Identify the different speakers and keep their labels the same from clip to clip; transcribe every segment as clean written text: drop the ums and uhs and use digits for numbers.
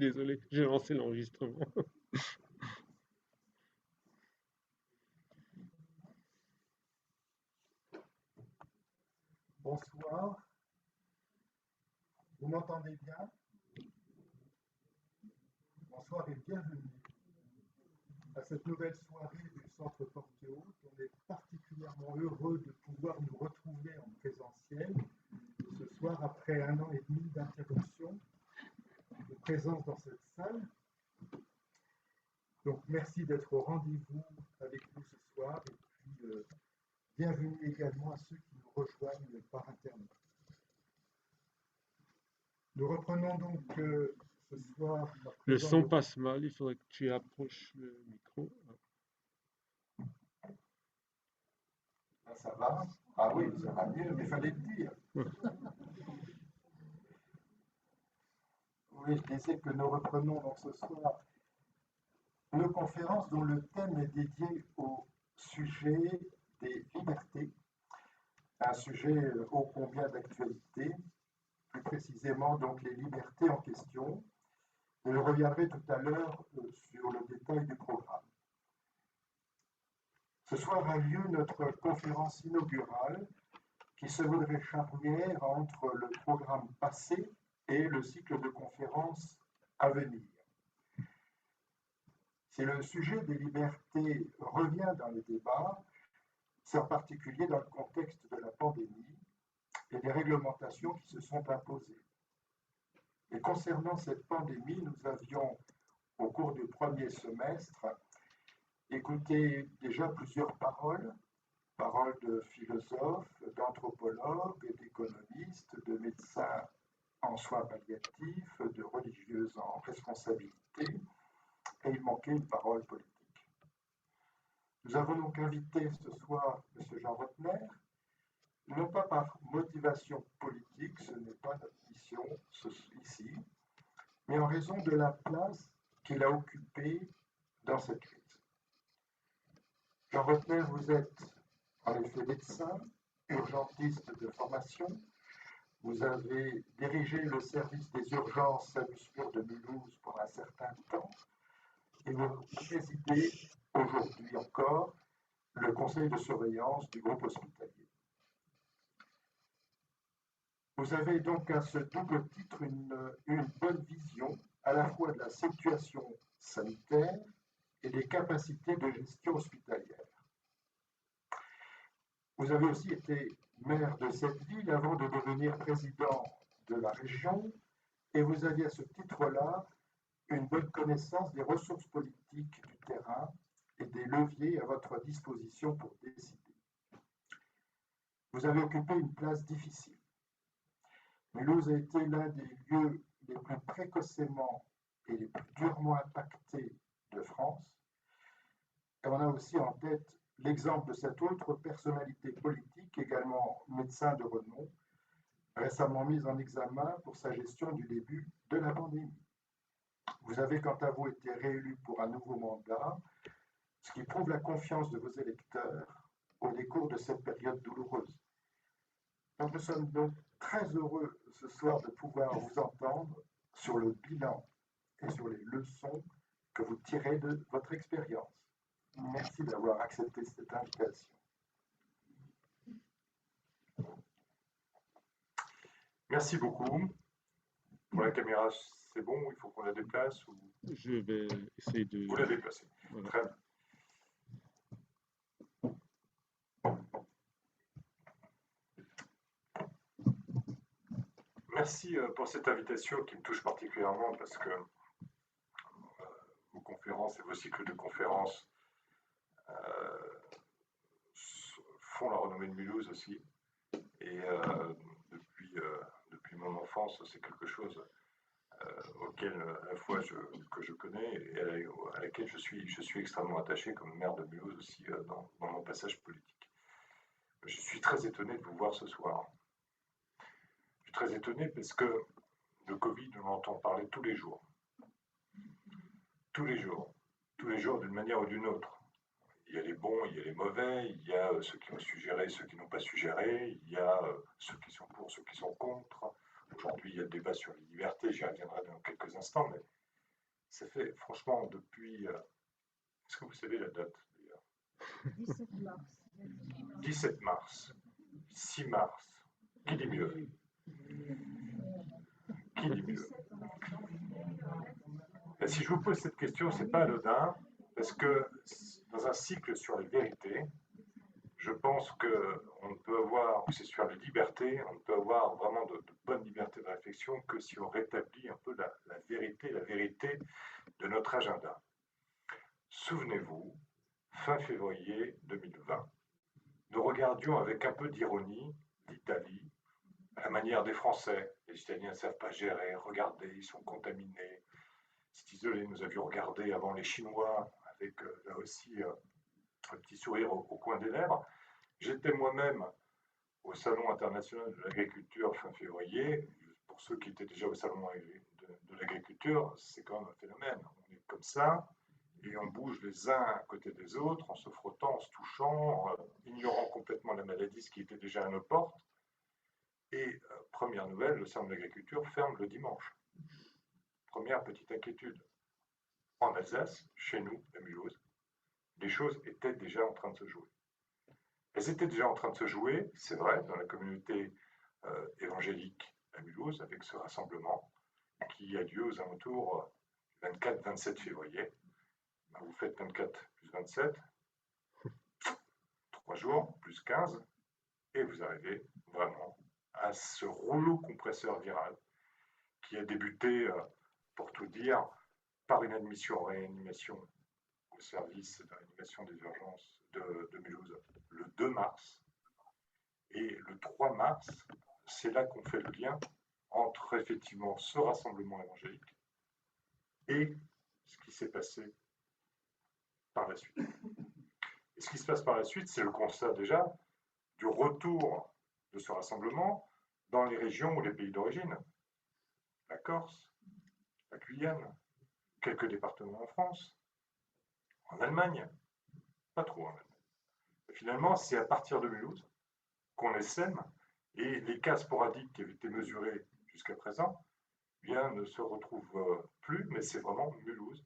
Speaker 1: Désolé, j'ai lancé l'enregistrement.
Speaker 2: Bonsoir, vous m'entendez bien? Bonsoir et bienvenue à cette nouvelle soirée du Centre Porte Haute. On est particulièrement heureux de pouvoir nous retrouver en présentiel ce soir après 1 an et demi d'interruption de présence dans cette salle. Donc merci d'être au rendez-vous avec nous ce soir et puis bienvenue également à ceux qui nous rejoignent par Internet. Nous reprenons donc ce soir la
Speaker 1: Le
Speaker 2: présence
Speaker 1: son
Speaker 2: de...
Speaker 1: passe mal, il faudrait que tu approches le micro.
Speaker 2: Ah, ça va? Ah oui, ça va mieux, mais il fallait le dire. Oui, je disais que nous reprenons donc ce soir nos conférences dont le thème est dédié au sujet des libertés, un sujet ô combien d'actualité, plus précisément donc les libertés en question. Et je reviendrai tout à l'heure sur le détail du programme. Ce soir a lieu notre conférence inaugurale qui se voudrait charnière entre le programme passé et le cycle de conférences à venir. Si le sujet des libertés revient dans les débats, c'est en particulier dans le contexte de la pandémie et des réglementations qui se sont imposées. Et concernant cette pandémie, nous avions, au cours du premier semestre, écouté déjà plusieurs paroles de philosophes, d'anthropologues, d'économistes, de médecins en soins palliatifs, de religieuses en responsabilité, et il manquait une parole politique. Nous avons donc invité ce soir M. Jean Rotner, non pas par motivation politique, ce n'est pas notre mission ici, mais en raison de la place qu'il a occupée dans cette crise. Jean Rotner, vous êtes en effet médecin, urgentiste de formation. Vous avez dirigé le service des urgences à l'USMUR de Mulhouse pour un certain temps et vous présidez aujourd'hui encore le conseil de surveillance du groupe hospitalier. Vous avez donc à ce double titre une bonne vision à la fois de la situation sanitaire et des capacités de gestion hospitalière. Vous avez aussi été maire de cette ville avant de devenir président de la région et vous aviez à ce titre-là une bonne connaissance des ressources politiques du terrain et des leviers à votre disposition pour décider. Vous avez occupé une place difficile. Mulhouse a été l'un des lieux les plus précocement et les plus durement impactés de France. Et on a aussi en tête l'exemple de cette autre personnalité politique, également médecin de renom, récemment mise en examen pour sa gestion du début de la pandémie. Vous avez quant à vous été réélu pour un nouveau mandat, ce qui prouve la confiance de vos électeurs au décours de cette période douloureuse. Donc nous sommes donc très heureux ce soir de pouvoir vous entendre sur le bilan et sur les leçons que vous tirez de votre expérience. Merci d'avoir accepté cette invitation.
Speaker 3: Merci beaucoup. Pour la caméra, c'est bon, il faut qu'on la déplace ou...
Speaker 1: Je vais essayer de...
Speaker 3: Vous la déplacez.
Speaker 1: Voilà.
Speaker 3: Très bien. Merci pour cette invitation qui me touche particulièrement parce que vos conférences et vos cycles de conférences font la renommée de Mulhouse aussi. Et depuis mon enfance, c'est quelque chose auquel à la fois que je connais et à laquelle je suis extrêmement attaché comme maire de Mulhouse aussi dans mon passage politique. Je suis très étonné de vous voir ce soir. Je suis très étonné parce que le Covid, on entend parler tous les jours. Tous les jours d'une manière ou d'une autre. Il y a les bons, il y a les mauvais, il y a ceux qui ont suggéré, ceux qui n'ont pas suggéré, il y a ceux qui sont pour, ceux qui sont contre. Aujourd'hui, il y a le débat sur les libertés, j'y reviendrai dans quelques instants, mais Ça fait franchement depuis... Est-ce que vous savez la date d'ailleurs?
Speaker 4: 17 mars.
Speaker 3: 17 mars, 6 mars. Qui dit mieux? Qui dit mieux? Et si je vous pose cette question, c'est pas anodin, parce que dans un cycle sur les vérités, je pense qu'on ne peut avoir, c'est sur les libertés, on ne peut avoir vraiment de bonnes libertés de réflexion que si on rétablit un peu la vérité de notre agenda. Souvenez-vous, fin février 2020, nous regardions avec un peu d'ironie l'Italie, à la manière des Français. Les Italiens ne savent pas gérer, regardez, ils sont contaminés. C'est isolé, nous avions regardé avant les Chinois, avec là aussi un petit sourire au coin des lèvres. J'étais moi-même au Salon international de l'agriculture fin février. Pour ceux qui étaient déjà au Salon de l'agriculture, c'est quand même un phénomène. On est comme ça, et on bouge les uns à côté des autres, en se frottant, en se touchant, ignorant complètement la maladie, ce qui était déjà à nos portes. Et première nouvelle, le Salon de l'agriculture ferme le dimanche. Première petite inquiétude. En Alsace, chez nous, à Mulhouse, les choses étaient déjà en train de se jouer. Elles étaient déjà en train de se jouer, c'est vrai, dans la communauté évangélique à Mulhouse, avec ce rassemblement qui a lieu aux alentours du 24-27 février. Ben, vous faites 24 plus 27, 3 jours, plus 15, et vous arrivez vraiment à ce rouleau compresseur viral qui a débuté, pour tout dire, par une admission en réanimation au service de réanimation des urgences de Mulhouse le 2 mars. Et le 3 mars, c'est là qu'on fait le lien entre effectivement ce rassemblement évangélique et ce qui s'est passé par la suite. Et ce qui se passe par la suite, c'est le constat déjà du retour de ce rassemblement dans les régions ou les pays d'origine. La Corse, la Guyane, quelques départements en France, en Allemagne, pas trop en Allemagne. Et finalement, c'est à partir de Mulhouse qu'on essaime, et les cas sporadiques qui avaient été mesurés jusqu'à présent bien, ne se retrouvent plus, mais c'est vraiment Mulhouse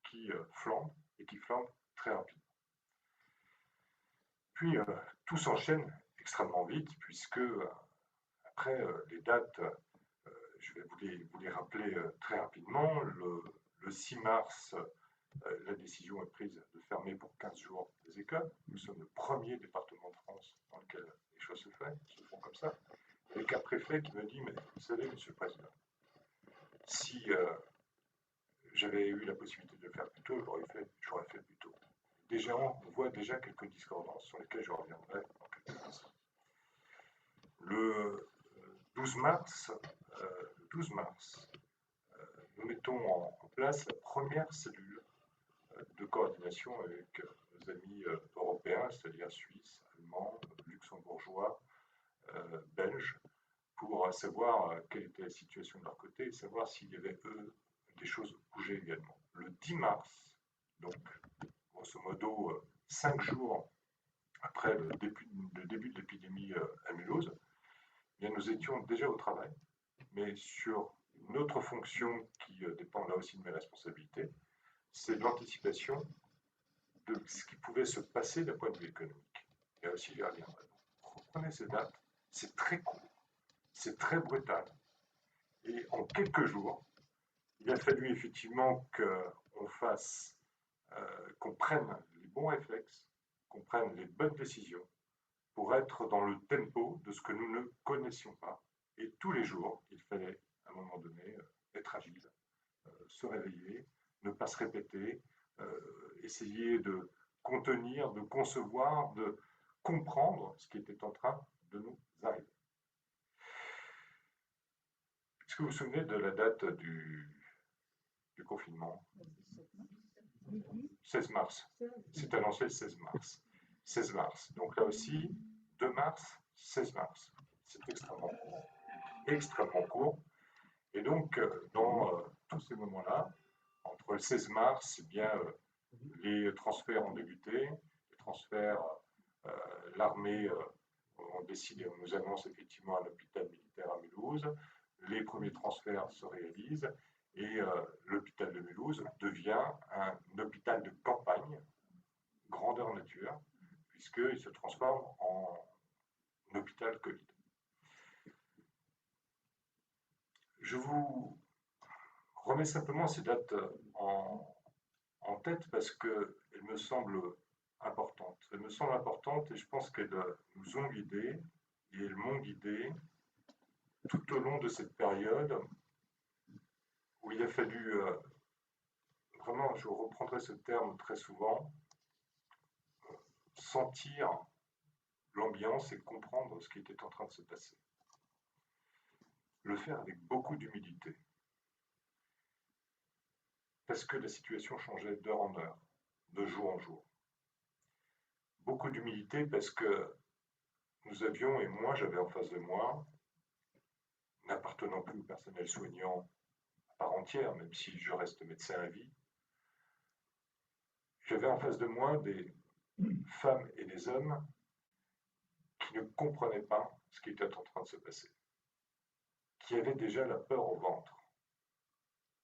Speaker 3: qui flambe, et qui flambe très rapidement. Puis tout s'enchaîne extrêmement vite, puisque après les dates, je vais vous les rappeler très rapidement. Le 6 mars, la décision est prise de fermer pour 15 jours les écoles. Nous sommes le premier département de France dans lequel les choses se font comme ça. Avec un préfet qui me dit, mais vous savez, Monsieur le Président, si j'avais eu la possibilité de le faire plus tôt, j'aurais fait plus tôt. Déjà, on voit déjà quelques discordances sur lesquelles je reviendrai dans quelques instants. Le 12 mars, nous mettons en place la première cellule de coordination avec nos amis européens, c'est-à-dire suisses, allemands, luxembourgeois, belges, pour savoir quelle était la situation de leur côté et savoir s'il y avait, eux, des choses bougeaient également. Le 10 mars, donc, grosso modo, 5 jours après le début de l'épidémie à Mulhouse, bien, nous étions déjà au travail, mais sur une autre fonction qui dépend là aussi de mes responsabilités, c'est l'anticipation de ce qui pouvait se passer d'un point de vue économique. Et là aussi, j'y reviendrai. Reprenez ces dates, c'est très court, c'est très brutal. Et en quelques jours, il a fallu effectivement qu'on prenne les bons réflexes, qu'on prenne les bonnes décisions pour être dans le tempo de ce que nous ne connaissions pas. Et tous les jours, il fallait, à un moment donné, être agile, se réveiller, ne pas se répéter, essayer de contenir, de concevoir, de comprendre ce qui était en train de nous arriver. Est-ce que vous vous souvenez de la date du confinement? 16 mars. C'est annoncé le 16 mars. 16 mars. Donc là aussi, 2 mars, 16 mars. C'est extrêmement court. Et donc, dans tous ces moments-là, entre le 16 mars, eh bien, les transferts ont débuté. Les transferts, l'armée nous annonce effectivement un hôpital militaire à Mulhouse. Les premiers transferts se réalisent. Et l'hôpital de Mulhouse devient un hôpital de campagne, grandeur nature, puisqu'il se transforme en hôpital Covid. Je vous remets simplement ces dates en tête parce qu'elles me semblent importantes. Elles me semblent importantes et je pense qu'elles nous ont guidés et elles m'ont guidé tout au long de cette période où il a fallu, vraiment, je reprendrai ce terme très souvent, sentir l'ambiance et comprendre ce qui était en train de se passer. Le faire avec beaucoup d'humilité. Parce que la situation changeait d'heure en heure, de jour en jour. Beaucoup d'humilité parce que nous avions, et moi j'avais en face de moi, n'appartenant plus au personnel soignant à part entière, même si je reste médecin à vie, j'avais en face de moi des femmes et des hommes qui ne comprenaient pas ce qui était en train de se passer, qui avaient déjà la peur au ventre.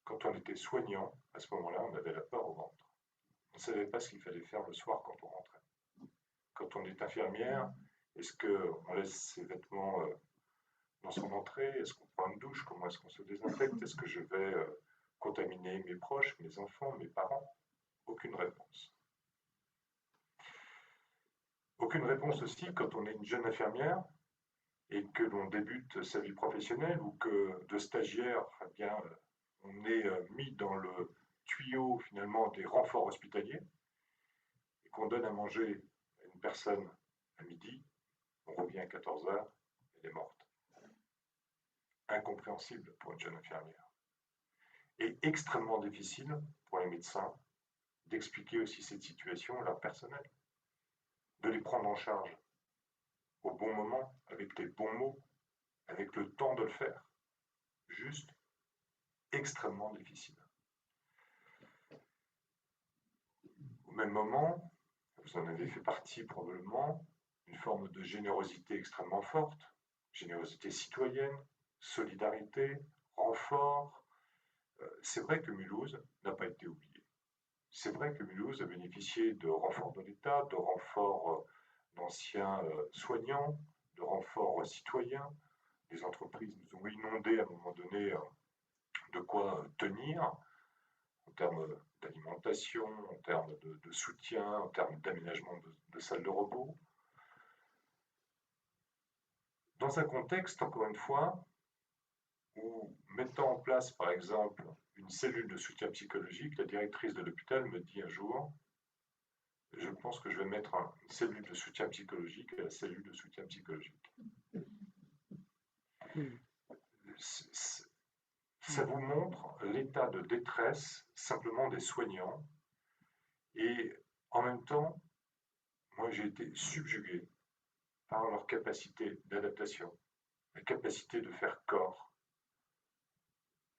Speaker 3: Quand on était soignant, à ce moment-là, on avait la peur au ventre. On ne savait pas ce qu'il fallait faire le soir quand on rentrait. Quand on est infirmière, est-ce qu'on laisse ses vêtements dans son entrée? Est-ce qu'on prend une douche? Comment est-ce qu'on se désinfecte? Est-ce que je vais contaminer mes proches, mes enfants, mes parents? Aucune réponse. Aucune réponse aussi quand on est une jeune infirmière et que l'on débute sa vie professionnelle ou que de stagiaire, eh bien, on est mis dans le tuyau finalement des renforts hospitaliers et qu'on donne à manger à une personne à midi, on revient à 14h, elle est morte. Incompréhensible pour une jeune infirmière. Et extrêmement difficile pour les médecins d'expliquer aussi cette situation à leur personnel, de les prendre en charge au bon moment, avec les bons mots, avec le temps de le faire. Juste extrêmement difficile. Au même moment, vous en avez fait partie probablement, une forme de générosité extrêmement forte, générosité citoyenne, solidarité, renfort. C'est vrai que Mulhouse n'a pas été oublié. C'est vrai que Mulhouse a bénéficié de renforts de l'État, de renforts d'anciens soignants, de renforts citoyens. Les entreprises nous ont inondés à un moment donné de quoi tenir en termes d'alimentation, en termes de soutien, en termes d'aménagement de salles de repos. Dans un contexte, encore une fois, où mettant en place, par exemple, une cellule de soutien psychologique, la directrice de l'hôpital me dit un jour, je pense que je vais mettre une cellule de soutien psychologique à la cellule de soutien psychologique. Ça vous montre l'état de détresse simplement des soignants et en même temps, moi j'ai été subjugué par leur capacité d'adaptation, la capacité de faire corps,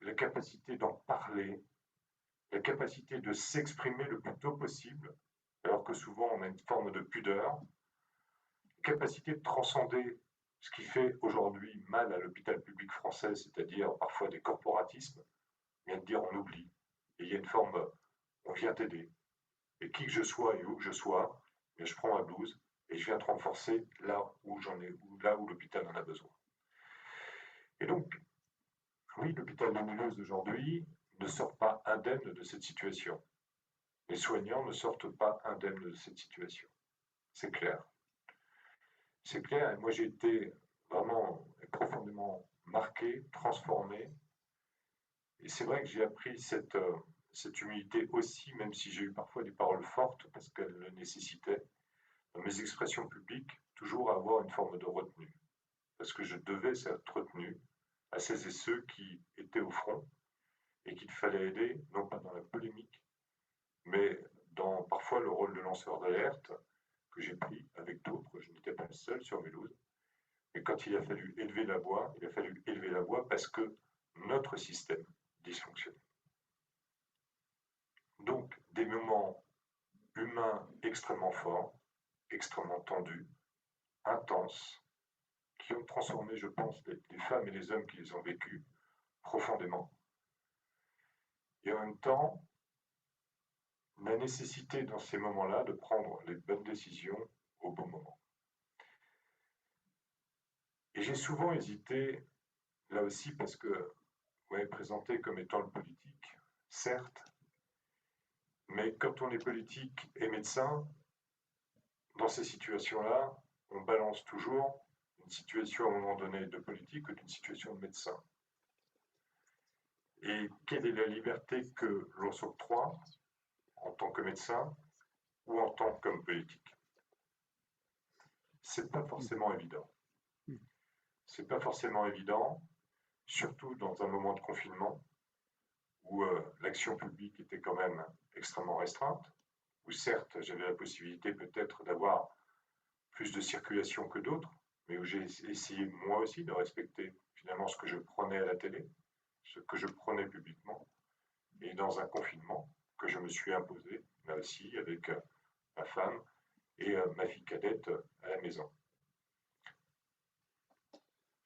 Speaker 3: la capacité d'en parler, la capacité de s'exprimer le plus tôt possible, alors que souvent on a une forme de pudeur, la capacité de transcender ce qui fait aujourd'hui mal à l'hôpital public français, c'est-à-dire parfois des corporatismes, vient de dire on oublie. Et il y a une forme, on vient t'aider. Et qui que je sois et où que je sois, mais je prends ma blouse et je viens te renforcer là où j'en ai, là où l'hôpital en a besoin. Et donc, oui, l'hôpital de Mulhouse d'aujourd'hui ne sort pas indemne de cette situation. Les soignants ne sortent pas indemnes de cette situation. C'est clair. C'est clair, et moi j'ai été vraiment profondément marqué, transformé. Et c'est vrai que j'ai appris cette humilité aussi, même si j'ai eu parfois des paroles fortes, parce qu'elles le nécessitaient, dans mes expressions publiques, toujours avoir une forme de retenue. Parce que je devais cette retenue à celles et ceux qui étaient au front et qu'il fallait aider, non pas dans la polémique, mais dans parfois le rôle de lanceur d'alerte que j'ai pris avec d'autres. Je n'étais pas le seul sur Mulhouse. Et quand il a fallu élever la voix, il a fallu élever la voix parce que notre système dysfonctionnait. Donc, des moments humains extrêmement forts, extrêmement tendus, intenses, qui ont transformé, je pense, les femmes et les hommes qui les ont vécus profondément. et en même temps, la nécessité dans ces moments-là de prendre les bonnes décisions au bon moment. Et j'ai souvent hésité, là aussi, parce que vous m'avez présenté comme étant le politique, certes, mais quand on est politique et médecin, dans ces situations-là, on balance toujours une situation à un moment donné de politique ou d'une situation de médecin. Et quelle est la liberté que l'on s'octroie en tant que médecin ou en tant qu'homme politique? C'est pas forcément évident. C'est pas forcément évident, surtout dans un moment de confinement où l'action publique était quand même extrêmement restreinte, où certes j'avais la possibilité peut-être d'avoir plus de circulation que d'autres, mais où j'ai essayé moi aussi de respecter finalement ce que je prenais à la télé, ce que je prenais publiquement, et dans un confinement que je me suis imposé, là aussi, avec ma femme et ma fille cadette à la maison.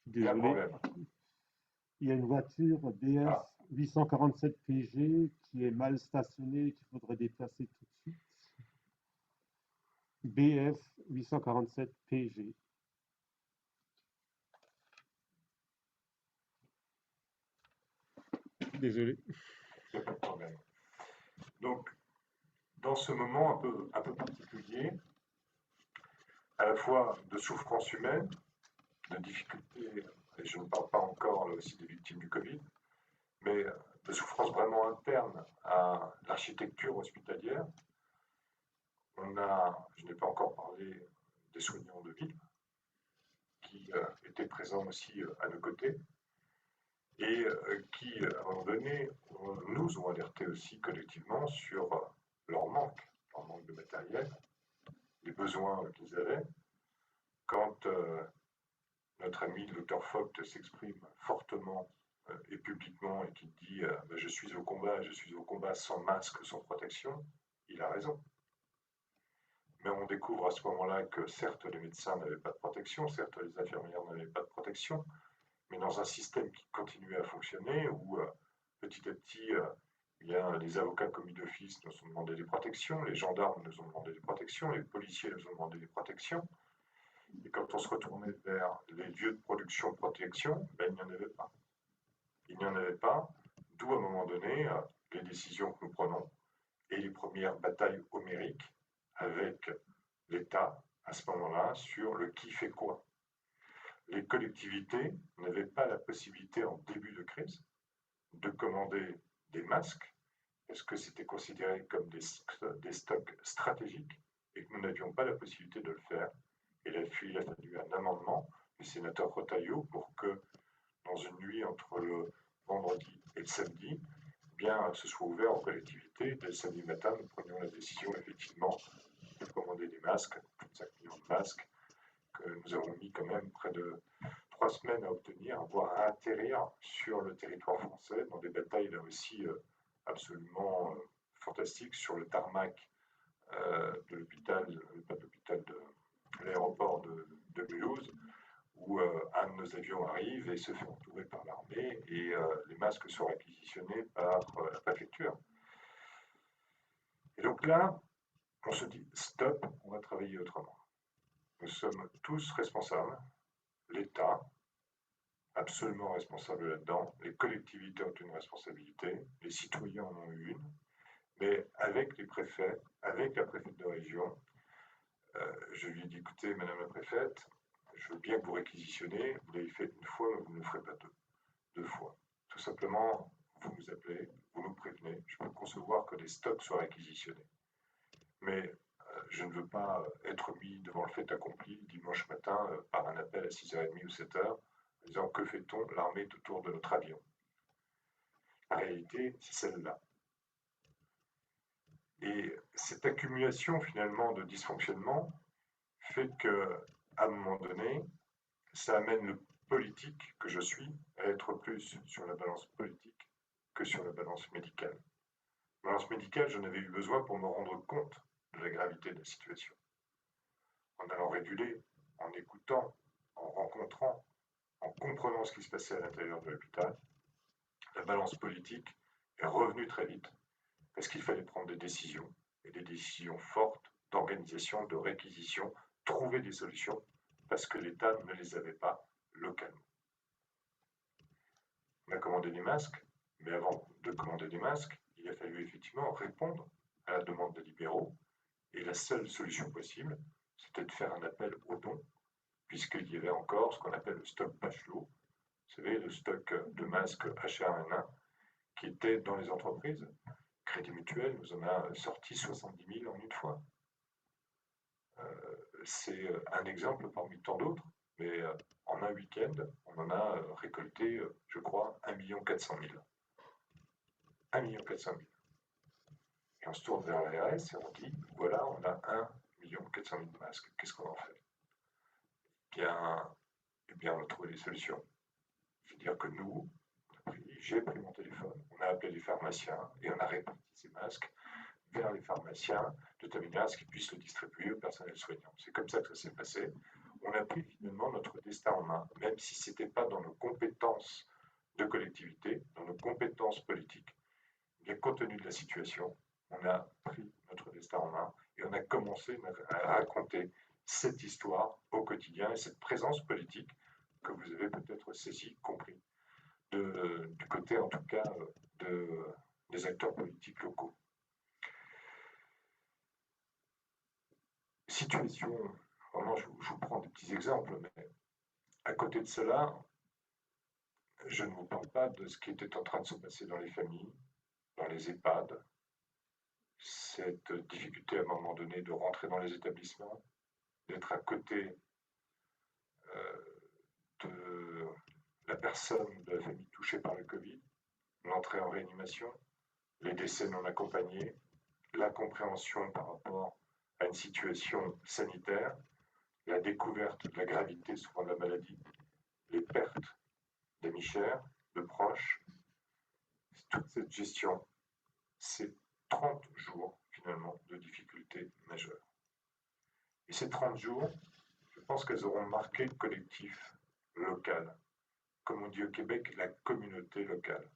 Speaker 3: Il y a un
Speaker 4: Désolé,
Speaker 3: problème.
Speaker 4: il y a une voiture BF
Speaker 3: Ah.
Speaker 4: 847 PG qui est mal stationnée, qu'il faudrait déplacer tout de suite. BF 847 PG.
Speaker 1: Désolé.
Speaker 3: Il n'y a pas de problème. Donc, dans ce moment un peu particulier, à la fois de souffrance humaine, de difficultés, et je ne parle pas encore là aussi des victimes du Covid, mais de souffrance vraiment interne à l'architecture hospitalière. Je n'ai pas encore parlé des soignants de ville qui étaient présents aussi à nos côtés et qui, à un moment donné, nous ont alertés aussi collectivement sur leur manque de matériel, les besoins qu'ils avaient. Quand notre ami le docteur Vogt s'exprime fortement et publiquement et qu'il dit je suis au combat sans masque, sans protection, il a raison. Mais on découvre à ce moment-là que certes les médecins n'avaient pas de protection, certes les infirmières n'avaient pas de protection, mais dans un système qui continuait à fonctionner où petit à petit les avocats commis d'office nous ont demandé des protections, les gendarmes nous ont demandé des protections, les policiers nous ont demandé des protections. Et quand on se retournait vers les lieux de production de protection, ben, il n'y en avait pas. Il n'y en avait pas, d'où à un moment donné les décisions que nous prenons et les premières batailles homériques avec l'État à ce moment-là sur le qui fait quoi. Les collectivités n'avaient pas la possibilité en début de crise de commander des masques parce que c'était considéré comme des stocks stratégiques et que nous n'avions pas la possibilité de le faire. Et il a fallu un amendement du sénateur Retailleau pour que dans une nuit entre le vendredi et le samedi, bien, ce soit ouvert aux collectivités. Dès le samedi matin, nous prenions la décision effectivement de commander des masques, plus de 5 millions de masques, que nous avons mis quand même près de 3 semaines à obtenir, voire à atterrir sur le territoire français, dans des batailles là aussi absolument fantastiques sur le tarmac de l'hôpital, pas de l'hôpital, de l'aéroport de Mulhouse, où un de nos avions arrive et se fait entourer par l'armée et les masques sont réquisitionnés par la préfecture. Et donc là, on se dit stop, on va travailler autrement. Nous sommes tous responsables, l'État, absolument responsable là-dedans, les collectivités ont une responsabilité, les citoyens en ont une, mais avec les préfets, avec la préfète de région, je lui ai dit écoutez, madame la préfète, je veux bien que vous réquisitionnez, vous l'avez fait une fois, mais vous ne le ferez pas deux fois. Tout simplement, vous nous appelez, vous nous prévenez, je peux concevoir que des stocks soient réquisitionnés. Mais je ne veux pas être mis devant le fait accompli dimanche matin par un appel à 6h30 ou 7h, en disant que fait-on, l'armée est autour de notre avion. La réalité, c'est celle-là. Et cette accumulation finalement de dysfonctionnement fait que, à un moment donné, ça amène le politique que je suis à être plus sur la balance politique que sur la balance médicale. La balance médicale, j'en avais eu besoin pour me rendre compte de la gravité de la situation. En allant réguler, en écoutant, en rencontrant, en comprenant ce qui se passait à l'intérieur de l'hôpital, la balance politique est revenu très vite parce qu'il fallait prendre des décisions, et des décisions fortes d'organisation, de réquisition, trouver des solutions parce que l'État ne les avait pas localement. On a commandé des masques, mais avant de commander des masques, il a fallu effectivement répondre à la demande des libéraux, et la seule solution possible, c'était de faire un appel aux dons, puisqu'il y avait encore ce qu'on appelle le stock Bachelot, vous savez, le stock de masques H1N1 qui était dans les entreprises. Crédit Mutuel nous en a sorti 70 000 en une fois. C'est un exemple parmi tant d'autres, mais en un week-end, on en a récolté, je crois, 1 400 000. 1 400 000. Et on se tourne vers l'ARS et on dit, voilà, on a 1 400 000 masques. Qu'est-ce qu'on en fait? Eh bien, on a trouvé des solutions. C'est-à-dire que nous, j'ai pris mon téléphone, on a appelé les pharmaciens et on a réparti ces masques vers les pharmaciens de telle à ce qu'ils puissent le distribuer au personnel soignant. C'est comme ça que ça s'est passé. On a pris finalement notre destin en main, même si ce n'était pas dans nos compétences de collectivité, dans nos compétences politiques. Bien compte tenu de la situation, on a pris notre destin en main et on a commencé à raconter cette histoire au quotidien et cette présence politique que vous avez peut-être saisi, compris, du côté en tout cas des acteurs politiques locaux. Situation, vraiment je vous prends des petits exemples, mais à côté de cela, je ne vous parle pas de ce qui était en train de se passer dans les familles, dans les EHPAD, cette difficulté à un moment donné de rentrer dans les établissements, d'être à côté de la personne de la famille touchée par le Covid, l'entrée en réanimation, les décès non accompagnés, l'incompréhension par rapport à une situation sanitaire, la découverte de la gravité souvent de la maladie, les pertes d'amis chers, de proches, toute cette gestion, c'est 30 jours finalement de difficultés majeures. Et ces 30 jours, je pense qu'elles auront marqué le collectif local, comme on dit au Québec, la communauté locale.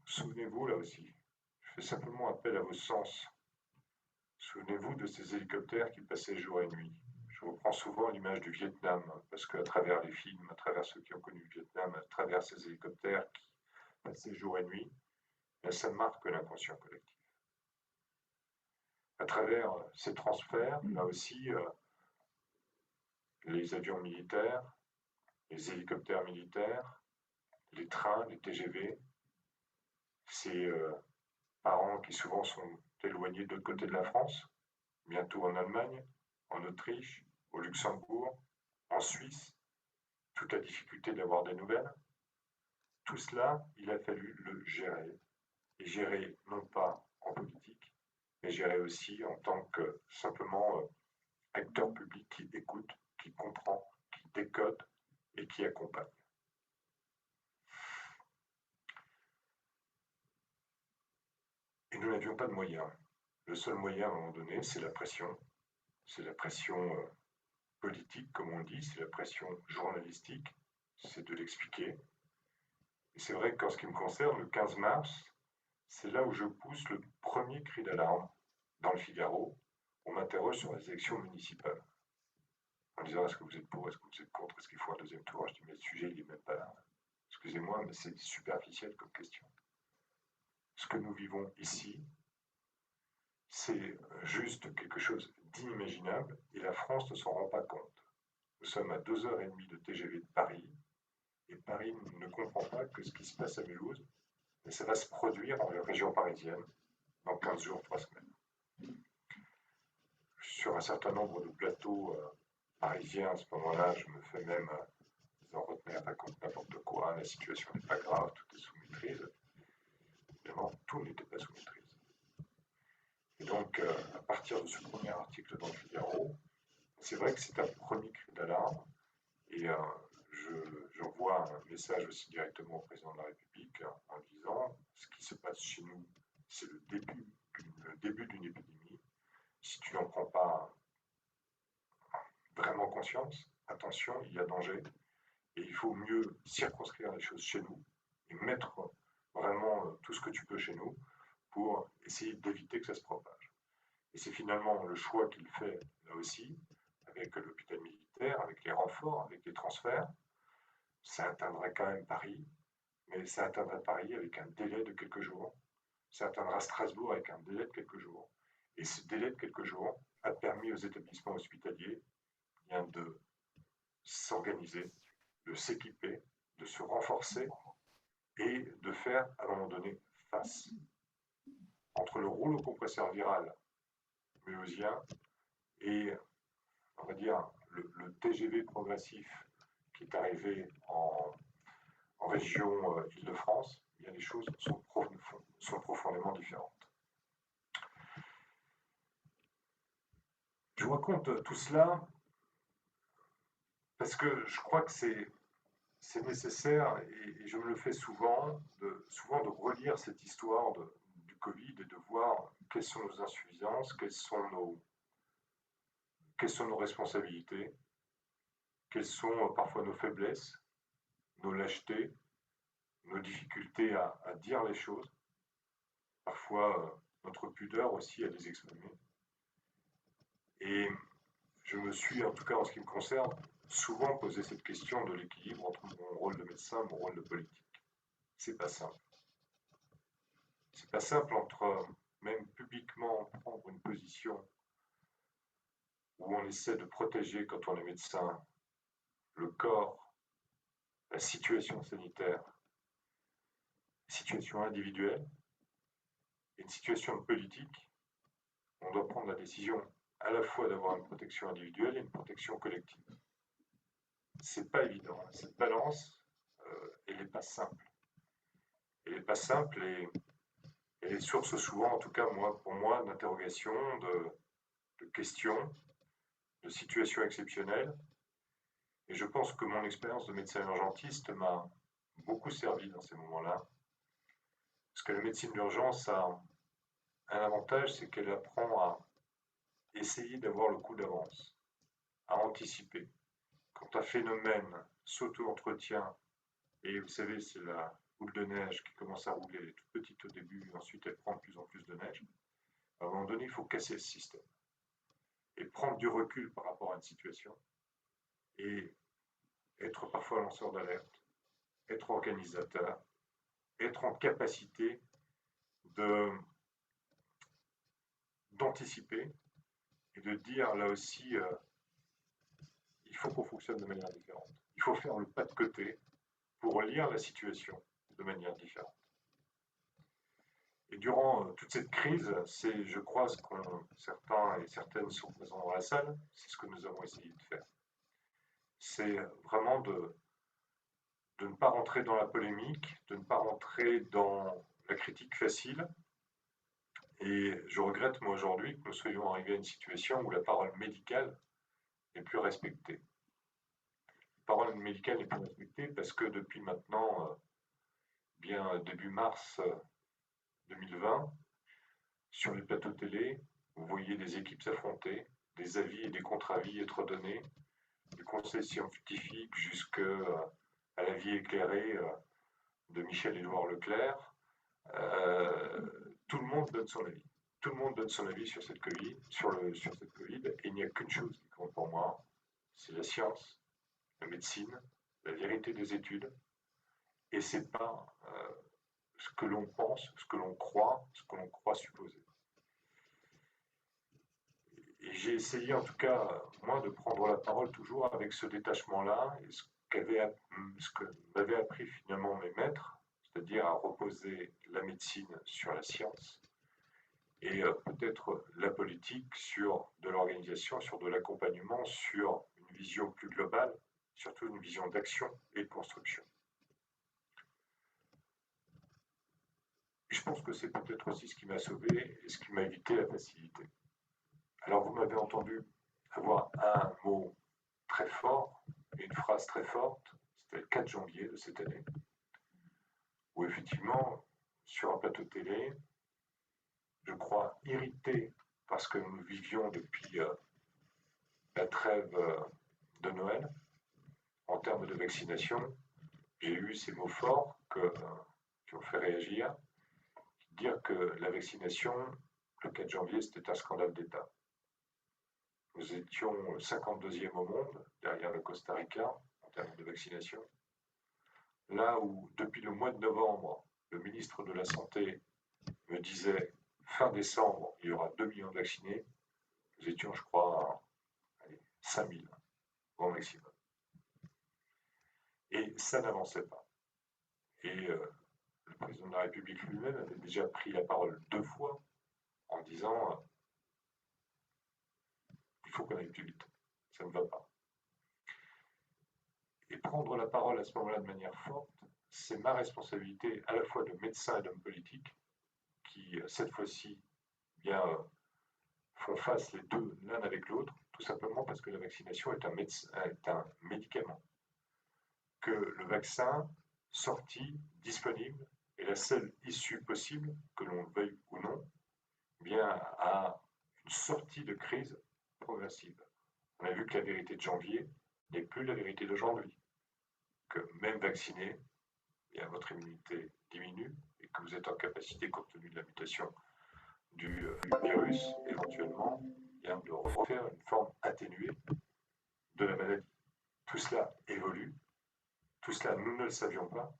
Speaker 3: Souvenez-vous là aussi, je fais simplement appel à vos sens. Souvenez-vous de ces hélicoptères qui passaient jour et nuit. Je reprends souvent l'image du Vietnam, parce qu'à travers les films, à travers ceux qui ont connu le Vietnam, à travers ces hélicoptères qui passaient jour et nuit, ça marque l'inconscient collectif. À travers ces transferts, là aussi, les avions militaires, les hélicoptères militaires, les trains, les TGV, ces parents qui souvent sont éloignés de l'autre côté de la France, bientôt en Allemagne, en Autriche, au Luxembourg, en Suisse, toute la difficulté d'avoir des nouvelles. Tout cela, il a fallu le gérer. Et gérer non pas en politique, mais gérer aussi en tant que simplement acteur public qui écoute, qui comprend, qui décode et qui accompagne. Et nous n'avions pas de moyens. Le seul moyen à un moment donné, c'est la pression. C'est la pression politique, comme on dit, c'est la pression journalistique, c'est de l'expliquer. Et c'est vrai qu'en ce qui me concerne, le 15 mars, c'est là où je pousse le premier cri d'alarme dans le Figaro. On m'interroge sur les élections municipales. En disant, est-ce que vous êtes pour, est-ce que vous êtes contre, est-ce qu'il faut un deuxième tour? Je dis, mais le sujet, il n'est même pas là. Excusez-moi, mais c'est superficiel comme question. Ce que nous vivons ici, c'est juste quelque chose d'inimaginable et la France ne s'en rend pas compte. Nous sommes à 2h30 de TGV de Paris et Paris ne comprend pas que ce qui se passe à Mulhouse, mais ça va se produire dans la région parisienne dans 15 jours, 3 semaines. Sur un certain nombre de plateaux parisiens, à ce moment-là, je me fais même en retenir, raconte n'importe quoi, la situation n'est pas grave, tout est sous maîtrise. Évidemment, tout n'était pas sous maîtrise. Et donc, à partir de ce premier article dans le Figaro, c'est vrai que c'est un premier cri d'alarme et j'envoie un message aussi directement au président de la République en disant ce qui se passe chez nous, c'est le début d'une épidémie. Si tu n'en prends pas vraiment conscience, attention, il y a danger et il faut mieux circonscrire les choses chez nous et mettre vraiment tout ce que tu peux chez nous pour essayer d'éviter que ça se propage. Et c'est finalement le choix qu'il fait là aussi, avec l'hôpital militaire, avec les renforts, avec les transferts. Ça atteindrait quand même Paris, mais ça atteindrait Paris avec un délai de quelques jours. Ça atteindra Strasbourg avec un délai de quelques jours. Et ce délai de quelques jours a permis aux établissements hospitaliers bien de s'organiser, de s'équiper, de se renforcer et de faire, à un moment donné, face. Entre le rouleau compresseur viral mulhousien et, on va dire, le TGV progressif qui est arrivé en région Île-de-France, eh bien les choses sont profondément différentes. Je vous raconte tout cela parce que je crois que c'est nécessaire, et je me le fais souvent de relire cette histoire du Covid et de voir quelles sont nos insuffisances, quelles sont nos responsabilités, quelles sont parfois nos faiblesses, nos lâchetés, nos difficultés à dire les choses, parfois notre pudeur aussi à les exprimer. Et je me suis, en tout cas en ce qui me concerne, souvent posé cette question de l'équilibre entre mon rôle de médecin et mon rôle de politique. C'est pas simple. C'est pas simple entre même publiquement prendre une position où on essaie de protéger, quand on est médecin, le corps, la situation sanitaire, la situation individuelle, et une situation politique, on doit prendre la décision à la fois d'avoir une protection individuelle et une protection collective. C'est pas évident. Cette balance, elle n'est pas simple. Elle n'est pas simple et elle est source souvent, en tout cas pour moi, d'interrogations, de questions, de situations exceptionnelles. Et je pense que mon expérience de médecin urgentiste m'a beaucoup servi dans ces moments-là. Parce que la médecine d'urgence a un avantage, c'est qu'elle apprend à essayer d'avoir le coup d'avance, à anticiper. Quand un phénomène s'auto-entretient, et vous savez, c'est la boule de neige qui commence à rouler, elle est toute petite au début, ensuite elle prend de plus en plus de neige, à un moment donné, il faut casser ce système. Et prendre du recul par rapport à une situation, et être parfois lanceur d'alerte, être organisateur, être en capacité d'anticiper et de dire là aussi, il faut qu'on fonctionne de manière différente. Il faut faire le pas de côté pour lire la situation de manière différente. Et durant toute cette crise, c'est, je crois, ce que certains et certaines sont présents dans la salle, c'est ce que nous avons essayé de faire. C'est vraiment de ne pas rentrer dans la polémique, de ne pas rentrer dans la critique facile. Et je regrette, moi, aujourd'hui, que nous soyons arrivés à une situation où la parole médicale n'est plus respectée. La parole médicale n'est plus respectée parce que depuis maintenant, bien début mars 2020, sur les plateaux télé, vous voyez des équipes s'affronter, des avis et des contre-avis être donnés, du conseil scientifique jusqu'à l'avis éclairé de Michel-Édouard Leclerc. Tout le monde donne son avis. Tout le monde donne son avis sur cette Covid, et il n'y a qu'une chose qui compte pour moi, c'est la science, la médecine, la vérité des études, et c'est pas ce que l'on pense, ce que l'on croit supposer. Et j'ai essayé en tout cas, moi, de prendre la parole toujours avec ce détachement-là, et ce que m'avaient appris finalement mes maîtres, c'est-à-dire à reposer la médecine sur la science, et peut-être la politique sur de l'organisation, sur de l'accompagnement, sur une vision plus globale, surtout une vision d'action et de construction. Et je pense que c'est peut-être aussi ce qui m'a sauvé et ce qui m'a évité la facilité. Alors vous m'avez entendu avoir un mot très fort et une phrase très forte, c'était le 4 janvier de cette année, où effectivement, sur un plateau de télé, je crois irrité parce que nous vivions depuis la trêve de Noël, en termes de vaccination, j'ai eu ces mots forts que qui ont fait réagir, dire que la vaccination, le 4 janvier, c'était un scandale d'État. Nous étions 52e au monde, derrière le Costa Rica, en termes de vaccination. Là où, depuis le mois de novembre, le ministre de la Santé me disait, fin décembre, il y aura 2 millions de vaccinés, nous étions, je crois, à 5 000, au maximum. Et ça n'avançait pas. Et le président de la République lui-même avait déjà pris la parole 2 fois en disant il faut qu'on aille plus vite, ça ne va pas. Et prendre la parole à ce moment-là de manière forte, c'est ma responsabilité à la fois de médecin et d'homme politique qui, cette fois-ci, bien, font face les deux l'un avec l'autre, tout simplement parce que la vaccination est un médicament. Que le vaccin sorti, disponible, est la seule issue possible, que l'on le veuille ou non, bien à une sortie de crise progressive. On a vu que la vérité de janvier n'est plus la vérité d'aujourd'hui. Que même vacciné, bien, votre immunité diminue et que vous êtes en capacité, compte tenu de la mutation du virus, éventuellement, bien, de refaire une forme atténuée de la maladie. Tout cela évolue, tout cela nous ne le savions pas,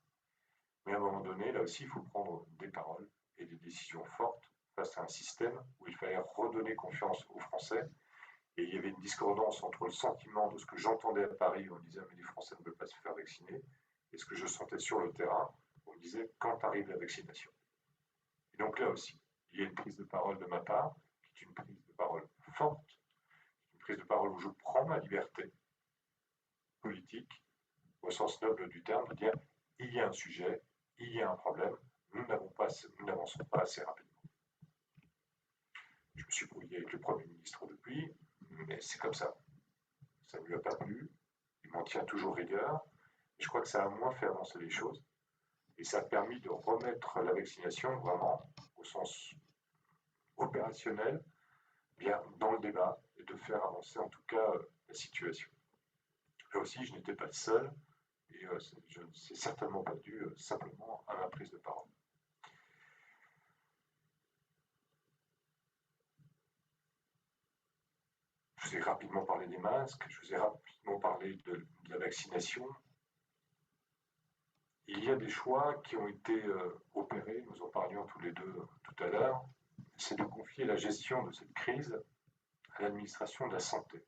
Speaker 3: mais à un moment donné, là aussi, il faut prendre des paroles et des décisions fortes face à un système où il fallait redonner confiance aux Français. Et il y avait une discordance entre le sentiment de ce que j'entendais à Paris, où on me disait mais les Français ne veulent pas se faire vacciner, et ce que je sentais sur le terrain, où on me disait quand arrive la vaccination. Et donc là aussi, il y a une prise de parole de ma part, qui est une prise de parole forte, une prise de parole où je prends ma liberté politique, au sens noble du terme, de dire il y a un sujet, il y a un problème, nous n'avançons pas assez rapidement. Je me suis brouillé avec le Premier ministre depuis, mais c'est comme ça. Ça ne lui a pas plu, il m'en tient toujours rigueur, et je crois que ça a moins fait avancer les choses, et ça a permis de remettre la vaccination vraiment au sens opérationnel, bien dans le débat, et de faire avancer en tout cas la situation. Là aussi, je n'étais pas le seul, et je ne sais certainement pas dû simplement à ma prise de parole. Je vous ai rapidement parlé des masques, je vous ai rapidement parlé de la vaccination. Il y a des choix qui ont été opérés, nous en parlions tous les deux tout à l'heure, c'est de confier la gestion de cette crise à l'administration de la santé.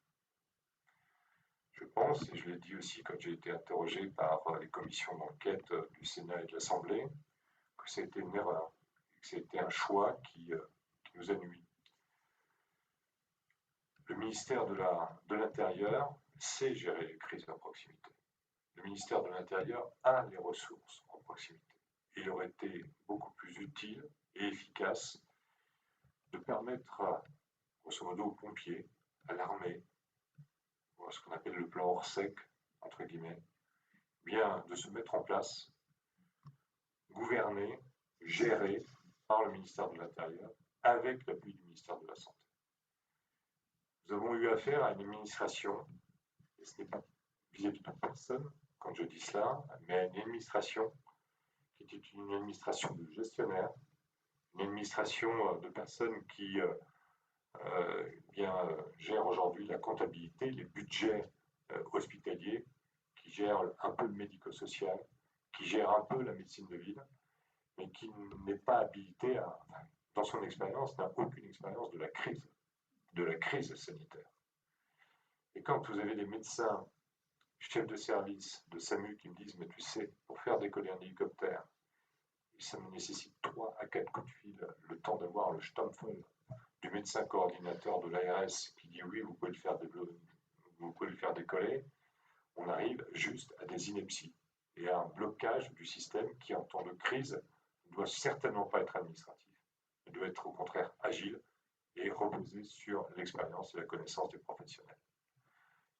Speaker 3: Je pense, et je l'ai dit aussi quand j'ai été interrogé par les commissions d'enquête du Sénat et de l'Assemblée, que c'était une erreur, que c'était un choix qui nous a nui. Le ministère de l'Intérieur sait gérer les crises en proximité. Le ministère de l'Intérieur a les ressources en proximité. Il aurait été beaucoup plus utile et efficace de permettre, grosso modo, aux pompiers, à l'armée, ce qu'on appelle le plan hors sec, entre guillemets, bien de se mettre en place, gouverné, géré par le ministère de l'Intérieur, avec l'appui du ministère de la Santé. Nous avons eu affaire à une administration, et ce n'est pas vis-à-vis de personne quand je dis cela, mais à une administration qui était une administration de gestionnaires, une administration de personnes qui gèrent aujourd'hui la comptabilité, les budgets hospitaliers, qui gèrent un peu le médico-social, qui gèrent un peu la médecine de ville, mais qui n'est pas habilité dans son expérience, n'a aucune expérience de la crise sanitaire. Et quand vous avez des médecins, chefs de service de SAMU qui me disent mais tu sais, pour faire décoller un hélicoptère, ça me nécessite 3 à 4 coups de fil, le temps d'avoir le Stampfel du médecin coordinateur de l'ARS qui dit oui, vous pouvez le faire décoller, on arrive juste à des inepties et à un blocage du système qui, en temps de crise, ne doit certainement pas être administratif, il doit être au contraire agile et reposer sur l'expérience et la connaissance des professionnels.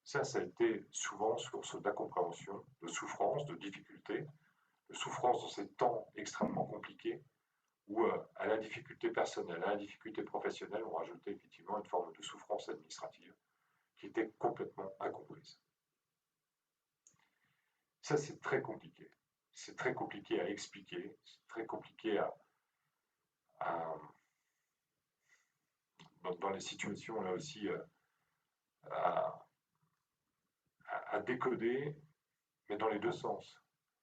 Speaker 3: Ça a été souvent source d'incompréhension, de souffrance, de difficultés, de souffrance dans ces temps extrêmement compliqués où à la difficulté personnelle, à la difficulté professionnelle, on rajoutait effectivement une forme de souffrance administrative qui était complètement incomprise. Ça, c'est très compliqué. c'est très compliqué à expliquer, c'est très compliqué à- dans les situations là aussi à, à décoder, mais dans les deux sens.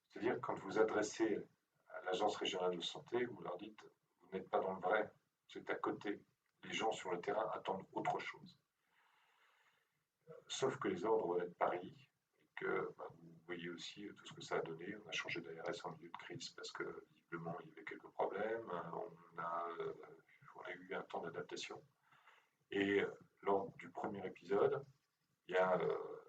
Speaker 3: C'est-à-dire quand vous adressez à l'Agence régionale de santé, vous leur dites, vous n'êtes pas dans le vrai, vous êtes à côté. Les gens sur le terrain attendent autre chose. Sauf que les ordres venaient de Paris, et que vous voyez aussi tout ce que ça a donné. On a changé d'ARS en milieu de crise parce que visiblement il y avait quelques problèmes. On a eu un temps d'adaptation. Et lors du premier épisode,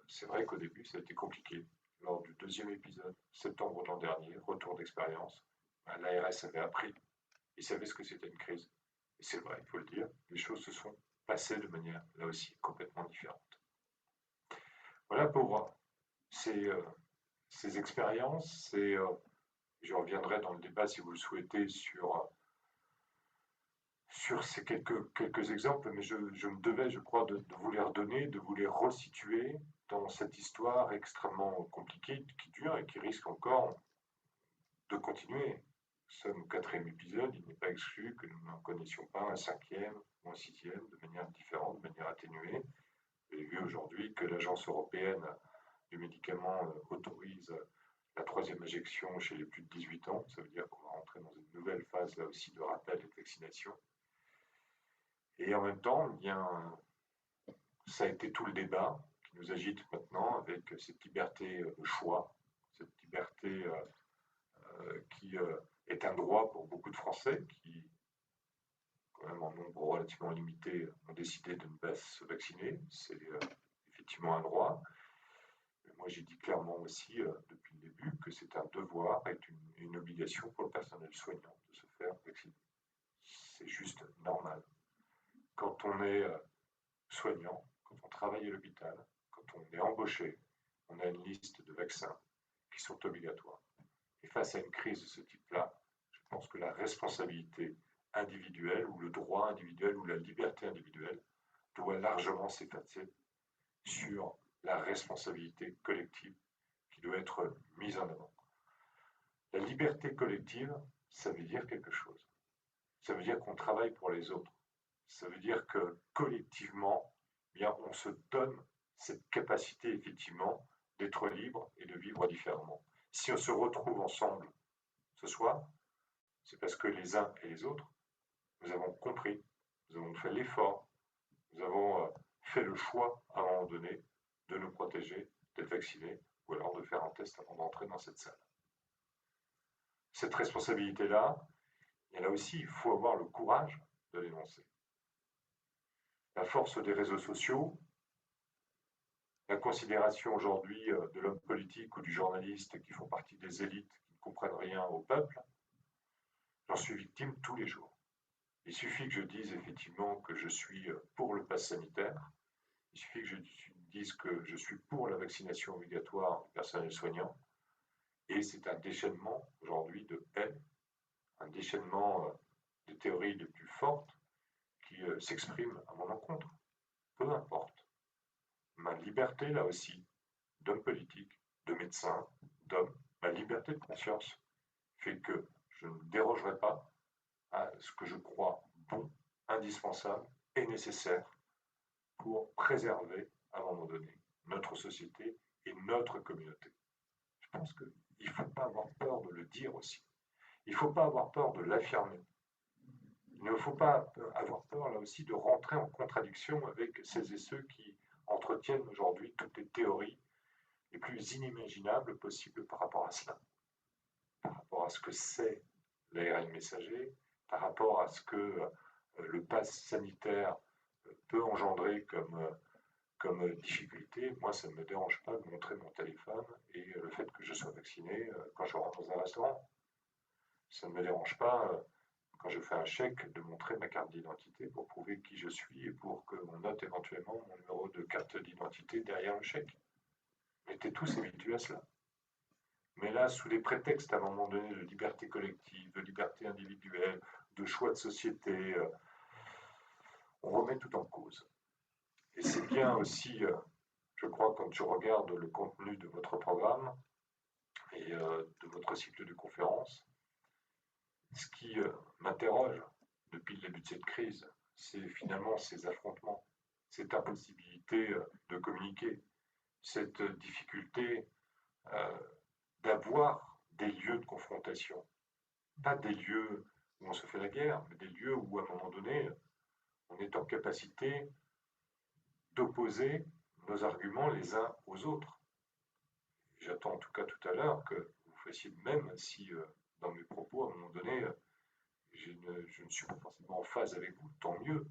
Speaker 3: c'est vrai qu'au début ça a été compliqué. Lors du deuxième épisode, septembre l'an dernier, retour d'expérience, l'ARS avait appris, il savait ce que c'était une crise. Et c'est vrai, il faut le dire, les choses se sont passées de manière, là aussi, complètement différente. Voilà pour ces expériences. Je reviendrai dans le débat, si vous le souhaitez, sur ces quelques exemples, mais je me devais, je crois, de vous les redonner, de vous les resituer dans cette histoire extrêmement compliquée qui dure et qui risque encore de continuer. Nous sommes au 4e épisode, il n'est pas exclu que nous n'en connaissions pas un 5e ou un 6e de manière différente, de manière atténuée. Vous avez vu aujourd'hui que l'Agence européenne du médicament autorise la 3e injection chez les plus de 18 ans. Ça veut dire qu'on va rentrer dans une nouvelle phase là aussi de rappel et de vaccination. Et en même temps, ça a été tout le débat qui nous agite maintenant avec cette liberté de choix, cette liberté qui est un droit pour beaucoup de Français qui, quand même en nombre relativement limité, ont décidé de ne pas se vacciner. C'est effectivement un droit. Mais moi, j'ai dit clairement aussi, depuis le début, que c'est un devoir et une obligation pour le personnel soignant de se faire vacciner. C'est juste normal. Quand on est soignant, quand on travaille à l'hôpital, quand on est embauché, on a une liste de vaccins qui sont obligatoires. Et face à une crise de ce type-là, je pense que la responsabilité individuelle ou le droit individuel ou la liberté individuelle doit largement s'effacer sur la responsabilité collective qui doit être mise en avant. La liberté collective, ça veut dire quelque chose. Ça veut dire qu'on travaille pour les autres. Ça veut dire que collectivement, bien, on se donne cette capacité effectivement d'être libre et de vivre différemment. Si on se retrouve ensemble ce soir, c'est parce que les uns et les autres, nous avons compris, nous avons fait l'effort, nous avons fait le choix à un moment donné de nous protéger, d'être vaccinés ou alors de faire un test avant d'entrer dans cette salle. Cette responsabilité-là, et là aussi, il faut avoir le courage de l'énoncer. La force des réseaux sociaux, la considération aujourd'hui de l'homme politique ou du journaliste qui font partie des élites qui ne comprennent rien au peuple, j'en suis victime tous les jours. Il suffit que je dise effectivement que je suis pour le pass sanitaire, il suffit que je dise que je suis pour la vaccination obligatoire du personnel soignant, et c'est un déchaînement aujourd'hui de haine, un déchaînement de théories les plus fortes qui s'expriment à mon encontre. Peu importe. Ma liberté, là aussi, d'homme politique, de médecin, d'homme, ma liberté de conscience fait que je ne dérogerai pas à ce que je crois bon, indispensable et nécessaire pour préserver, à un moment donné, notre société et notre communauté. Je pense qu'il ne faut pas avoir peur de le dire aussi. Il ne faut pas avoir peur de l'affirmer. Il ne faut pas avoir peur, là aussi, de rentrer en contradiction avec celles et ceux qui entretiennent aujourd'hui toutes les théories les plus inimaginables possibles par rapport à cela, par rapport à ce que c'est l'ARN messager, par rapport à ce que le pass sanitaire peut engendrer comme difficulté. Moi, ça ne me dérange pas de montrer mon téléphone et le fait que je sois vacciné quand je rentre dans un restaurant. Ça ne me dérange pas quand je fais un chèque de montrer ma carte d'identité pour prouver qui je suis et pour qu'on note éventuellement mon numéro de carte d'identité derrière le chèque. On était tous habitués à cela. Mais là, sous les prétextes à un moment donné de liberté collective, de liberté individuelle, de choix de société, on remet tout en cause. Et c'est bien aussi, je crois, quand je regarde le contenu de votre programme, et de votre cycle de conférences. Ce qui m'interroge depuis le début de cette crise, c'est finalement ces affrontements, cette impossibilité de communiquer, cette difficulté d'avoir des lieux de confrontation. Pas des lieux où on se fait la guerre, mais des lieux où, à un moment donné, on est en capacité d'opposer nos arguments les uns aux autres. J'attends en tout cas tout à l'heure que vous fassiez de même si, dans mes propos, à un moment donné, je ne suis pas forcément en phase avec vous, tant mieux.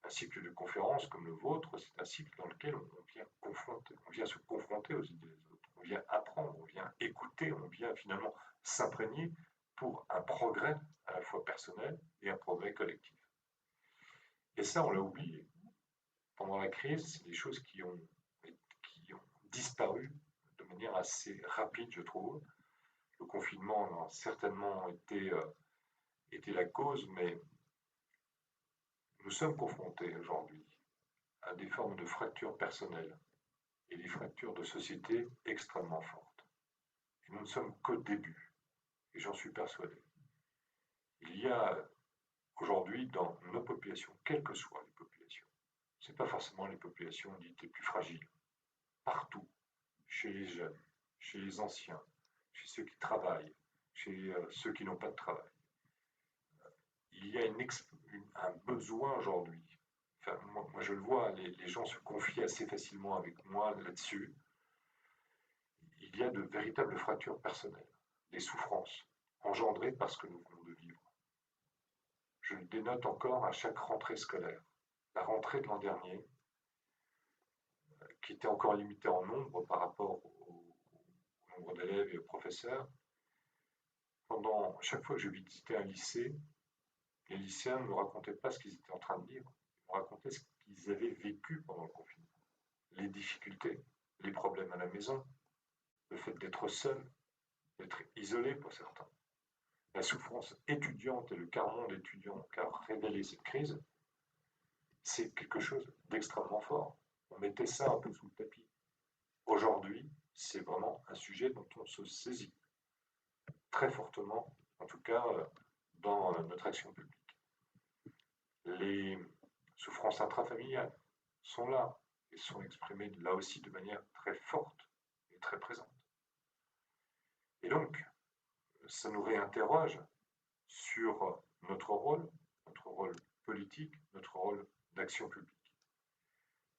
Speaker 3: Un cycle de conférences comme le vôtre, c'est un cycle dans lequel on vient se confronter aux idées des autres, on vient apprendre, on vient écouter, on vient finalement s'imprégner pour un progrès à la fois personnel et un progrès collectif. Et ça, on l'a oublié. Pendant la crise, c'est des choses qui ont disparu de manière assez rapide, je trouve. Le confinement a certainement été la cause, mais nous sommes confrontés aujourd'hui à des formes de fractures personnelles et des fractures de société extrêmement fortes. Et nous ne sommes qu'au début, et j'en suis persuadé. Il y a aujourd'hui dans nos populations, quelles que soient les populations, ce n'est pas forcément les populations dites les plus fragiles, partout, chez les jeunes, chez les anciens, chez ceux qui travaillent, chez ceux qui n'ont pas de travail. Il y a un besoin aujourd'hui. Enfin, moi, je le vois, les gens se confient assez facilement avec moi là-dessus. Il y a de véritables fractures personnelles, des souffrances engendrées par ce que nous venons de vivre. Je le dénote encore à chaque rentrée scolaire. La rentrée de l'an dernier, qui était encore limitée en nombre par rapport au nombre d'élèves et aux professeurs, pendant chaque fois que je visitais un lycée, les lycéens ne me racontaient pas ce qu'ils étaient en train de vivre, ils me racontaient ce qu'ils avaient vécu pendant le confinement. Les difficultés, les problèmes à la maison, le fait d'être seul, d'être isolé pour certains. La souffrance étudiante et le quart-monde étudiant qu'a révélé cette crise, c'est quelque chose d'extrêmement fort. On mettait ça un peu sous le tapis. Aujourd'hui, c'est vraiment un sujet dont on se saisit très fortement, en tout cas dans notre action publique. Les souffrances intrafamiliales sont là et sont exprimées là aussi de manière très forte et très présente. Et donc, ça nous réinterroge sur notre rôle politique, notre rôle d'action publique.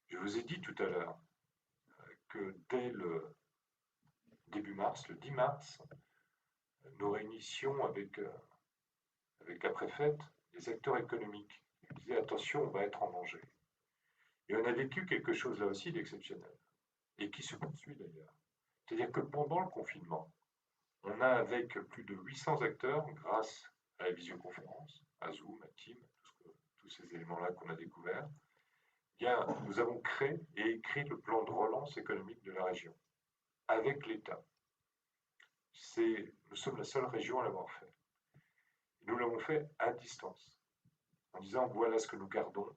Speaker 3: Je vous ai dit tout à l'heure que dès le début mars, le 10 mars, nous réunissions avec la préfète les acteurs économiques. Ils disaient attention, on va être en danger. Et on a vécu quelque chose là aussi d'exceptionnel, et qui se poursuit d'ailleurs. C'est-à-dire que pendant le confinement, on a avec plus de 800 acteurs, grâce à la visioconférence, à Zoom, à Teams, tous ces éléments-là qu'on a découverts, bien, nous avons créé et écrit le plan de relance économique de la région, avec l'État. Nous sommes la seule région à l'avoir fait. Nous l'avons fait à distance, en disant voilà ce que nous gardons,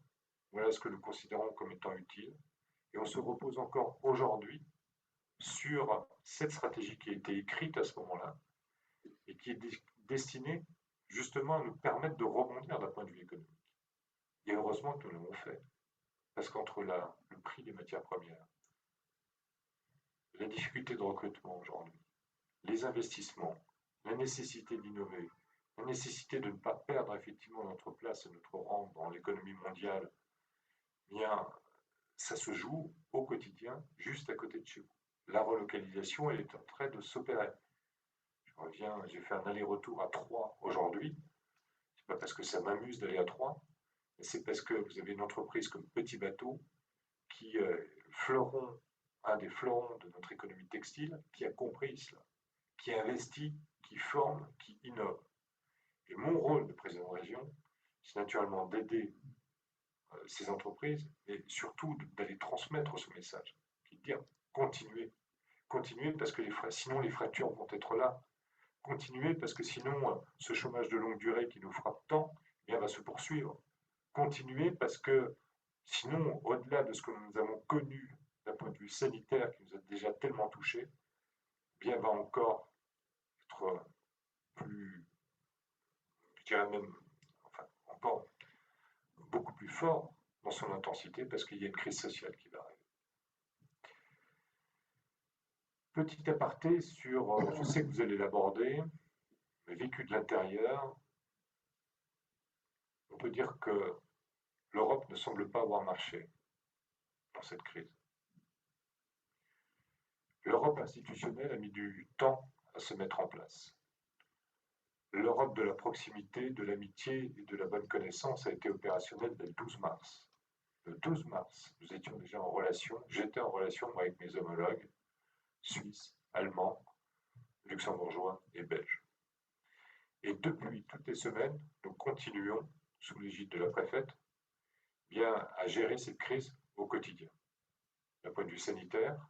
Speaker 3: voilà ce que nous considérons comme étant utile, et on se repose encore aujourd'hui sur cette stratégie qui a été écrite à ce moment-là, et qui est destinée justement à nous permettre de rebondir d'un point de vue économique. Et heureusement que nous l'avons fait, parce qu'entre le prix des matières premières, la difficulté de recrutement aujourd'hui, les investissements, la nécessité d'innover, la nécessité de ne pas perdre effectivement notre place et notre rang dans l'économie mondiale, bien, ça se joue au quotidien, juste à côté de chez vous. La relocalisation, elle est en train de s'opérer. J'ai fait un aller-retour à Troyes aujourd'hui. C'est pas parce que ça m'amuse d'aller à Troyes, mais c'est parce que vous avez une entreprise comme Petit Bateau qui un des fleurons de notre économie textile, qui a compris cela, qui investit, qui forme, qui innove. Et mon rôle de président de région, c'est naturellement d'aider ces entreprises et surtout d'aller transmettre ce message, qui est de dire continuez parce que sinon les fractures vont être là, continuez parce que sinon ce chômage de longue durée qui nous frappe tant, eh bien, va se poursuivre, continuez parce que sinon, au-delà de ce que nous avons connu d'un point de vue sanitaire qui nous a déjà tellement touchés, bien va encore être plus, je dirais même, enfin, encore beaucoup plus fort dans son intensité parce qu'il y a une crise sociale qui va arriver. Petit aparté sur, je sais que vous allez l'aborder, le vécu de l'intérieur. On peut dire que l'Europe ne semble pas avoir marché dans cette crise. L'Europe institutionnelle a mis du temps à se mettre en place. L'Europe de la proximité, de l'amitié et de la bonne connaissance a été opérationnelle dès le 12 mars. Le 12 mars, nous étions déjà en relation, j'étais en relation avec mes homologues suisses, allemands, luxembourgeois et belges. Et depuis toutes les semaines, nous continuons, sous l'égide de la préfète, bien à gérer cette crise au quotidien. D'un point de vue sanitaire,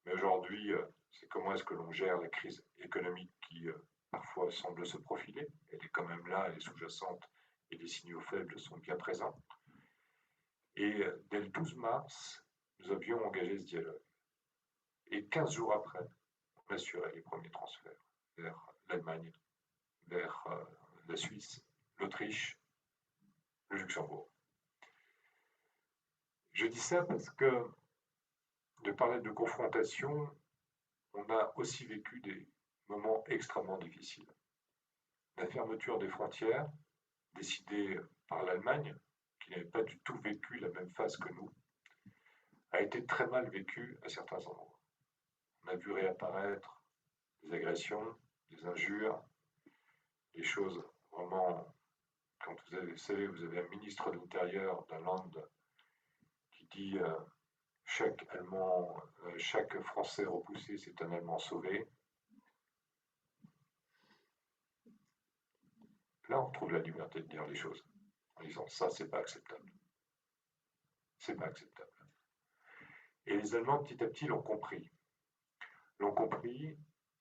Speaker 3: mais aujourd'hui, c'est comment est-ce que l'on gère la crise économique qui parfois semble se profiler. Elle est quand même là, elle est sous-jacente et les signaux faibles sont bien présents. Et dès le 12 mars, nous avions engagé ce dialogue. Et 15 jours après, on assurait les premiers transferts vers l'Allemagne, vers la Suisse, l'Autriche, le Luxembourg. Je dis ça parce que de parler de confrontation, on a aussi vécu des moments extrêmement difficiles. La fermeture des frontières, décidée par l'Allemagne, qui n'avait pas du tout vécu la même phase que nous, a été très mal vécue à certains endroits. On a vu réapparaître des agressions, des injures, des choses vraiment, quand vous savez, vous avez un ministre de l'Intérieur d'un land qui dit chaque Allemand, chaque Français repoussé, c'est un Allemand sauvé. Là, on trouve la liberté de dire les choses en disant ça, c'est pas acceptable. C'est pas acceptable. Et les Allemands, petit à petit, l'ont compris. L'ont compris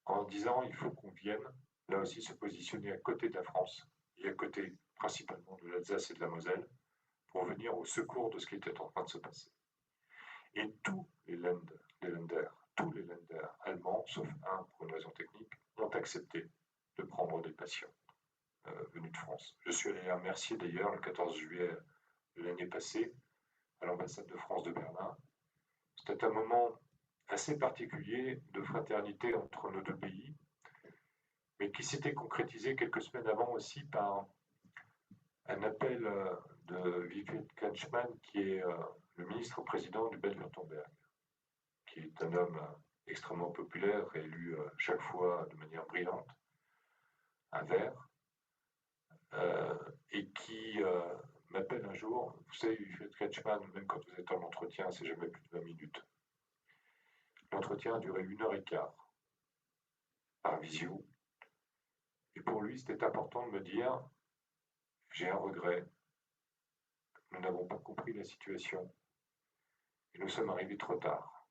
Speaker 3: en disant il faut qu'on vienne, là aussi, se positionner à côté de la France et à côté principalement de l'Alsace et de la Moselle pour venir au secours de ce qui était en train de se passer. Et tous les Länder allemands, sauf un pour une raison technique, ont accepté de prendre des patients venus de France. Je suis allé les remercier d'ailleurs le 14 juillet de l'année passée à l'ambassade de France de Berlin. C'était un moment assez particulier de fraternité entre nos deux pays, mais qui s'était concrétisé quelques semaines avant aussi par un appel de Wilfried Kretschmann, qui est le ministre-président du Bade-Wurtemberg, qui est un homme extrêmement populaire, élu chaque fois de manière brillante, un vert, et qui m'appelle un jour. Vous savez, Wilfried Kretschmann, même quand vous êtes en entretien, c'est jamais plus de 20 minutes. L'entretien a duré 1h15 par visio. Et pour lui, c'était important de me dire, j'ai un regret, nous n'avons pas compris la situation et nous sommes arrivés trop tard.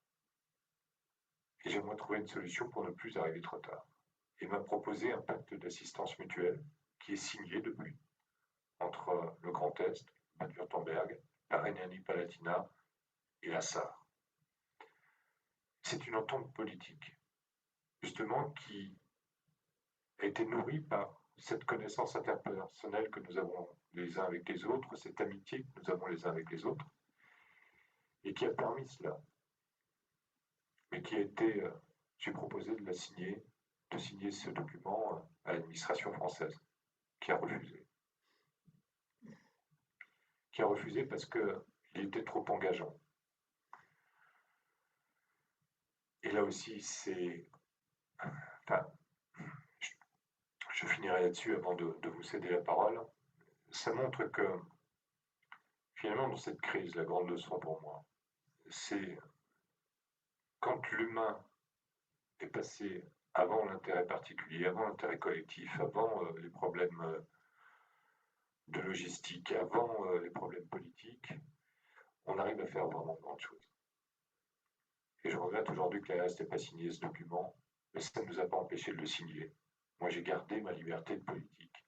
Speaker 3: Et j'aimerais trouver une solution pour ne plus arriver trop tard. Il m'a proposé un pacte d'assistance mutuelle qui est signé depuis entre le Grand Est, Bade-Wurtemberg, la Rhénanie-Palatinat et la Sarre. C'est une entente politique, justement, qui a été nourrie par cette connaissance interpersonnelle que nous avons les uns avec les autres, cette amitié que nous avons les uns avec les autres, et qui a permis cela. Mais qui a été, j'ai proposé de signer ce document à l'administration française, qui a refusé. Qui a refusé parce qu'il était trop engageant. Et là aussi, c'est... Enfin, je finirai là-dessus avant de vous céder la parole. Ça montre que, finalement, dans cette crise, la grande leçon pour moi, c'est quand l'humain est passé avant l'intérêt particulier, avant l'intérêt collectif, avant les problèmes de logistique, avant les problèmes politiques, on arrive à faire vraiment de grandes choses. Et je regrette aujourd'hui que l'ARS n'ait pas signé ce document, mais ça ne nous a pas empêché de le signer. Moi, j'ai gardé ma liberté de politique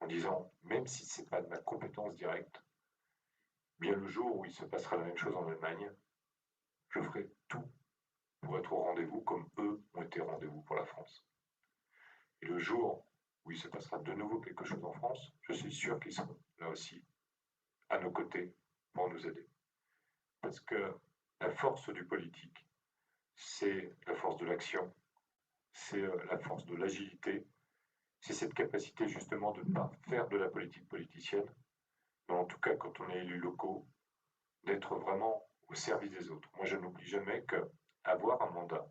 Speaker 3: en disant, même si ce n'est pas de ma compétence directe, bien le jour où il se passera la même chose en Allemagne, je ferai tout pour être au rendez-vous comme eux ont été au rendez-vous pour la France. Et le jour où il se passera de nouveau quelque chose en France, je suis sûr qu'ils seront là aussi à nos côtés pour nous aider. Parce que la force du politique, c'est la force de l'action, c'est la force de l'agilité, c'est cette capacité justement de ne pas faire de la politique politicienne, mais en tout cas quand on est élus locaux, d'être vraiment au service des autres. Moi je n'oublie jamais qu'avoir un mandat,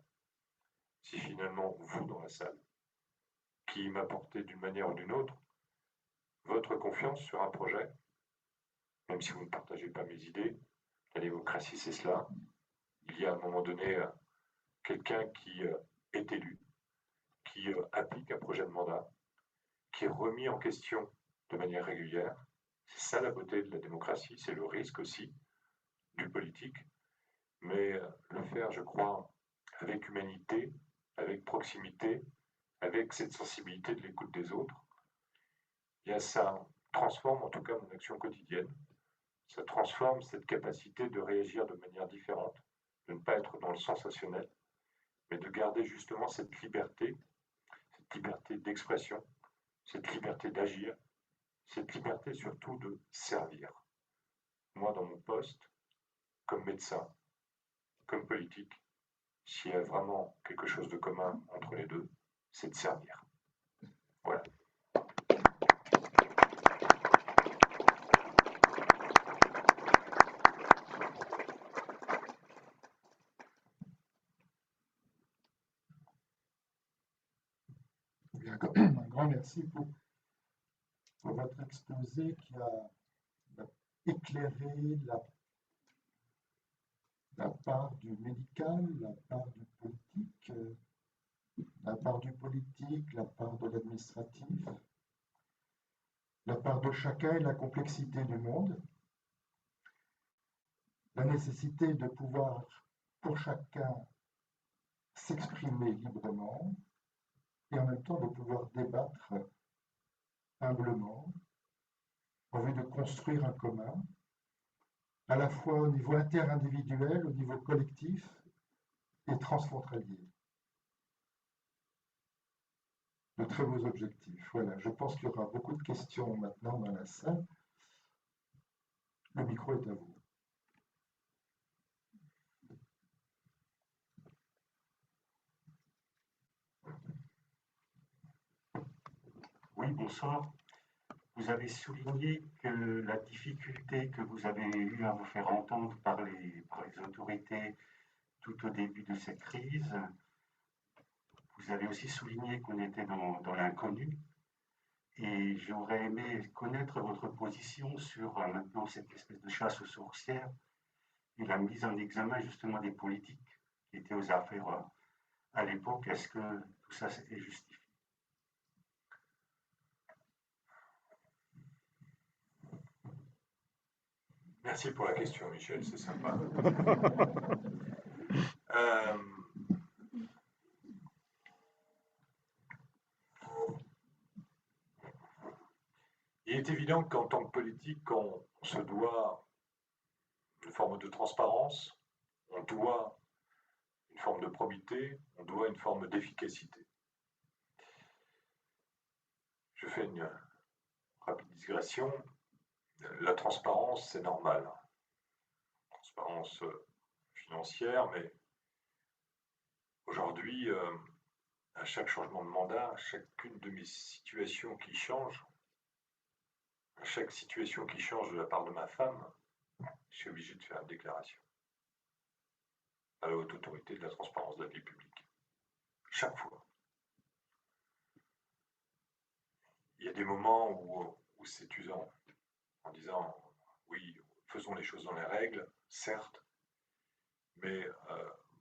Speaker 3: si finalement vous dans la salle, qui m'apportez d'une manière ou d'une autre votre confiance sur un projet, même si vous ne partagez pas mes idées, la démocratie c'est cela. Il y a à un moment donné quelqu'un qui est élu, qui applique un projet de mandat, qui est remis en question de manière régulière. C'est ça la beauté de la démocratie, c'est le risque aussi du politique, mais le faire, je crois, avec humanité, avec proximité, avec cette sensibilité de l'écoute des autres, ça transforme en tout cas mon action quotidienne, ça transforme cette capacité de réagir de manière différente, de ne pas être dans le sensationnel, mais de garder justement cette liberté d'expression, cette liberté d'agir, cette liberté surtout de servir. Moi, dans mon poste, comme médecin, comme politique, s'il y a vraiment quelque chose de commun entre les deux, c'est de servir. Voilà.
Speaker 2: Un grand merci pour votre exposé qui a éclairé la part du médical, la part du politique, la part de l'administratif, la part de chacun et la complexité du monde, la nécessité de pouvoir, pour chacun, s'exprimer librement et en même temps de pouvoir débattre humblement en vue de construire un commun, à la fois au niveau interindividuel, au niveau collectif et transfrontalier. De très beaux objectifs. Voilà, je pense qu'il y aura beaucoup de questions maintenant dans la salle. Le micro est à vous.
Speaker 5: Oui, bonsoir. Vous avez souligné que la difficulté que vous avez eue à vous faire entendre par les autorités tout au début de cette crise, vous avez aussi souligné qu'on était dans l'inconnu. Et j'aurais aimé connaître votre position sur maintenant cette espèce de chasse aux sorcières et la mise en examen justement des politiques qui étaient aux affaires à l'époque. Est-ce que tout ça est justifié?
Speaker 3: Merci pour la question, Michel, c'est sympa. Il est évident qu'en tant que politique, on se doit une forme de transparence, on doit une forme de probité, on doit une forme d'efficacité. Je fais une rapide digression. La transparence, c'est normal. Transparence financière, mais aujourd'hui, à chaque changement de mandat, à chacune de mes situations qui changent, à chaque situation qui change de la part de ma femme, je suis obligé de faire une déclaration à la haute autorité de la transparence de la vie publique. Chaque fois. Il y a des moments où c'est usant, en disant oui, faisons les choses dans les règles, certes, mais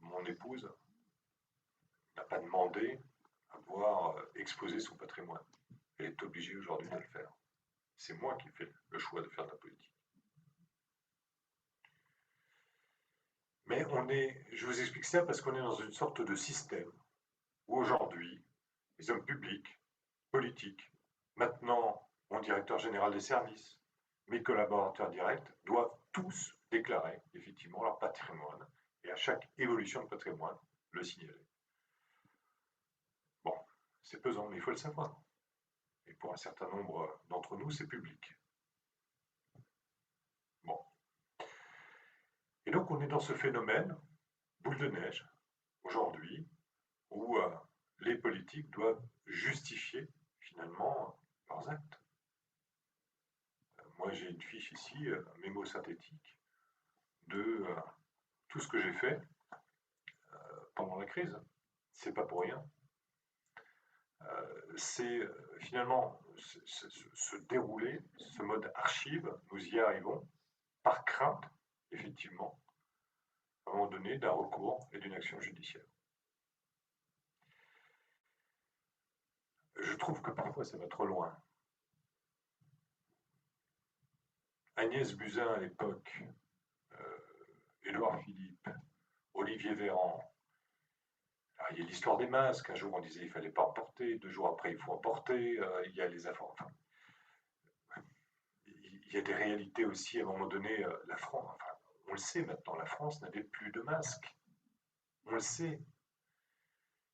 Speaker 3: mon épouse n'a pas demandé à voir exposer son patrimoine. Elle est obligée aujourd'hui de le faire. C'est moi qui fais le choix de faire de la politique. Mais je vous explique ça parce qu'on est dans une sorte de système où aujourd'hui, les hommes publics, politiques, maintenant mon directeur général des services, mes collaborateurs directs, doivent tous déclarer effectivement leur patrimoine. Et à chaque évolution de patrimoine, le signaler. Bon, c'est pesant, mais il faut le savoir. Et pour un certain nombre d'entre nous, c'est public. Bon. Et donc, on est dans ce phénomène, boule de neige, aujourd'hui, où les politiques doivent justifier, finalement, leurs actes. Moi, j'ai une fiche ici, un mémo synthétique, de tout ce que j'ai fait pendant la crise. C'est pas pour rien. C'est finalement se dérouler, ce mode archive, nous y arrivons, par crainte, effectivement, à un moment donné, d'un recours et d'une action judiciaire. Je trouve que parfois ça va trop loin. Agnès Buzyn à l'époque, Édouard Philippe, Olivier Véran. Alors, il y a l'histoire des masques. Un jour on disait il ne fallait pas en porter, 2 jours après il faut en porter. Il y a les affaires. Enfin, il y a des réalités aussi à un moment donné. La France, enfin, on le sait maintenant, la France n'avait plus de masques. On le sait.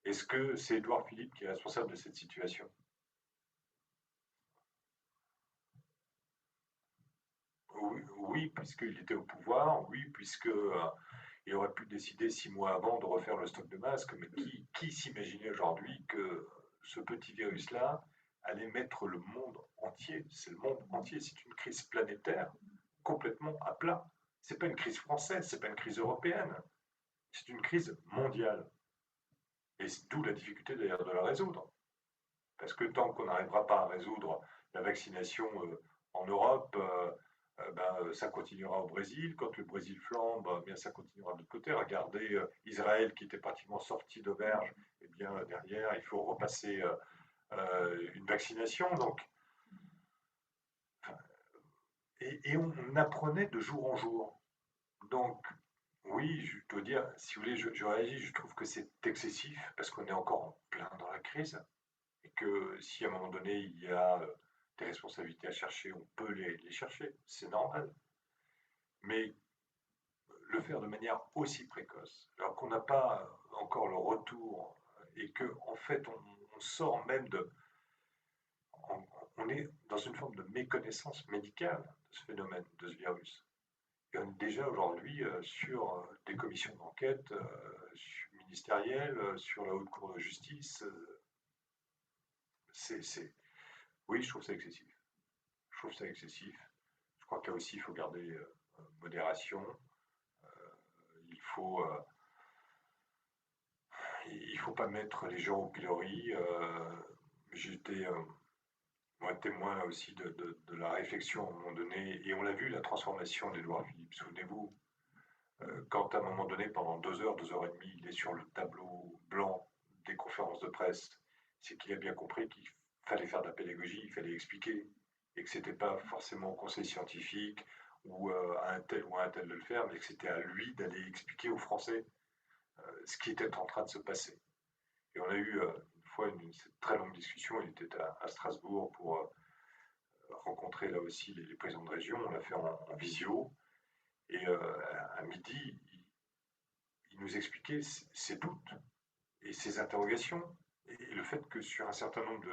Speaker 3: Est-ce que c'est Édouard Philippe qui est responsable de cette situation? Oui, oui, puisqu'il était au pouvoir, oui, puisque il aurait pu décider 6 mois avant de refaire le stock de masques, mais qui s'imaginait aujourd'hui que ce petit virus-là allait mettre le monde entier? C'est le monde entier, c'est une crise planétaire, complètement à plat. C'est pas une crise française, c'est pas une crise européenne, c'est une crise mondiale. Et c'est d'où la difficulté d'ailleurs de la résoudre. Parce que tant qu'on n'arrivera pas à résoudre la vaccination en Europe, ça continuera au Brésil. Quand le Brésil flambe, bien ça continuera de l'autre côté. Regardez Israël qui était pratiquement sorti d'auberge, et bien derrière il faut repasser une vaccination. Donc, et on apprenait de jour en jour. Donc oui, je dois dire, si vous voulez, je réagis, je trouve que c'est excessif parce qu'on est encore en plein dans la crise et que si à un moment donné il y a des responsabilités à chercher, on peut les chercher, c'est normal. Mais le faire de manière aussi précoce, alors qu'on n'a pas encore le retour et que en fait on sort même de, on est dans une forme de méconnaissance médicale de ce phénomène, de ce virus. Et on est déjà aujourd'hui sur des commissions d'enquête ministérielles, sur la Haute Cour de justice. Oui, je trouve ça excessif. Je trouve ça excessif. Je crois que là aussi, il faut garder modération. Il faut pas mettre les gens au pilori. J'étais moi témoin là aussi de la réflexion à un moment donné, et on l'a vu, la transformation d'Édouard Philippe. Souvenez-vous, quand à un moment donné, pendant 2 heures, 2 heures et demie, il est sur le tableau blanc des conférences de presse, c'est qu'il a bien compris qu'il fallait faire de la pédagogie, il fallait expliquer, et que ce n'était pas forcément au conseil scientifique ou à un tel ou à un tel de le faire, mais que c'était à lui d'aller expliquer aux Français ce qui était en train de se passer. Et on a eu une fois une très longue discussion, il était à Strasbourg pour rencontrer là aussi les présidents de région, on l'a fait en visio, et à midi, il nous expliquait ses doutes et ses interrogations, et le fait que sur un certain nombre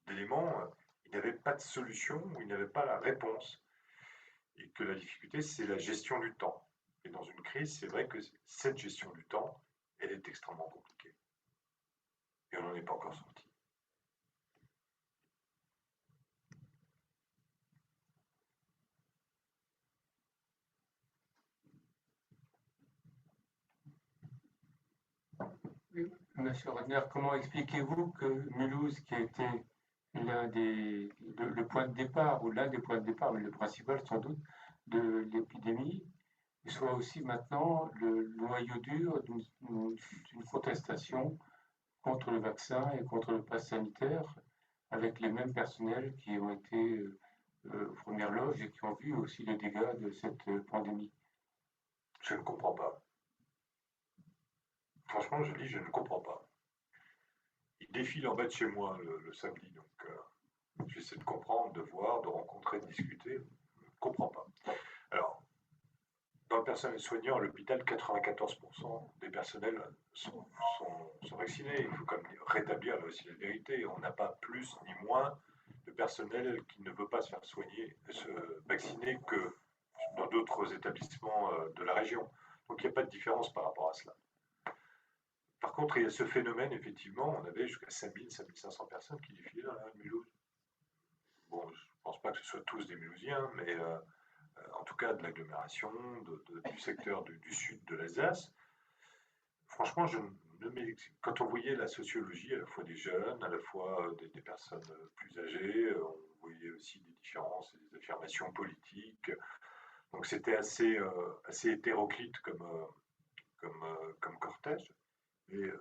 Speaker 3: d'éléments, il n'avait pas de solution ou il n'avait pas la réponse, et que la difficulté, c'est la gestion du temps. Et dans une crise, c'est vrai que cette gestion du temps, elle est extrêmement compliquée. Et on n'en est pas encore sorti.
Speaker 6: Oui, Monsieur Rodner, comment expliquez-vous que Mulhouse, qui a été le point de départ, ou l'un des points de départ, mais le principal sans doute, de l'épidémie, soit aussi maintenant le noyau dur d'une protestation contre le vaccin et contre le pass sanitaire, avec les mêmes personnels qui ont été aux premières loges et qui ont vu aussi les dégâts de cette pandémie?
Speaker 3: Je ne comprends pas. Franchement, je dis, je ne comprends pas. Il défile en bas de chez moi le samedi, donc j'essaie de comprendre, de voir, de rencontrer, de discuter. Je ne comprends pas. Alors, dans le personnel soignant à l'hôpital, 94% des personnels sont vaccinés. Il faut quand même rétablir aussi la vérité. On n'a pas plus ni moins de personnel qui ne veut pas se faire soigner, se vacciner que dans d'autres établissements de la région. Donc il n'y a pas de différence par rapport à cela. Par contre, il y a ce phénomène, effectivement, on avait jusqu'à 5000, 5500 personnes qui défilaient dans la rue de Mulhouse. Bon, je ne pense pas que ce soit tous des Mulhousiens, mais en tout cas de l'agglomération, du secteur du sud de l'Alsace. Franchement, quand on voyait la sociologie, à la fois des jeunes, à la fois des personnes plus âgées, on voyait aussi des différences et des affirmations politiques. Donc c'était assez hétéroclite comme cortège. Et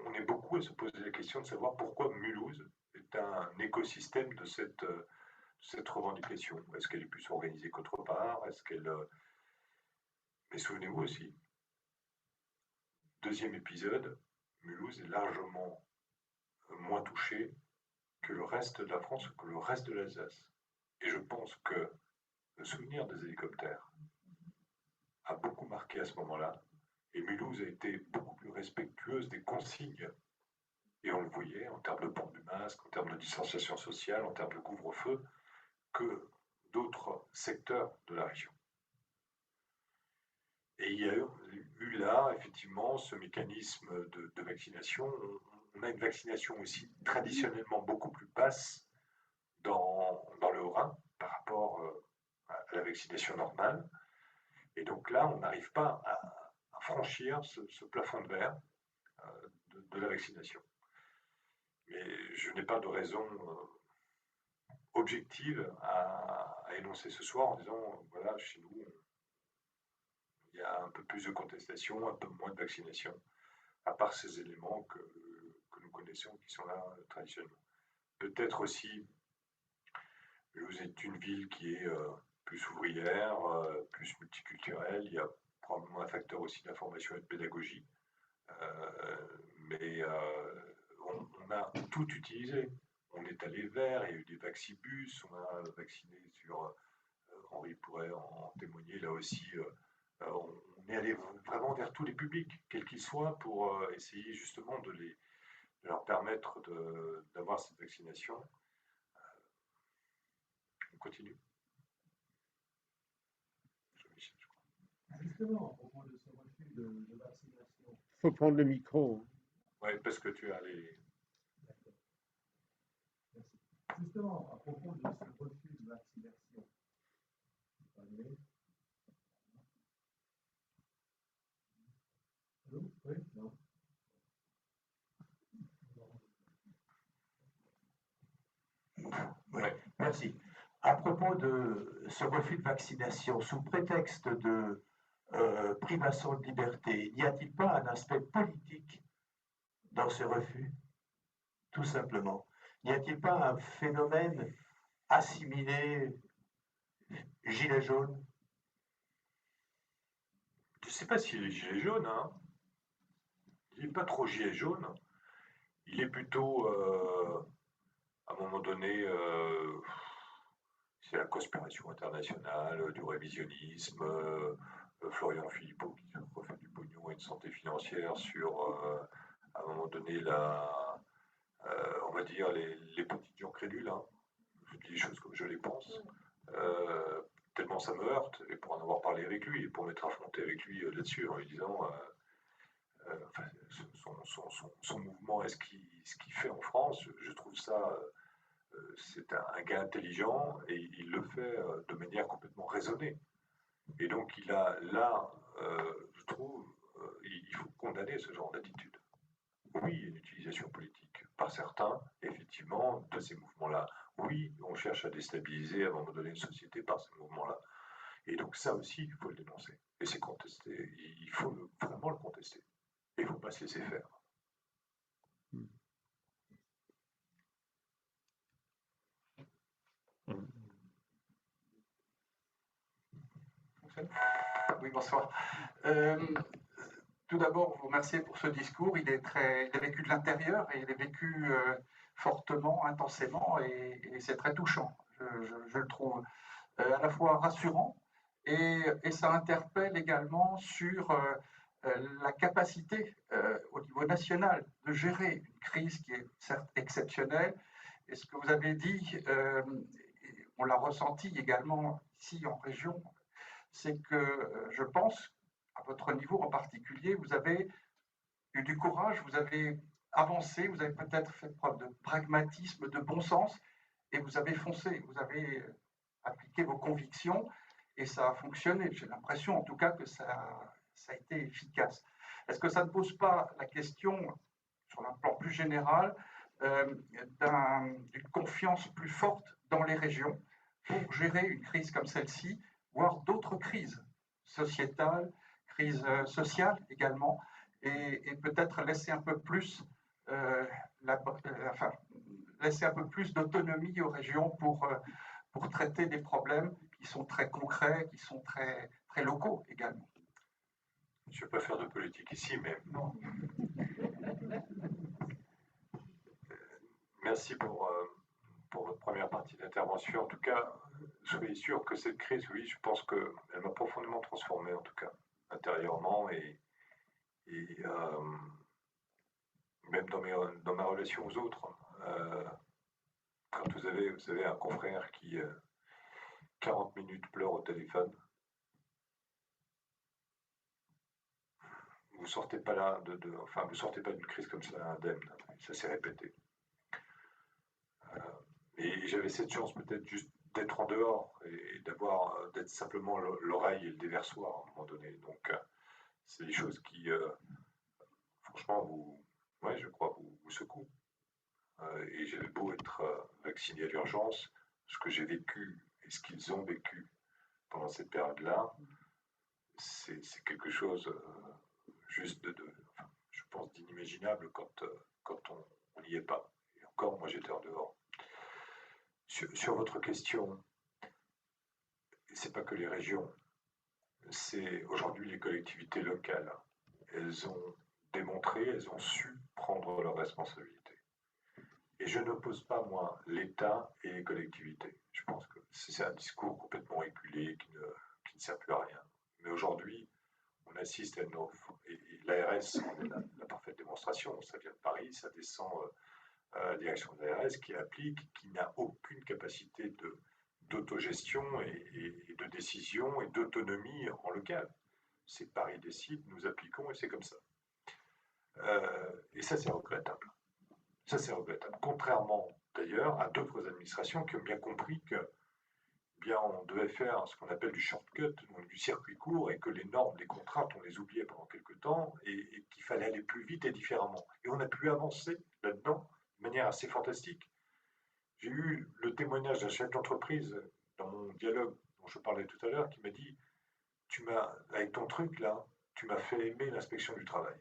Speaker 3: on est beaucoup à se poser la question de savoir pourquoi Mulhouse est un écosystème de cette revendication. Est-ce qu'elle est plus organisée qu'autre part? Mais souvenez-vous aussi, deuxième épisode, Mulhouse est largement moins touché que le reste de la France, que le reste de l'Alsace. Et je pense que le souvenir des hélicoptères a beaucoup marqué à ce moment-là. Et Mulhouse a été beaucoup plus respectueuse des consignes. Et on le voyait en termes de port du masque, en termes de distanciation sociale, en termes de couvre-feu, que d'autres secteurs de la région. Et il y a eu là, effectivement, ce mécanisme de vaccination. On a une vaccination aussi traditionnellement beaucoup plus basse dans le Haut-Rhin par rapport à la vaccination normale. Et donc là, on n'arrive pas à franchir ce plafond de verre de la vaccination. Mais je n'ai pas de raison objective à énoncer ce soir en disant, voilà, chez nous, il y a un peu plus de contestation, un peu moins de vaccination, à part ces éléments que nous connaissons qui sont là traditionnellement. Peut-être aussi, Mulhouse est une ville qui est plus ouvrière, plus multiculturelle. Il y a probablement un facteur aussi d'information et de pédagogie. Mais on a tout utilisé. On est allé vers, il y a eu des vaccibus, on a vacciné sur, Henri pourrait en témoigner, là aussi, on est allé vraiment vers tous les publics, quels qu'ils soient, pour essayer justement de leur permettre d'avoir cette vaccination. On continue.
Speaker 7: Justement, au moment de ce refus de vaccination.
Speaker 1: Il faut prendre le micro.
Speaker 3: Oui, parce que tu as les...
Speaker 7: D'accord. Merci. Justement, à propos de ce refus de vaccination. Allô? Oui, non.
Speaker 2: Oui, merci. À propos de ce refus de vaccination, sous prétexte de privation de liberté, n'y a-t-il pas un aspect politique dans ce refus? Tout simplement. N'y a-t-il pas un phénomène assimilé gilet jaune?
Speaker 3: Je ne sais pas s'il est gilet jaune, hein. Il n'est pas trop gilet jaune. Il est plutôt, à un moment donné, c'est la conspiration internationale, du révisionnisme, Florian Philippot qui refait du pognon et de santé financière sur, à un moment donné, on va dire, les petites gens crédules. Hein. Je dis les choses comme je les pense. Tellement ça me heurte, et pour en avoir parlé avec lui, et pour m'être affronté avec lui là-dessus, en lui disant enfin, son mouvement et ce qu'il fait en France, je trouve ça, c'est un gars intelligent, et il le fait de manière complètement raisonnée. Et donc il a là, je trouve, il faut condamner ce genre d'attitude. Oui, il y a une utilisation politique par certains, effectivement, de ces mouvements-là. Oui, on cherche à déstabiliser à un moment donné une société par ces mouvements-là. Et donc ça aussi, il faut le dénoncer. Et c'est contesté. Il faut vraiment le contester. Et il ne faut pas se laisser faire.
Speaker 8: Oui, bonsoir. Tout d'abord, vous remercier pour ce discours. Il est vécu de l'intérieur et il est vécu fortement, intensément, et c'est très touchant, je le trouve. à la fois rassurant et ça interpelle également sur la capacité au niveau national de gérer une crise qui est certes exceptionnelle. Et ce que vous avez dit, on l'a ressenti également ici en région, c'est que je pense, à votre niveau en particulier, vous avez eu du courage, vous avez avancé, vous avez peut-être fait preuve de pragmatisme, de bon sens, et vous avez foncé, vous avez appliqué vos convictions, et ça a fonctionné. J'ai l'impression en tout cas que ça a été efficace. Est-ce que ça ne pose pas la question, sur un plan plus général, d'une confiance plus forte dans les régions pour gérer une crise comme celle-ci, voire d'autres crises sociétales, crises sociales également, et peut-être laisser un peu plus laisser un peu plus d'autonomie aux régions pour traiter des problèmes qui sont très concrets, qui sont très, très locaux également.
Speaker 3: Je ne vais pas faire de politique ici, mais
Speaker 8: Non.
Speaker 3: Merci pour votre première partie d'intervention. En tout cas, soyez sûr que cette crise, oui, je pense qu'elle m'a profondément transformé, en tout cas, intérieurement et même dans ma relation aux autres. Quand vous avez un confrère qui 40 minutes pleure au téléphone, vous sortez pas là vous sortez pas d'une crise comme ça indemne. Ça s'est répété. Et j'avais cette chance peut-être juste d'être en dehors et d'être simplement l'oreille et le déversoir à un moment donné. Donc c'est des choses qui, franchement, je crois, vous secouent. Et j'avais beau être vacciné à l'urgence, ce que j'ai vécu et ce qu'ils ont vécu pendant cette période-là, c'est quelque chose juste je pense, d'inimaginable quand on n'y est pas. Et encore, moi, j'étais en dehors. Sur votre question, c'est pas que les régions, c'est aujourd'hui les collectivités locales. Elles ont démontré, elles ont su prendre leurs responsabilités. Et je n'oppose pas, moi, l'État et les collectivités. Je pense que c'est un discours complètement éculé qui ne sert plus à rien. Mais aujourd'hui, on assiste à et l'ARS en est la parfaite démonstration. Ça vient de Paris, ça descend à la direction de l'ARS qui applique, qui n'a aucune capacité d'autogestion et de décision et d'autonomie en local. C'est Paris décide, nous appliquons et c'est comme ça. Et ça, c'est regrettable. Ça, c'est regrettable. Contrairement, d'ailleurs, à d'autres administrations qui ont bien compris que on devait faire ce qu'on appelle du shortcut, donc du circuit court, et que les normes, les contraintes, on les oubliait pendant quelques temps, et qu'il fallait aller plus vite et différemment. Et on a pu avancer là-dedans de manière assez fantastique. J'ai eu le témoignage d'un chef d'entreprise dans mon dialogue dont je parlais tout à l'heure, qui m'a dit, avec ton truc là, tu m'as fait aimer l'inspection du travail.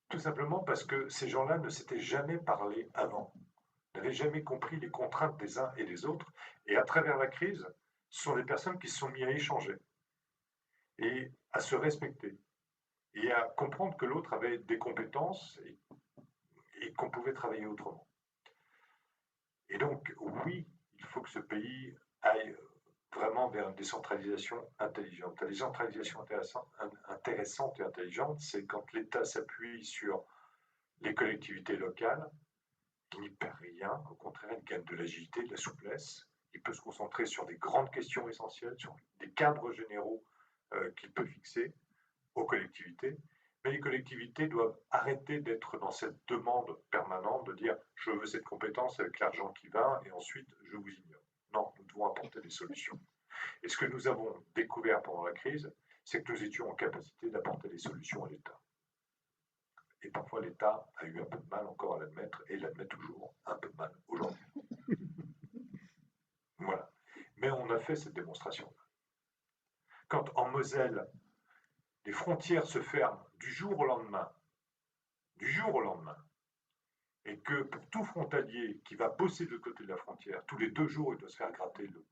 Speaker 3: Tout simplement parce que ces gens-là ne s'étaient jamais parlé avant, n'avaient jamais compris les contraintes des uns et des autres, et à travers la crise, ce sont des personnes qui se sont mis à échanger, et à se respecter, et à comprendre que l'autre avait des compétences, et qu'on pouvait travailler autrement. Et donc, oui, il faut que ce pays aille vraiment vers une décentralisation intelligente. La décentralisation intéressante et intelligente, c'est quand l'État s'appuie sur les collectivités locales, qui n'y perd rien, au contraire, il gagne de l'agilité, de la souplesse, il peut se concentrer sur des grandes questions essentielles, sur des cadres généraux qu'il peut fixer aux collectivités, mais les collectivités doivent arrêter d'être dans cette demande permanente de dire « je veux cette compétence avec l'argent qui va et ensuite je vous ignore ». Non, nous devons apporter des solutions. Et ce que nous avons découvert pendant la crise, c'est que nous étions en capacité d'apporter des solutions à l'État. Et parfois, l'État a eu un peu de mal encore à l'admettre, et l'admet toujours un peu de mal aujourd'hui. Voilà. Mais on a fait cette démonstration. Quand en Moselle, les frontières se ferment du jour au lendemain, et que pour tout frontalier qui va bosser de l'autre côté de la frontière, tous les 2 jours, il doit se faire gratter le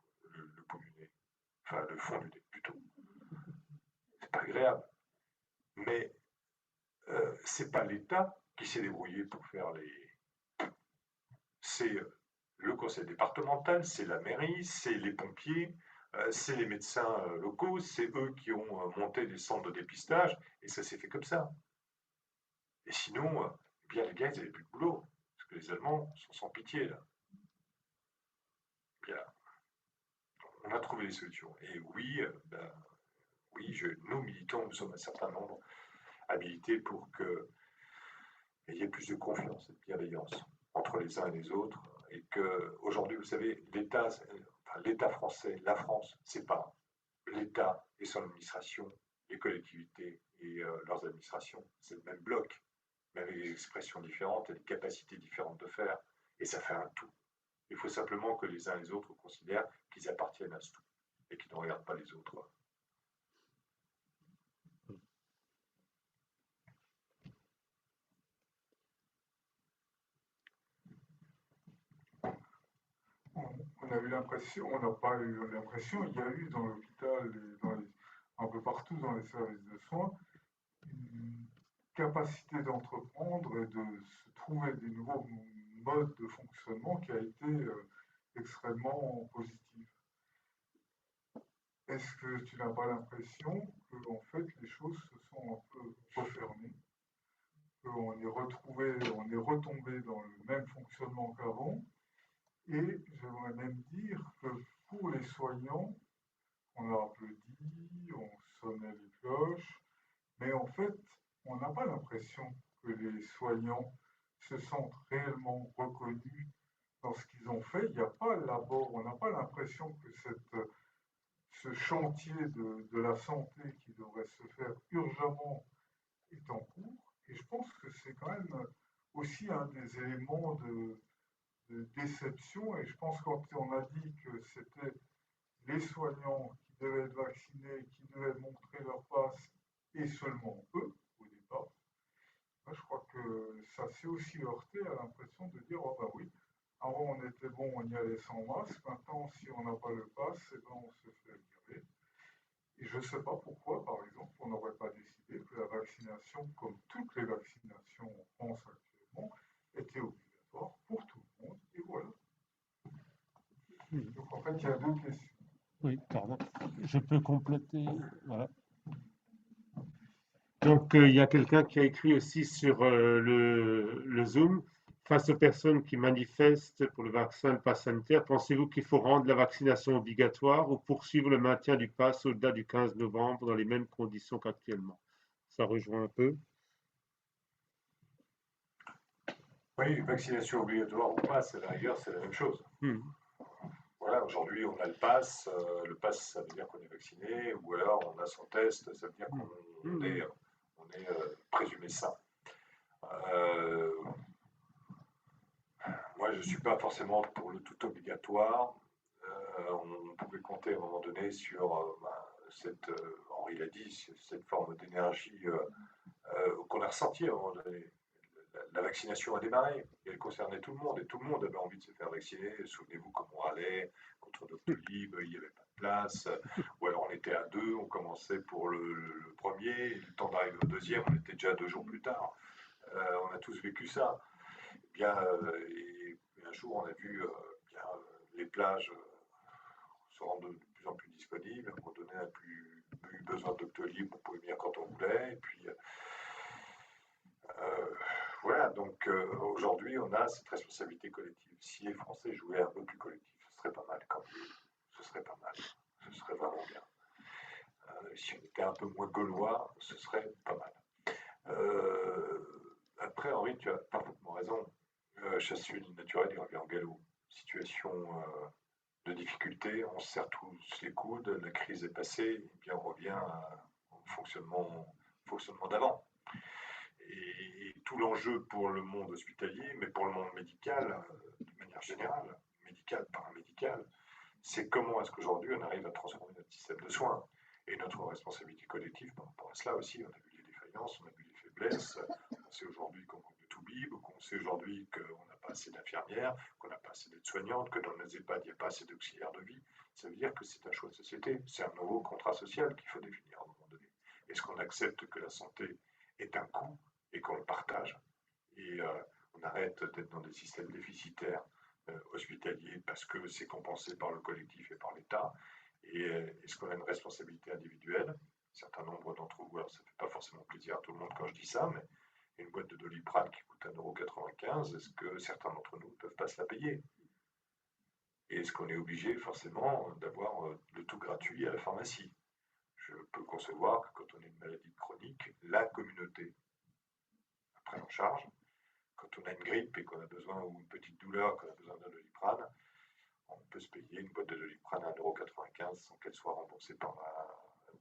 Speaker 3: bout du nez, enfin le fond du nez plutôt. C'est pas agréable. Mais c'est pas l'État qui s'est débrouillé pour faire c'est le conseil départemental, c'est la mairie, c'est les pompiers, c'est les médecins locaux, c'est eux qui ont monté des centres de dépistage, et ça s'est fait comme ça. Et sinon, eh bien, les gars, ils n'avaient plus de boulot, parce que les Allemands sont sans pitié, là. Eh bien, on a trouvé des solutions. Et oui, ben, oui, nous, militants, nous sommes un certain nombre habilités pour qu'il y ait plus de confiance et de bienveillance entre les uns et les autres. Et qu'aujourd'hui, vous savez, l'État français, la France, c'est pas l'État et son administration, les collectivités et leurs administrations, c'est le même bloc, mais avec des expressions différentes et des capacités différentes de faire. Et ça fait un tout. Il faut simplement que les uns et les autres considèrent qu'ils appartiennent à ce tout et qu'ils ne regardent pas les autres.
Speaker 9: On a eu l'impression, on n'a pas eu l'impression, il y a eu dans l'hôpital et un peu partout dans les services de soins, une capacité d'entreprendre et de se trouver des nouveaux modes de fonctionnement qui a été extrêmement positive. Est-ce que tu n'as pas l'impression que en fait les choses se sont un peu refermées, qu'on on est retombé dans le même fonctionnement qu'avant? Et j'aimerais même dire que pour les soignants, on a applaudi, on sonnait les cloches, mais en fait, on n'a pas l'impression que les soignants se sentent réellement reconnus dans ce qu'ils ont fait. Il n'y a pas l'abord, on n'a pas l'impression que ce chantier de la santé qui devrait se faire urgemment est en cours. Et je pense que c'est quand même aussi un des éléments de déception. Et je pense quand on a dit que c'était les soignants qui devaient être vaccinés, qui devaient montrer leur passe, et seulement eux, au départ, moi, je crois que ça s'est aussi heurté à l'impression de dire, oh ben oui, avant on était bon, on y allait sans masque, maintenant si on n'a pas le pass, eh ben, on se fait virer. Et je ne sais pas pourquoi, par exemple, on n'aurait pas décidé que la vaccination, comme toutes les vaccinations en France actuellement, était obligatoire pour tout le monde, et voilà. Donc en fait, il y a deux questions.
Speaker 4: Oui, pardon. Je peux compléter. Voilà.
Speaker 1: Donc, il y a quelqu'un qui a écrit aussi sur le Zoom, face aux personnes qui manifestent pour le vaccin, le pass sanitaire, pensez-vous qu'il faut rendre la vaccination obligatoire ou poursuivre le maintien du pass au-delà du 15 novembre dans les mêmes conditions qu'actuellement? Ça rejoint un peu.
Speaker 3: Oui, vaccination obligatoire ou pas, c'est la rigueur, c'est la même chose. Voilà, aujourd'hui on a le pass ça veut dire qu'on est vacciné, ou alors on a son test, ça veut dire qu'on est présumé sain. Moi je ne suis pas forcément pour le tout obligatoire. On pouvait compter à un moment donné sur Henri l'a dit, cette forme d'énergie qu'on a ressentie à un moment donné. La vaccination a démarré, et elle concernait tout le monde, et tout le monde avait envie de se faire vacciner. Souvenez-vous comme on râlait contre Doctolib, il n'y avait pas de place, ou alors on était à deux, on commençait pour le premier, et le temps d'arriver au deuxième, on était déjà 2 jours plus tard. On a tous vécu ça. Et un jour, on a vu les plages se rendre de plus en plus disponibles. À un moment donné, on n'a plus eu besoin de Doctolib, on pouvait venir quand on voulait, et puis voilà, donc aujourd'hui, on a cette responsabilité collective. Si les Français jouaient un peu plus collectif, ce serait pas mal quand même. Ce serait pas mal. Ce serait vraiment bien. Si on était un peu moins gaulois, ce serait pas mal. Après, Henri, tu as parfaitement raison. Chasse l'île naturelle, il revient en galop. Situation de difficulté, on se serre tous les coudes, la crise est passée, et bien on revient au fonctionnement d'avant. Et tout l'enjeu pour le monde hospitalier, mais pour le monde médical, de manière générale, médical, paramédical, c'est comment est-ce qu'aujourd'hui on arrive à transformer notre système de soins et notre responsabilité collective par rapport à cela aussi. On a vu les défaillances, on a vu les faiblesses, on sait aujourd'hui qu'on manque de toubib, qu'on sait aujourd'hui qu'on n'a pas assez d'infirmières, qu'on n'a pas assez d'aides-soignantes, que dans les EHPAD, il n'y a pas assez d'auxiliaires de vie. Ça veut dire que c'est un choix de société, c'est un nouveau contrat social qu'il faut définir à un moment donné. Est-ce qu'on accepte que la santé est un coût et qu'on le partage, et on arrête d'être dans des systèmes déficitaires hospitalier parce que c'est compensé par le collectif et par l'État? Et est-ce qu'on a une responsabilité individuelle? Un certain nombre d'entre vous, alors ça ne fait pas forcément plaisir à tout le monde quand je dis ça, mais une boîte de Doliprane qui coûte 1,95 €, est-ce que certains d'entre nous ne peuvent pas se la payer? Et est-ce qu'on est obligé forcément d'avoir le tout gratuit à la pharmacie? Je peux concevoir que quand on a une maladie chronique, la communauté prenne en charge. Quand on a une grippe et qu'on a besoin, ou une petite douleur, qu'on a besoin d'un Doliprane, on peut se payer une boîte de Doliprane à 1,95 € sans qu'elle soit remboursée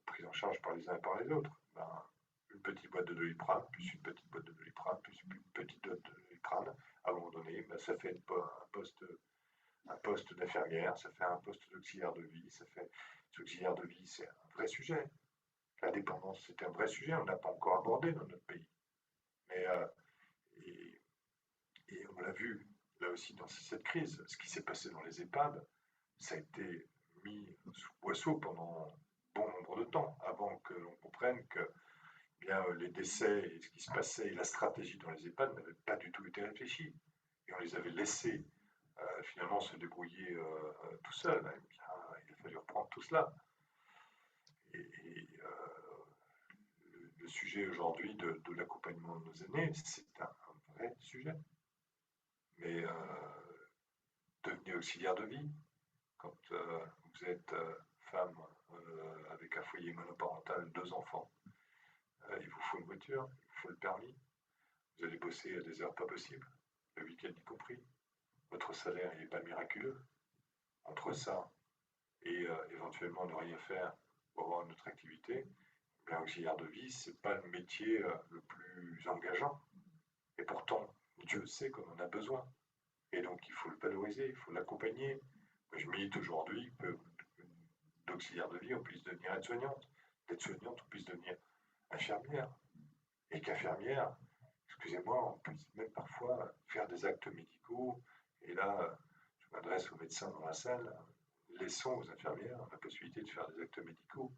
Speaker 3: prise en charge par les uns et par les autres. Ben, une petite boîte de Doliprane, plus une petite boîte de Doliprane, plus une petite boîte de Doliprane, à un moment donné, ben, ça fait un poste d'infirmière, ça fait un poste d'auxiliaire de vie, auxiliaire de vie, c'est un vrai sujet. La dépendance, c'est un vrai sujet, on n'a pas encore abordé dans notre pays. Mais, et on l'a vu, là aussi, dans cette crise, ce qui s'est passé dans les EHPAD, ça a été mis sous boisseau pendant bon nombre de temps, avant que l'on comprenne que bien, les décès et ce qui se passait et la stratégie dans les EHPAD n'avaient pas du tout été réfléchis. Et on les avait laissés finalement se débrouiller tout seuls. Il a fallu reprendre tout cela. Et le sujet aujourd'hui de l'accompagnement de nos aînés, c'est un vrai sujet. Mais devenez auxiliaire de vie. Quand vous êtes femme avec un foyer monoparental, 2 enfants, il vous faut une voiture, il vous faut le permis. Vous allez bosser à des heures pas possibles, le week-end y compris. Votre salaire n'est pas miraculeux. Entre ça et éventuellement ne rien faire pour avoir une autre activité, bien, auxiliaire de vie, c'est pas le métier le plus engageant. Et pourtant, Dieu sait qu'on en a besoin. Et donc, il faut le valoriser, il faut l'accompagner. Moi, je milite aujourd'hui que d'auxiliaire de vie, on puisse devenir aide-soignante. D'aide-soignante, on puisse devenir infirmière. Et qu'infirmière, excusez-moi, on puisse même parfois faire des actes médicaux. Et là, je m'adresse aux médecins dans la salle. Laissons aux infirmières la possibilité de faire des actes médicaux.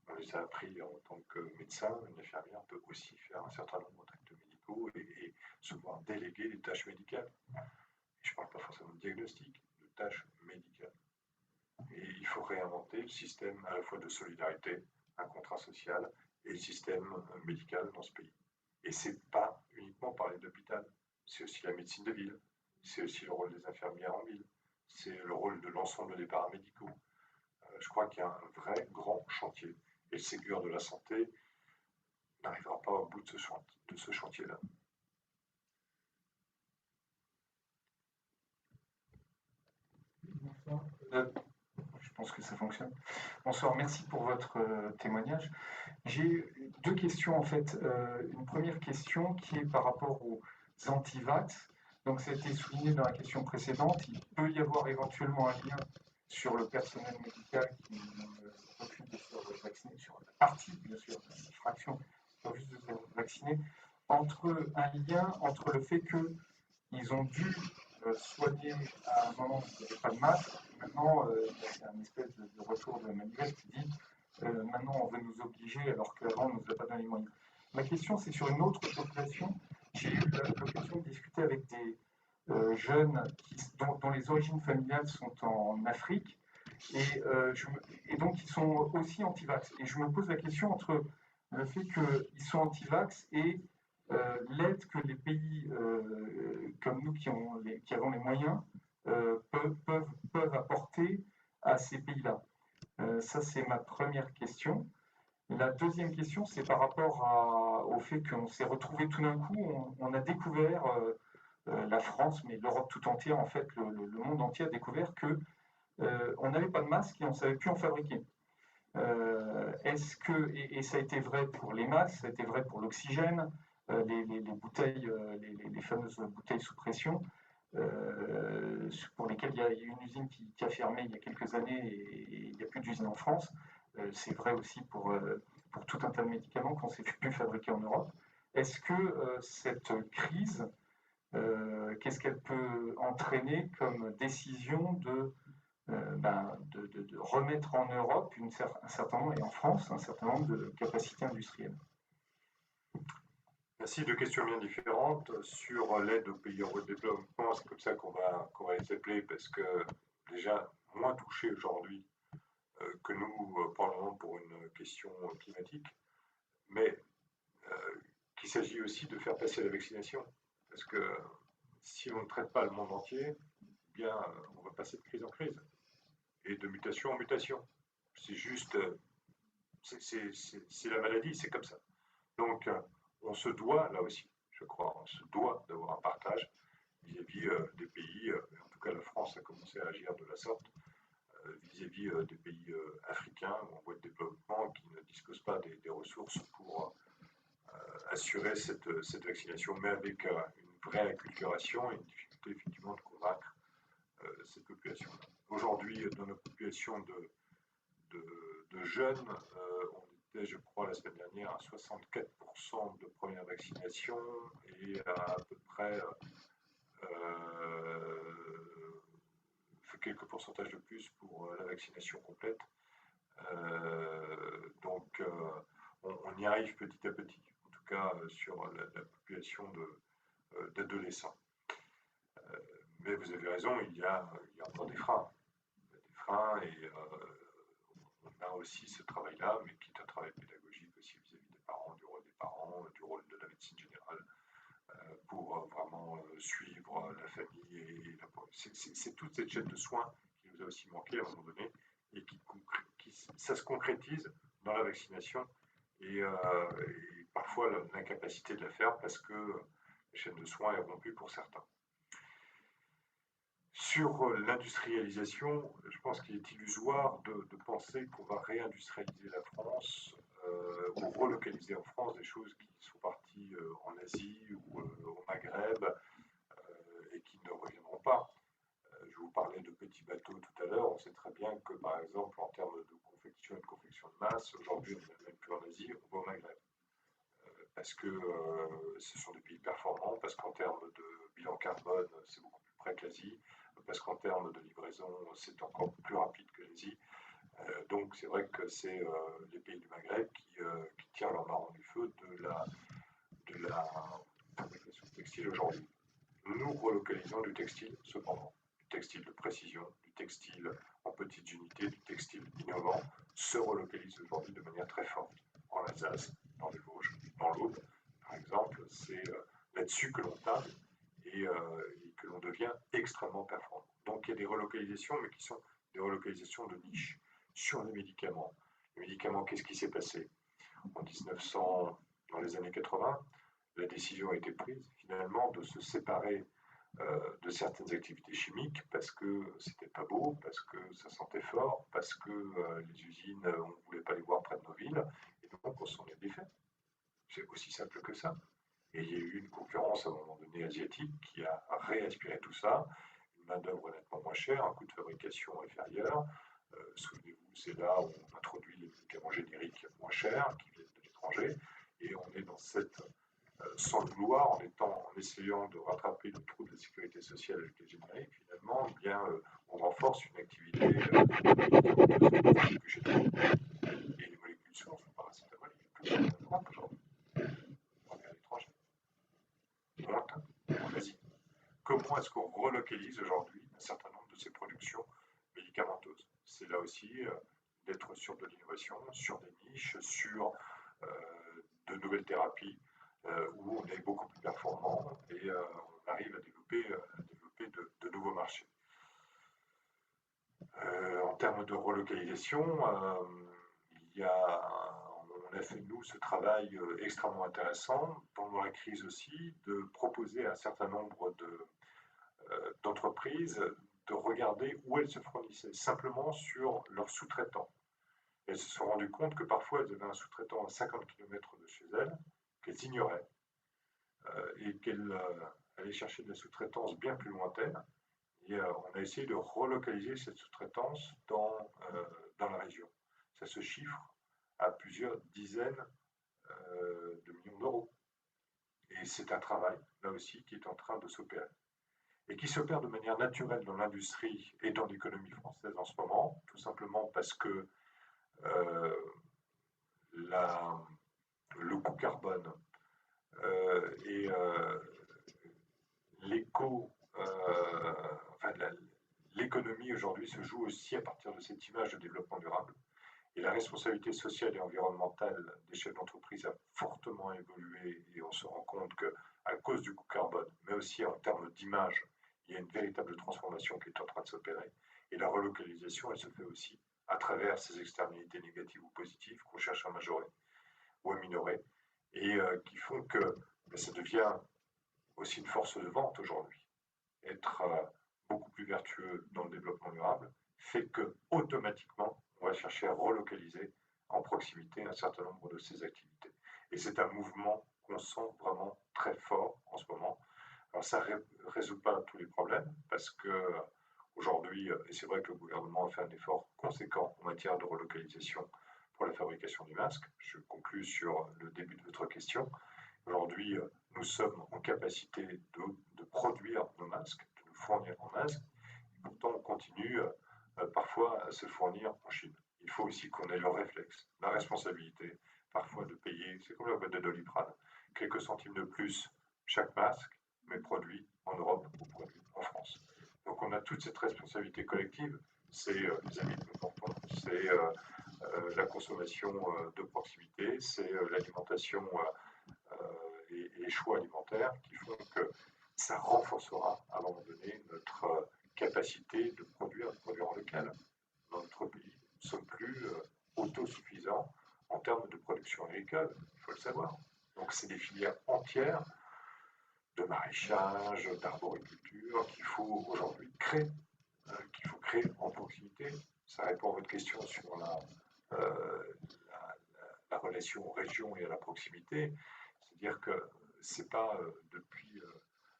Speaker 3: On les a appris en tant que médecin. Une infirmière peut aussi faire un certain nombre d'actes médicaux et se voir déléguer des tâches médicales. Et je ne parle pas forcément de diagnostic, de tâches médicales. Et il faut réinventer le système à la fois de solidarité, un contrat social et le système médical dans ce pays. Et ce n'est pas uniquement parler d'hôpital, c'est aussi la médecine de ville, c'est aussi le rôle des infirmières en ville, c'est le rôle de l'ensemble des paramédicaux. Je crois qu'il y a un vrai grand chantier. Et le Ségur de la santé n'arrivera pas au bout de ce chantier-là.
Speaker 8: Bonsoir. Je pense que ça fonctionne. Bonsoir, merci pour votre témoignage. J'ai 2 questions en fait. Une première question qui est par rapport aux anti-vax. Donc ça a été souligné dans la question précédente. Il peut y avoir éventuellement un lien sur le personnel médical qui refuse de se vacciner, sur la partie, bien sûr, une fraction qui refuse de se vacciner, un lien entre le fait qu'ils ont dû soigner à un moment où il n'y avait pas de masque. Maintenant, il y a une espèce de retour de Manuel qui dit maintenant on veut nous obliger alors qu'avant on ne nous a pas donné les moyens. Ma question, c'est sur une autre population. J'ai eu l'occasion de discuter avec des jeunes dont les origines familiales sont en Afrique et donc ils sont aussi anti-vax. Et je me pose la question entre le fait qu'ils sont anti-vax et l'aide que les pays comme nous qui avons les moyens peuvent apporter à ces pays-là. Ça, c'est ma première question. La deuxième question, c'est par rapport au fait qu'on s'est retrouvé tout d'un coup, on a découvert, la France, mais l'Europe tout entière, en fait, le monde entier a découvert qu'on n'avait pas de masque et on ne savait plus en fabriquer. Et ça a été vrai pour les masques, ça a été vrai pour l'oxygène, les bouteilles, les fameuses bouteilles sous pression, pour lesquelles il y a une usine qui a fermé il y a quelques années et il n'y a plus d'usine en France. C'est vrai aussi pour tout un tas de médicaments qu'on ne sait plus fabriquer en Europe. Est-ce que cette crise, qu'est-ce qu'elle peut entraîner comme décision de remettre en Europe un certain nombre, et en France, un certain nombre de capacités industrielles?
Speaker 3: Merci, deux questions bien différentes. Sur l'aide aux pays en voie de développement, c'est comme ça qu'on va les appeler, parce que déjà moins touchés aujourd'hui que nous, probablement pour une question climatique, mais qu'il s'agit aussi de faire passer la vaccination. Parce que si on ne traite pas le monde entier, eh bien, on va passer de crise en crise et de mutation en mutation. C'est juste, c'est la maladie, c'est comme ça. Donc, on se doit, là aussi, je crois, on se doit d'avoir un partage vis-à-vis des pays, en tout cas la France a commencé à agir de la sorte, vis-à-vis des pays africains ou en voie de développement qui ne disposent pas des ressources pour assurer cette vaccination, mais avec une vraie acculturation et une difficulté effectivement de convaincre cette population-là. Aujourd'hui, dans notre population de jeunes, on était, je crois, la semaine dernière à 64% de première vaccination et à peu près quelques pourcentages de plus pour la vaccination complète. Donc, on y arrive petit à petit, en tout cas sur la population d'adolescents. Mais vous avez raison, il y a encore des freins. Il y a des freins et on a aussi ce travail-là, mais qui est un travail pédagogique aussi vis-à-vis des parents, du rôle de la médecine générale, pour vraiment suivre la famille. Et c'est toute cette chaîne de soins qui nous a aussi manqué à un moment donné, et ça se concrétise dans la vaccination, et parfois l'incapacité de la faire parce que la chaîne de soins est rompue pour certains. Sur l'industrialisation, je pense qu'il est illusoire de penser qu'on va réindustrialiser la France ou relocaliser en France des choses qui sont parties en Asie ou au Maghreb et qui ne reviendront pas. Je vous parlais de petits bateaux tout à l'heure. On sait très bien que, par exemple, en termes de confection et de confection de masse, aujourd'hui, on n'est même plus en Asie, on va au Maghreb. Parce que ce sont des pays performants, parce qu'en termes de bilan carbone, c'est beaucoup plus près que l'Asie, parce qu'en termes de livraison, c'est encore plus rapide que l'Asie. Donc c'est vrai que c'est les pays du Maghreb qui tirent leur marron du feu de la fabrication textile aujourd'hui. Nous relocalisons du textile, cependant, du textile de précision, du textile en petites unités, du textile innovant, se relocalise aujourd'hui de manière très forte en Alsace, dans les Vosges, dans l'Aube, par exemple. C'est là-dessus que l'on table et que l'on devient extrêmement performant. Donc il y a des relocalisations, mais qui sont des relocalisations de niche. Sur les médicaments, qu'est-ce qui s'est passé en 1900, dans les années 80, la décision a été prise finalement de se séparer de certaines activités chimiques parce que c'était pas beau, parce que ça sentait fort, parce que les usines, on ne voulait pas les voir près de nos villes, et donc on s'en est défait. C'est aussi simple que ça. Et il y a eu une concurrence à un moment donné asiatique qui a réaspiré tout ça, une main-d'œuvre nettement moins chère, un coût de fabrication inférieur. Souvenez-vous, c'est là où on introduit les médicaments génériques moins chers qui viennent de l'étranger, et on est dans cette sans le vouloir, en essayant de rattraper le trou de la sécurité sociale avec les génériques, finalement, eh bien, on renforce une activité médicamenteuse que chez nous. Et les molécules sources, le paracétamol, il n'y a plus en Europe aujourd'hui. On est à l'étranger. Lointain, en Asie. Comment est-ce qu'on relocalise aujourd'hui un certain nombre de ces productions médicamenteuses? C'est là aussi d'être sur de l'innovation, sur des niches, sur de nouvelles thérapies où on est beaucoup plus performant et on arrive à développer de nouveaux marchés. En termes de relocalisation, on a fait, nous, ce travail extrêmement intéressant pendant la crise aussi, de proposer à un certain nombre d'entreprises de regarder où elles se fournissaient, simplement sur leurs sous-traitants. Elles se sont rendues compte que parfois elles avaient un sous-traitant à 50 km de chez elles, qu'elles ignoraient, et qu'elles allaient chercher de la sous-traitance bien plus lointaine. Et on a essayé de relocaliser cette sous-traitance dans la région. Ça se chiffre à plusieurs dizaines de millions d'euros. Et c'est un travail, là aussi, qui est en train de s'opérer. Et qui s'opère de manière naturelle dans l'industrie et dans l'économie française en ce moment, tout simplement parce que le coût carbone Et l'éco, enfin, l'économie aujourd'hui se joue aussi à partir de cette image de développement durable. Et la responsabilité sociale et environnementale des chefs d'entreprise a fortement évolué et on se rend compte qu'à cause du coût carbone, mais aussi en termes d'image, il y a une véritable transformation qui est en train de s'opérer. Et la relocalisation, elle se fait aussi à travers ces externalités négatives ou positives qu'on cherche à majorer ou à minorer et qui font que ça devient aussi une force de vente aujourd'hui. Être beaucoup plus vertueux dans le développement durable fait que automatiquement on va chercher à relocaliser en proximité un certain nombre de ces activités. Et c'est un mouvement qu'on sent vraiment très fort en ce moment. Alors ça ne résout pas tous les problèmes parce que aujourd'hui, et c'est vrai que le gouvernement a fait un effort conséquent en matière de relocalisation pour la fabrication du masque. Je conclus sur le début de votre question. Aujourd'hui, nous sommes en capacité de produire nos masques, de nous fournir en masques. Pourtant, on continue parfois à se fournir en Chine. Il faut aussi qu'on ait le réflexe, la responsabilité, parfois de payer, c'est comme la boîte de Doliprane, quelques centimes de plus chaque masque, mais produit en Europe ou produit en France. Donc on a toute cette responsabilité collective, c'est les amis que nous portons, c'est la consommation de proximité, c'est l'alimentation et les choix alimentaires qui font que ça renforcera à un moment donné notre capacité de produire en local. Dans notre pays, nous ne sommes plus autosuffisants en termes de production agricole, il faut le savoir. Donc c'est des filières entières de maraîchage, d'arboriculture qu'il faut aujourd'hui créer, qu'il faut créer en proximité. Ça répond à votre question sur la relation aux régions et à la proximité. C'est-à-dire que ce n'est pas depuis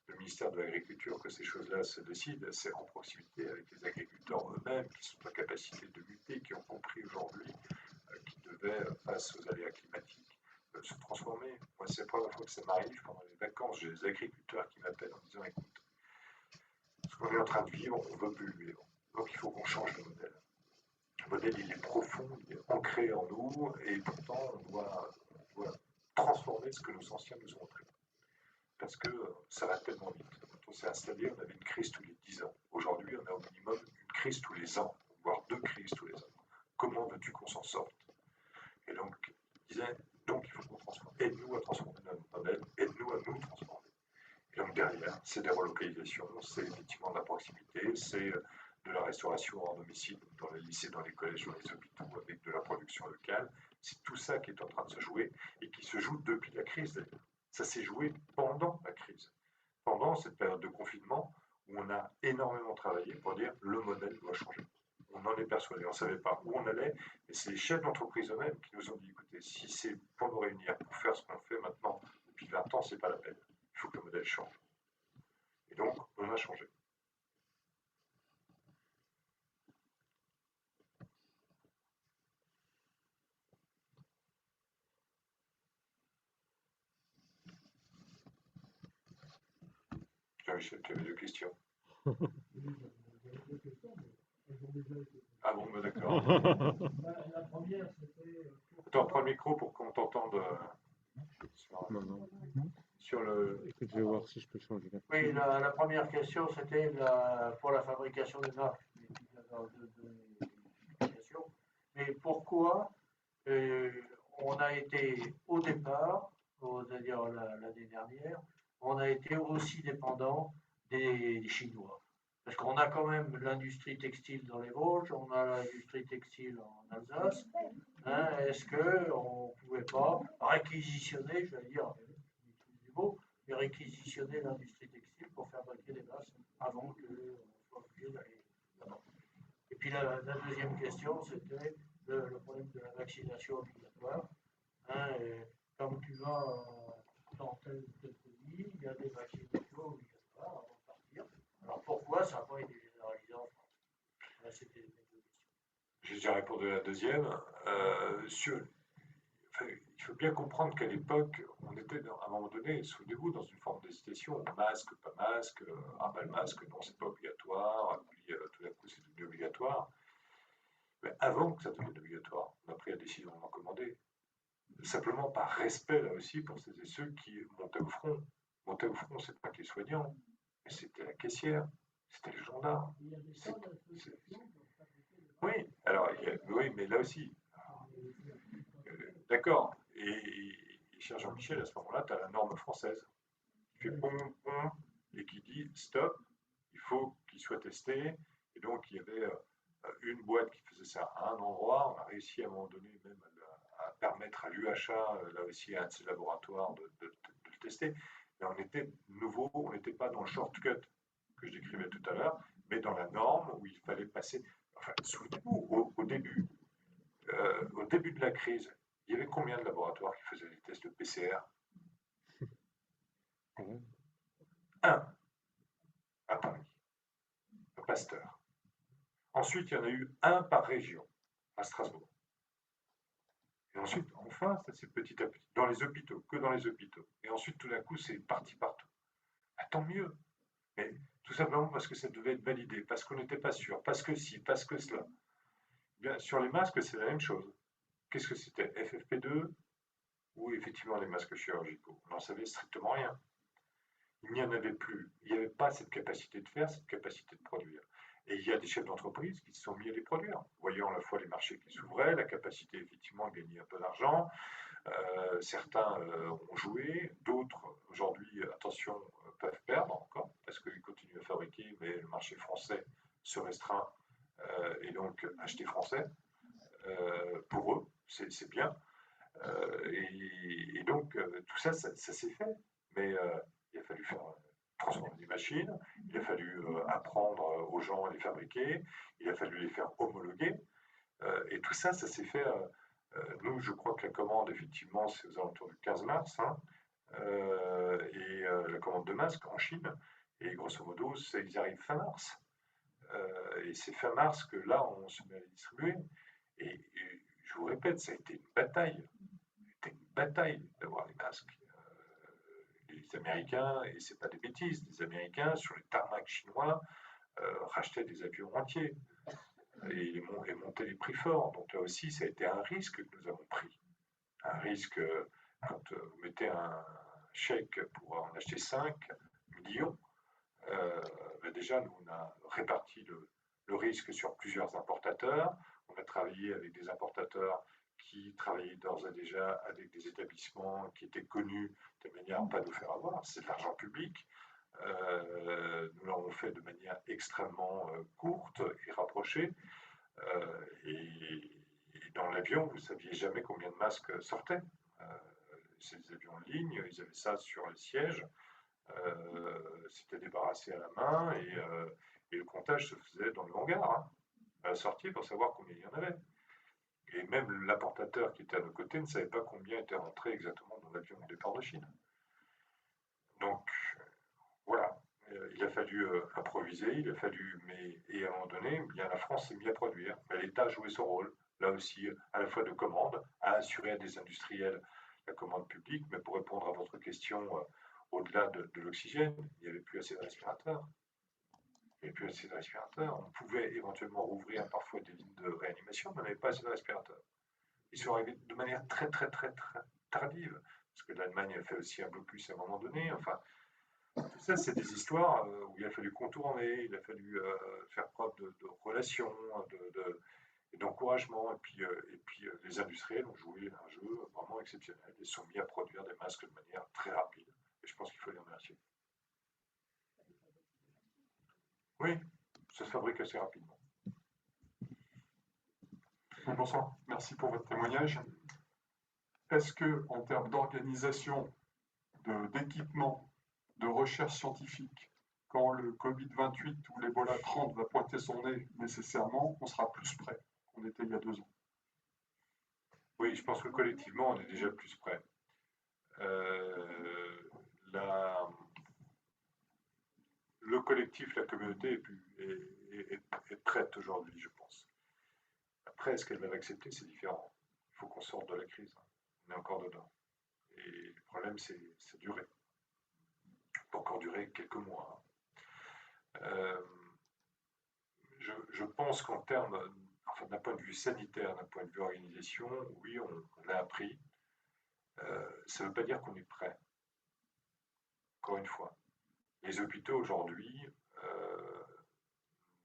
Speaker 3: le ministère de l'Agriculture que ces choses-là se décident, c'est en proximité avec les agriculteurs eux-mêmes qui sont en capacité de muter, qui ont compris aujourd'hui qu'ils devaient, face aux aléas climatiques, se transformer. Moi, c'est la première fois que ça m'arrive pendant les vacances, j'ai des agriculteurs qui m'appellent en disant écoute, ce qu'on est en train de vivre, on ne veut plus le vivre. Donc il faut qu'on change de modèle. Le modèle, il est profond, il est ancré en nous, et pourtant, on doit transformer ce que nos anciens nous ont appris. Parce que ça va tellement vite. Quand on s'est installé, on avait une crise tous les 10 ans. Aujourd'hui, on a au minimum une crise tous les ans, voire 2 crises tous les ans. Comment veux-tu qu'on s'en sorte? Et donc, il disait, donc il faut qu'on transforme. Aide-nous à transformer notre modèle, aide-nous à nous transformer. Et donc derrière, c'est des relocalisations, c'est effectivement de la proximité, c'est de la restauration en domicile, dans les lycées, dans les collèges, dans les hôpitaux, avec de la production locale. C'est tout ça qui est en train de se jouer et qui se joue depuis la crise d'ailleurs. Ça s'est joué pendant la crise, pendant cette période de confinement où on a énormément travaillé pour dire le modèle doit changer. On en est persuadé, on ne savait pas où on allait, mais c'est les chefs d'entreprise eux-mêmes qui nous ont dit écoutez, si c'est pour nous réunir, pour faire ce qu'on fait maintenant depuis 20 ans, ce n'est pas la peine. Il faut que le modèle change. Et donc, on a changé. Jean-Michel, tu avais 2 questions. Ah bon, bah d'accord.
Speaker 7: La première, c'était.
Speaker 3: Attends, prends le micro pour qu'on t'entende sur le.
Speaker 4: Écoute, je vais voir si je peux changer là.
Speaker 10: Oui, la première question, c'était pour la fabrication des marques. Mais pourquoi on a été au départ, c'est-à-dire l'année dernière, on a été aussi dépendant des Chinois? Parce qu'on a quand même l'industrie textile dans les Vosges, on a l'industrie textile en Alsace. Hein, est-ce qu'on ne pouvait pas réquisitionner, je vais dire, mais réquisitionner l'industrie textile pour fabriquer des masques avant qu'on soit obligé d'aller là-bas? Et puis la deuxième question, c'était le problème de la vaccination obligatoire. Hein, comme tu vas dans tel pays, il y a des vaccinations obligatoires avant de partir. Alors pourquoi ça n'a pas été généralisé en France? Là, c'était mes 2 questions.
Speaker 3: J'ai déjà répondu à la deuxième. Il faut bien comprendre qu'à l'époque, on était à un moment donné, souvenez-vous, dans une forme d'hésitation. Masque, pas masque, ah ben le masque, non, c'est pas obligatoire. Puis tout d'un coup, c'est devenu obligatoire. Mais avant que ça devienne obligatoire, on a pris la décision d'en commander. simplement par respect là aussi pour celles et ceux qui montaient au front. Montaient au front, c'est pas que les soignants, mais c'était la caissière, c'était le gendarme.
Speaker 7: Il y a des
Speaker 3: C'est-
Speaker 7: tas
Speaker 3: c'est-
Speaker 7: d'associations qui ont fabriqué des
Speaker 3: Oui, alors, oui, mais là aussi, d'accord. Et cher Jean-Michel, à ce moment-là, tu as la norme française qui fait pom, pom, et qui dit stop, il faut qu'il soit testé. Et donc, il y avait une boîte qui faisait ça à un endroit. On a réussi à un moment donné même à permettre à l'UHA, là aussi, à un de ses laboratoires, de le tester. Mais on était nouveau, on n'était pas dans le shortcut que je décrivais tout à l'heure, mais dans la norme où il fallait passer. Enfin, souvenez-vous, au début de la crise, il y avait combien de laboratoires qui faisaient des tests de PCR? Un, à Paris, à Pasteur. Ensuite, il y en a eu un par région, à Strasbourg. Et ensuite, enfin, ça c'est petit à petit, dans les hôpitaux, que dans les hôpitaux. Et ensuite, tout d'un coup, c'est parti partout. Ah, tant mieux. Mais tout simplement parce que ça devait être validé, parce qu'on n'était pas sûr, parce que si, parce que cela. Bien, sur les masques, c'est la même chose. Qu'est-ce que c'était? FFP2 ou effectivement les masques chirurgicaux? On n'en savait strictement rien. Il n'y en avait plus. Il n'y avait pas cette capacité de faire, cette capacité de produire. Et il y a des chefs d'entreprise qui se sont mis à les produire, voyant à la fois les marchés qui s'ouvraient, la capacité effectivement de gagner un peu d'argent. Certains ont joué, d'autres aujourd'hui, attention, peuvent perdre encore, parce qu'ils continuent à fabriquer, mais le marché français se restreint, et donc acheter français, pour eux, c'est bien. Et donc, tout ça, ça s'est fait. Mais il a fallu faire transformer des machines, il a fallu apprendre aux gens à les fabriquer, il a fallu les faire homologuer. Et tout ça, ça s'est fait. Nous, je crois que la commande, effectivement, c'est aux alentours du 15 mars, hein, et la commande de masques en Chine. Et grosso modo, ils arrivent fin mars. Et c'est fin mars que là, on se met à les distribuer. Et je vous répète, ça a été une bataille. C'était une bataille d'avoir les masques. Les Américains, et c'est pas des bêtises, les Américains sur les tarmacs chinois rachetaient des avions entiers et montaient les prix forts. Donc là aussi, ça a été un risque que nous avons pris. Un risque, quand vous mettez un chèque pour en acheter 5 millions, déjà, nous, on a réparti le risque sur plusieurs importateurs. On a travaillé avec des importateurs qui travaillaient d'ores et déjà avec des établissements qui étaient connus de manière à ne pas nous faire avoir. C'est de l'argent public. Nous l'avons fait de manière extrêmement courte et rapprochée. Et dans l'avion, vous ne saviez jamais combien de masques sortaient. C'est des avions en ligne, ils avaient ça sur les sièges. C'était débarrassé à la main et le comptage se faisait dans le hangar, hein, à la sortie pour savoir combien il y en avait. Et même l'importateur qui était à nos côtés ne savait pas combien était rentré exactement dans l'avion au départ de Chine. Donc voilà, il a fallu improviser, il a fallu, et à un moment donné, bien la France s'est mise à produire. Mais l'État a joué son rôle, là aussi, à la fois de commande, à assurer à des industriels la commande publique, mais pour répondre à votre question, au-delà de l'oxygène, il n'y avait plus assez de respirateurs. Il n'y avait plus assez de respirateurs. On pouvait éventuellement rouvrir parfois des lignes de réanimation, mais on n'avait pas assez de respirateurs. Ils sont arrivés de manière très tardive, parce que l'Allemagne a fait aussi un blocus à un moment donné. Enfin, tout ça, c'est des histoires où il a fallu contourner, il a fallu faire preuve de relations, et d'encouragement. Et puis les industriels ont joué un jeu vraiment exceptionnel et se sont mis à produire des masques de manière très rapide. Et je pense qu'il faut les remercier. Oui, ça se fabrique assez rapidement.
Speaker 11: Bonsoir, merci pour votre témoignage. Est-ce que, en termes d'organisation, d'équipement, de recherche scientifique, quand le Covid-28 ou l'Ebola 30 va pointer son nez nécessairement, on sera plus prêt qu'on était il y a 2 ans?
Speaker 3: Oui, je pense que collectivement, on est déjà plus prêt. Le collectif, la communauté est prête aujourd'hui, je pense. Après, est-ce qu'elle va l'accepter? C'est différent. Il faut qu'on sorte de la crise. On est encore dedans. Et le problème, c'est durer. Ça peut encore durer quelques mois. Je pense qu'en termes, enfin, d'un point de vue sanitaire, d'un point de vue organisation, oui, on a appris. Ça ne veut pas dire qu'on est prêt. Encore une fois, les hôpitaux aujourd'hui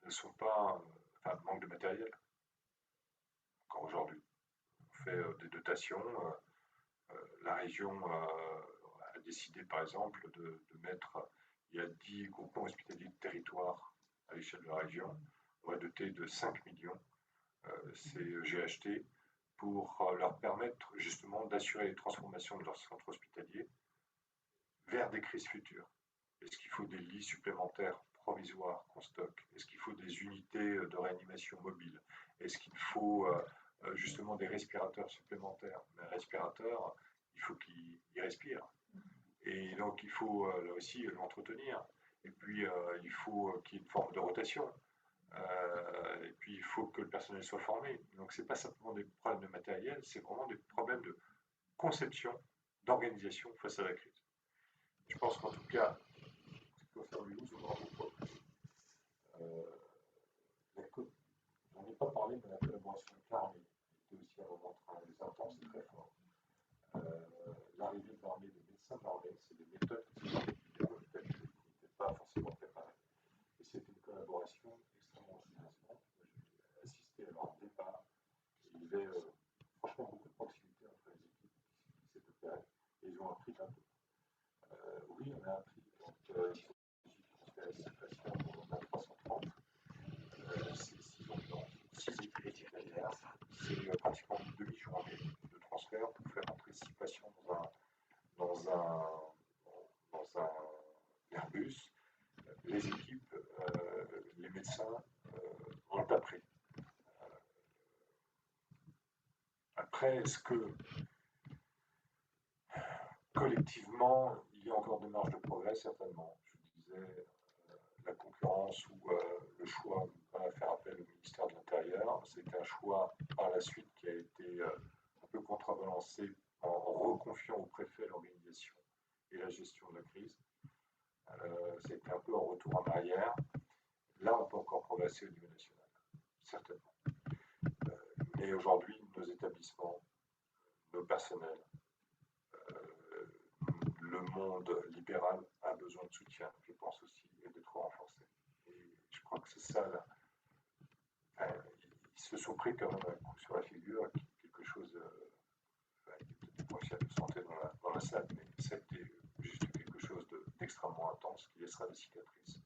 Speaker 3: ne sont pas, enfin, manque de matériel. Encore aujourd'hui, on fait des dotations. La région a décidé, par exemple, de mettre, il y a 10 groupements hospitaliers de territoire à l'échelle de la région. On va doter de 5 millions ces GHT pour leur permettre justement d'assurer les transformations de leurs centres hospitaliers vers des crises futures. Est-ce qu'il faut des lits supplémentaires provisoires qu'on stocke? Est-ce qu'il faut des unités de réanimation mobiles? Est-ce qu'il faut justement des respirateurs supplémentaires? Mais un respirateur, il faut qu'il respire. Et donc il faut là aussi l'entretenir. Et puis il faut qu'il y ait une forme de rotation. Et puis il faut que le personnel soit formé. Donc ce n'est pas simplement des problèmes de matériel, c'est vraiment des problèmes de conception, d'organisation face à la crise. Je pense qu'en tout cas, ce qui concerne Mulhouse, on aura beaucoup appris. J'en ai pas parlé, mais la collaboration avec l'armée était aussi un moment très intense et très fort. L'arrivée de l'armée, des médecins de l'armée, c'est des méthodes qui n'étaient pas forcément préparées. Et c'était une collaboration extrêmement intéressante. J'ai assisté à leur départ. Il y avait franchement beaucoup de proximité entre les équipes qui s'étaient opérées. Et ils ont appris d'un peu. Oui, on a appris. Donc, ils ont transféré 6 patients dans la 330. C'est 6 ambulances, 6 équipes derrière. C'est pratiquement une demi-journée de transfert pour faire entrer 6 patients dans un Airbus. Les équipes, les médecins ont appris. Après, est-ce que collectivement, il y a encore des marges de progrès? Certainement. Je disais, la concurrence ou le choix de ne pas faire appel au ministère de l'Intérieur, c'est un choix par la suite qui a été un peu contrebalancé en reconfiant au préfet l'organisation et la gestion de la crise. C'était un peu en retour en arrière. Là, on peut encore progresser au niveau national, certainement. Mais aujourd'hui, nos établissements, nos personnels, le monde libéral a besoin de soutien, je pense aussi, et d'être renforcé. Et je crois que c'est ça, là. Ils se sont pris quand même un coup sur la figure, quelque chose, des professionnels de santé dans la salle, mais ça a été juste quelque chose d'extrêmement intense qui laissera des cicatrices.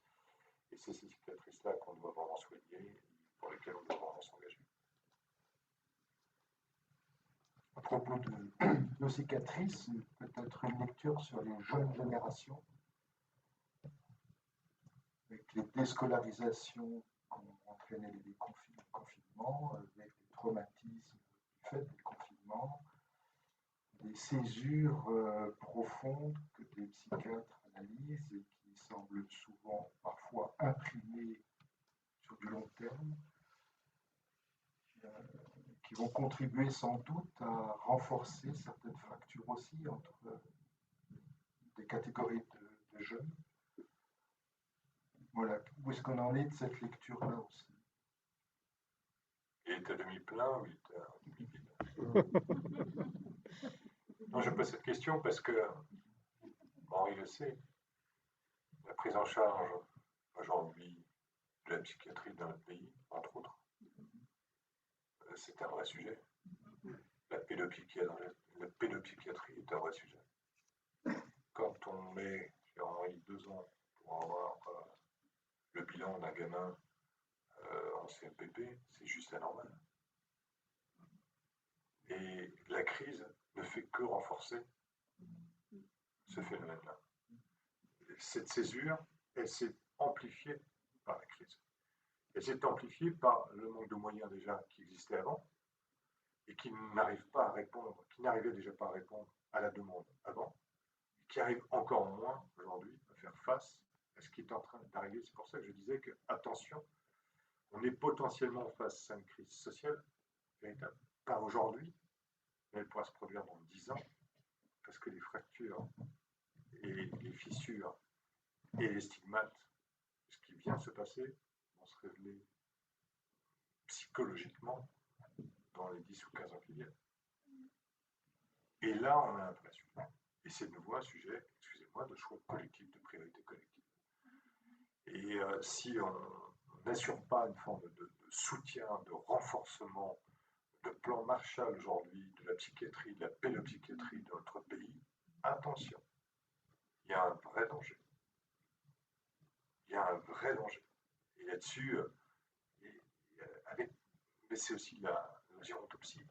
Speaker 3: Et c'est ces cicatrices-là qu'on doit vraiment soigner et pour lesquelles on doit vraiment s'engager.
Speaker 2: À propos de cicatrices, peut-être une lecture sur les jeunes générations, avec les déscolarisations qu'ont entraîné les confinements, avec les traumatismes du fait des confinements, des césures profondes que des psychiatres analysent et qui semblent souvent parfois imprimées sur du long terme, qui vont contribuer sans doute à renforcer certaines fractures aussi entre des catégories de jeunes. Voilà, où est-ce qu'on en est de cette lecture-là aussi?
Speaker 3: Il est à demi-plein ou il est à demi-vide? Non, je pose cette question parce que, Henri le sait, la prise en charge aujourd'hui de la psychiatrie dans notre pays, entre autres, c'est un vrai sujet. La pédopsychiatrie est un vrai sujet. Quand on met chez Henri 2 ans pour avoir le bilan d'un gamin en CMPP, c'est juste anormal. Et la crise ne fait que renforcer ce phénomène-là. Cette césure, elle s'est amplifiée par la crise. Elle s'est amplifiée par le manque de moyens déjà qui existait avant et qui n'arrive pas à répondre, qui n'arrivait déjà pas à répondre à la demande avant, et qui arrive encore moins aujourd'hui à faire face à ce qui est en train d'arriver. C'est pour ça que je disais que, attention, on est potentiellement face à une crise sociale véritable. Pas aujourd'hui, mais elle pourra se produire dans 10 ans, parce que les fractures et les fissures et les stigmates, ce qui vient de se passer, vont se révéler psychologiquement dans les 10 ou 15 ans qui viennent. Et là, on a un vrai sujet. Et c'est de nouveau un sujet, excusez-moi, de choix collectif, de priorité collective. Et si on n'assure pas une forme de soutien, de renforcement, de plan Marshall aujourd'hui, de la psychiatrie, de la pédopsychiatrie de notre pays, attention, il y a un vrai danger. Il y a un vrai danger. Et là-dessus, mais c'est aussi la gérontopsie,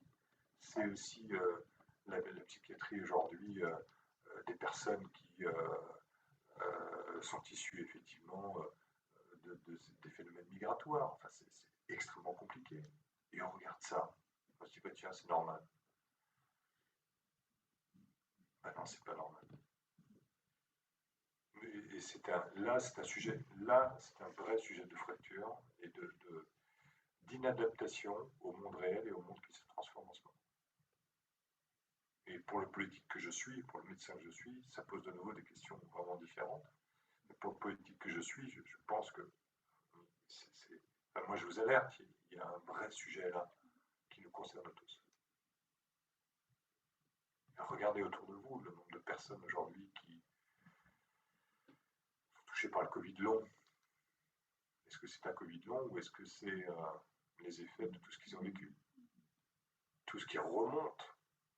Speaker 3: c'est aussi la psychiatrie aujourd'hui, des personnes qui sont issues effectivement des phénomènes migratoires. Enfin, c'est extrêmement compliqué. Et on regarde ça, on se dit, bah, tiens, c'est normal. Ben non, c'est pas normal. Et là, c'est un sujet, là, c'est un vrai sujet de fracture et d'inadaptation au monde réel et au monde qui se transforme en ce moment. Et pour le politique que je suis, pour le médecin que je suis, ça pose de nouveau des questions vraiment différentes. Mais pour le politique que je suis, je pense que enfin, moi je vous alerte, il y a un vrai sujet là qui nous concerne tous. Et regardez autour de vous le nombre de personnes aujourd'hui qui sont touchées par le Covid long. Est-ce que c'est un Covid long ou est-ce que c'est les effets de tout ce qu'ils ont vécu? Tout ce qui remonte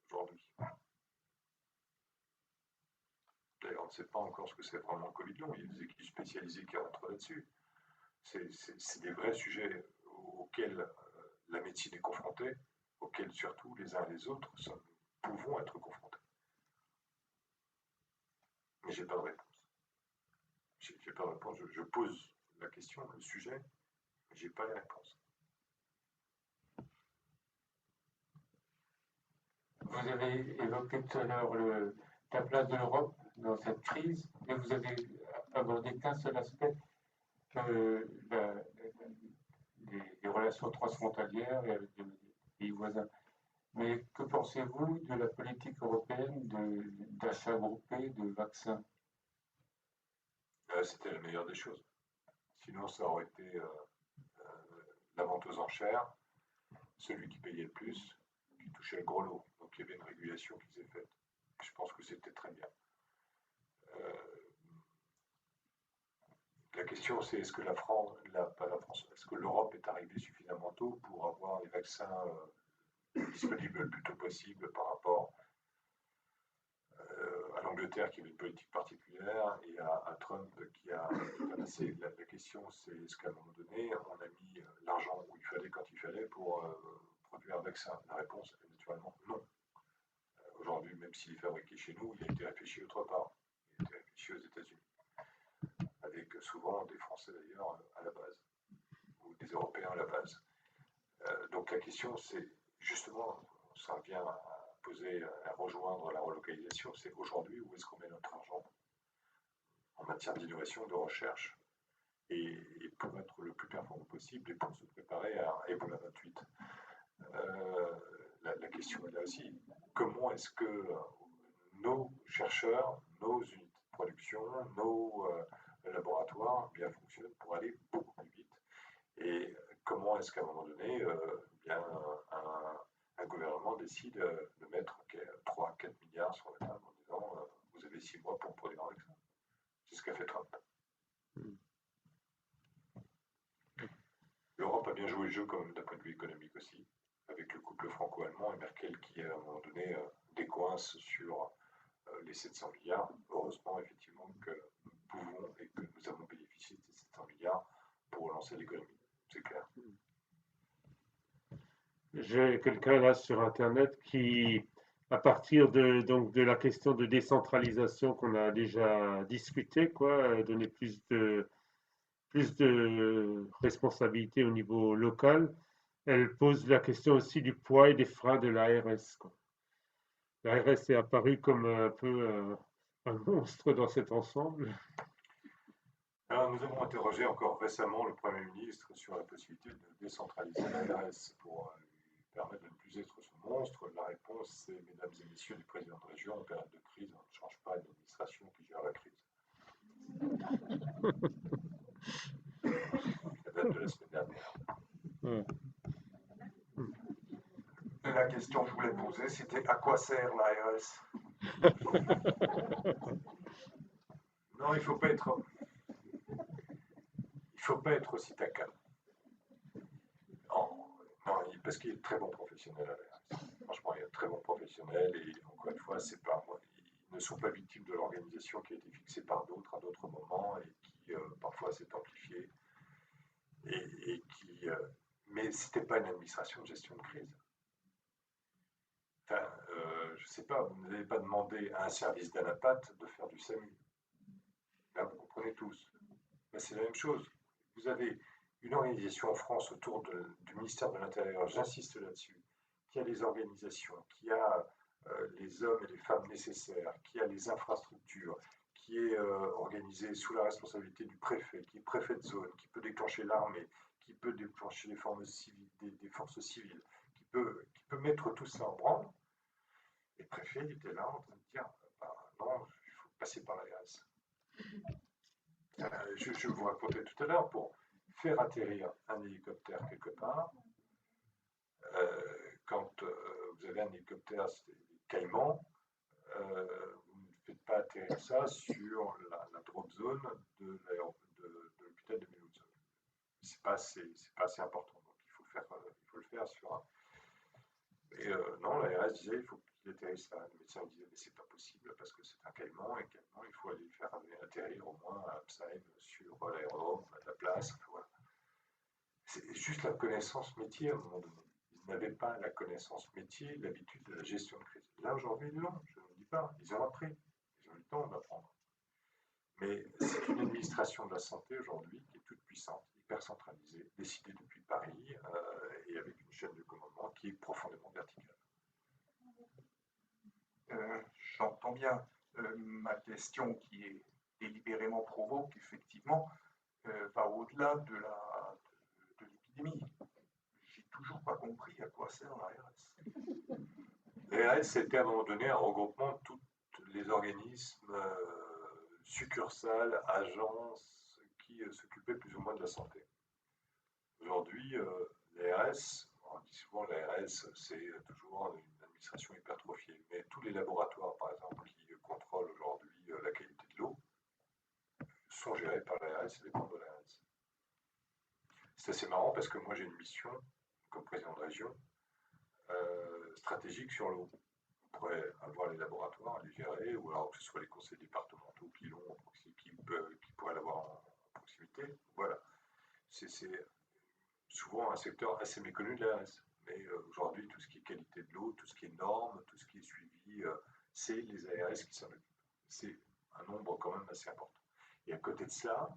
Speaker 3: aujourd'hui. D'ailleurs, on ne sait pas encore ce que c'est vraiment le Covid long. Il y a des équipes spécialisées qui rentrent là-dessus. C'est des vrais sujets auxquels la médecine est confrontée, auxquels surtout les uns et les autres pouvons être confrontés. Mais je n'ai pas de réponse. J'ai pas de réponse. Je pose la question, le sujet, mais je n'ai pas les réponses.
Speaker 6: Vous avez évoqué tout à l'heure la place de l'Europe dans cette crise, mais vous avez abordé qu'un seul aspect, les relations transfrontalières avec les pays voisins. Mais que pensez-vous de la politique européenne d'achat groupé de vaccins?
Speaker 3: C'était la meilleure des choses. Sinon, ça aurait été la vente aux enchères, celui qui payait le plus, qui touchait le gros lot. Donc il y avait une régulation qui s'est faite. Je pense que c'était très bien. La question, c'est est-ce que est-ce que l'Europe est arrivée suffisamment tôt pour avoir les vaccins disponibles le plus tôt possible par rapport à l'Angleterre qui avait une politique particulière et à Trump qui a passé. La question, c'est est-ce qu'à un moment donné, on a mis l'argent où il fallait quand il fallait pour produire un vaccin? La réponse est naturellement non. Aujourd'hui, même s'il est fabriqué chez nous, il a été réfléchi autre part. Il a été réfléchi aux États-Unis. Avec souvent des Français d'ailleurs à la base, ou des Européens à la base. Donc la question, c'est justement, ça revient à rejoindre la relocalisation, c'est aujourd'hui où est-ce qu'on met notre argent en matière d'innovation, de recherche, et pour être le plus performant possible et pour se préparer à Ebola 28. La question est là aussi. Comment est-ce que nos chercheurs, nos unités de production, nos laboratoires bien fonctionnent pour aller beaucoup plus vite? Et comment est-ce qu'à un moment donné, un gouvernement décide de mettre 3-4 milliards sur la table en disant vous avez 6 mois pour produire un vaccin? C'est ce qu'a fait Trump. L'Europe a bien joué le jeu comme d'un point de vue économique aussi, avec le couple franco-allemand et Merkel qui à un moment donné décoince sur les 700 milliards. Heureusement effectivement que nous pouvons et que nous avons bénéficié de ces 700 milliards pour relancer l'économie. C'est clair.
Speaker 1: J'ai quelqu'un là sur Internet qui, à partir de la question de décentralisation qu'on a déjà discuté, donner plus de responsabilité au niveau local, elle pose la question aussi du poids et des freins de l'ARS. L'ARS est apparu comme un peu un monstre dans cet ensemble.
Speaker 3: Alors, nous avons interrogé encore récemment le Premier ministre sur la possibilité de décentraliser l'ARS pour lui permettre de ne plus être ce monstre. La réponse, c'est mesdames et messieurs les présidents de région, en période de crise, on ne change pas une administration qui gère la crise. La date de la semaine dernière.
Speaker 2: la question que je voulais poser, c'était à quoi sert l'ARS?
Speaker 3: Non, il faut pas être aussi taquin. Non, parce qu'il est très bon professionnel à l'ARS. Franchement, il est très bon professionnel et encore une fois, c'est pas moi. Ils ne sont pas victimes de l'organisation qui a été fixée par d'autres à d'autres moments et qui parfois s'est amplifiée et qui. Mais c'était pas une administration de gestion de crise. Enfin, je sais pas, vous n'avez pas demandé à un service d'Anapat de faire du SAMU. Là, vous comprenez tous. Ben, c'est la même chose. Vous avez une organisation en France autour du ministère de l'Intérieur, j'insiste là-dessus, qui a les organisations, qui a les hommes et les femmes nécessaires, qui a les infrastructures, qui est organisée sous la responsabilité du préfet, qui est préfet de zone, qui peut déclencher l'armée, qui peut déclencher des forces civiles, qui peut mettre tout ça en branle. Et le préfet il était là en train de dire non, il faut passer par l'ARS. Je vous racontais tout à l'heure, pour faire atterrir un hélicoptère quelque part, quand vous avez un hélicoptère, c'est des Caïmans, vous ne faites pas atterrir ça sur la drop zone de l'hôpital de Mulhouse. C'est pas assez important, donc il faut le faire sur un. Et non, l'ARS disait il faut qu'il atterrisse là. Le médecin disait mais c'est pas possible parce que c'est un Caïman et Caïman il faut aller le faire atterrir au moins à Psaïm sur l'aérodrome, à la place. Voilà. C'est juste la connaissance métier à un moment donné. Ils n'avaient pas la connaissance métier, l'habitude de la gestion de crise. Là aujourd'hui, non, je ne dis pas. Ils ont appris, ils ont eu le temps d'apprendre. Mais c'est une administration de la santé aujourd'hui qui est toute puissante, hyper centralisée, décidée depuis Paris et avec une chaîne de commandement qui est profondément verticale.
Speaker 2: J'entends bien. Ma question qui est délibérément provoque, effectivement, va au-delà de l'épidémie. J'ai toujours pas compris à quoi sert l'ARS.
Speaker 3: L'ARS, c'était à un moment donné un regroupement de tous les organismes, succursales, agences qui s'occupaient plus ou moins de la santé. Aujourd'hui, l'ARS, on dit souvent l'ARS, c'est toujours une administration hypertrophiée, mais tous les laboratoires, par exemple, qui contrôlent aujourd'hui la qualité de l'eau, sont gérés par l'ARS et dépendent de l'ARS. C'est assez marrant parce que moi j'ai une mission, comme président de région, stratégique sur l'eau. On pourrait avoir les laboratoires à les gérer, ou alors que ce soit les conseils départementaux qui l'ont, qui pourraient l'avoir en proximité. Voilà. C'est souvent un secteur assez méconnu de l'ARS. Mais aujourd'hui, tout ce qui est qualité de l'eau, tout ce qui est normes, tout ce qui est suivi, c'est les ARS qui s'en occupent. C'est un nombre quand même assez important. Et à côté de cela,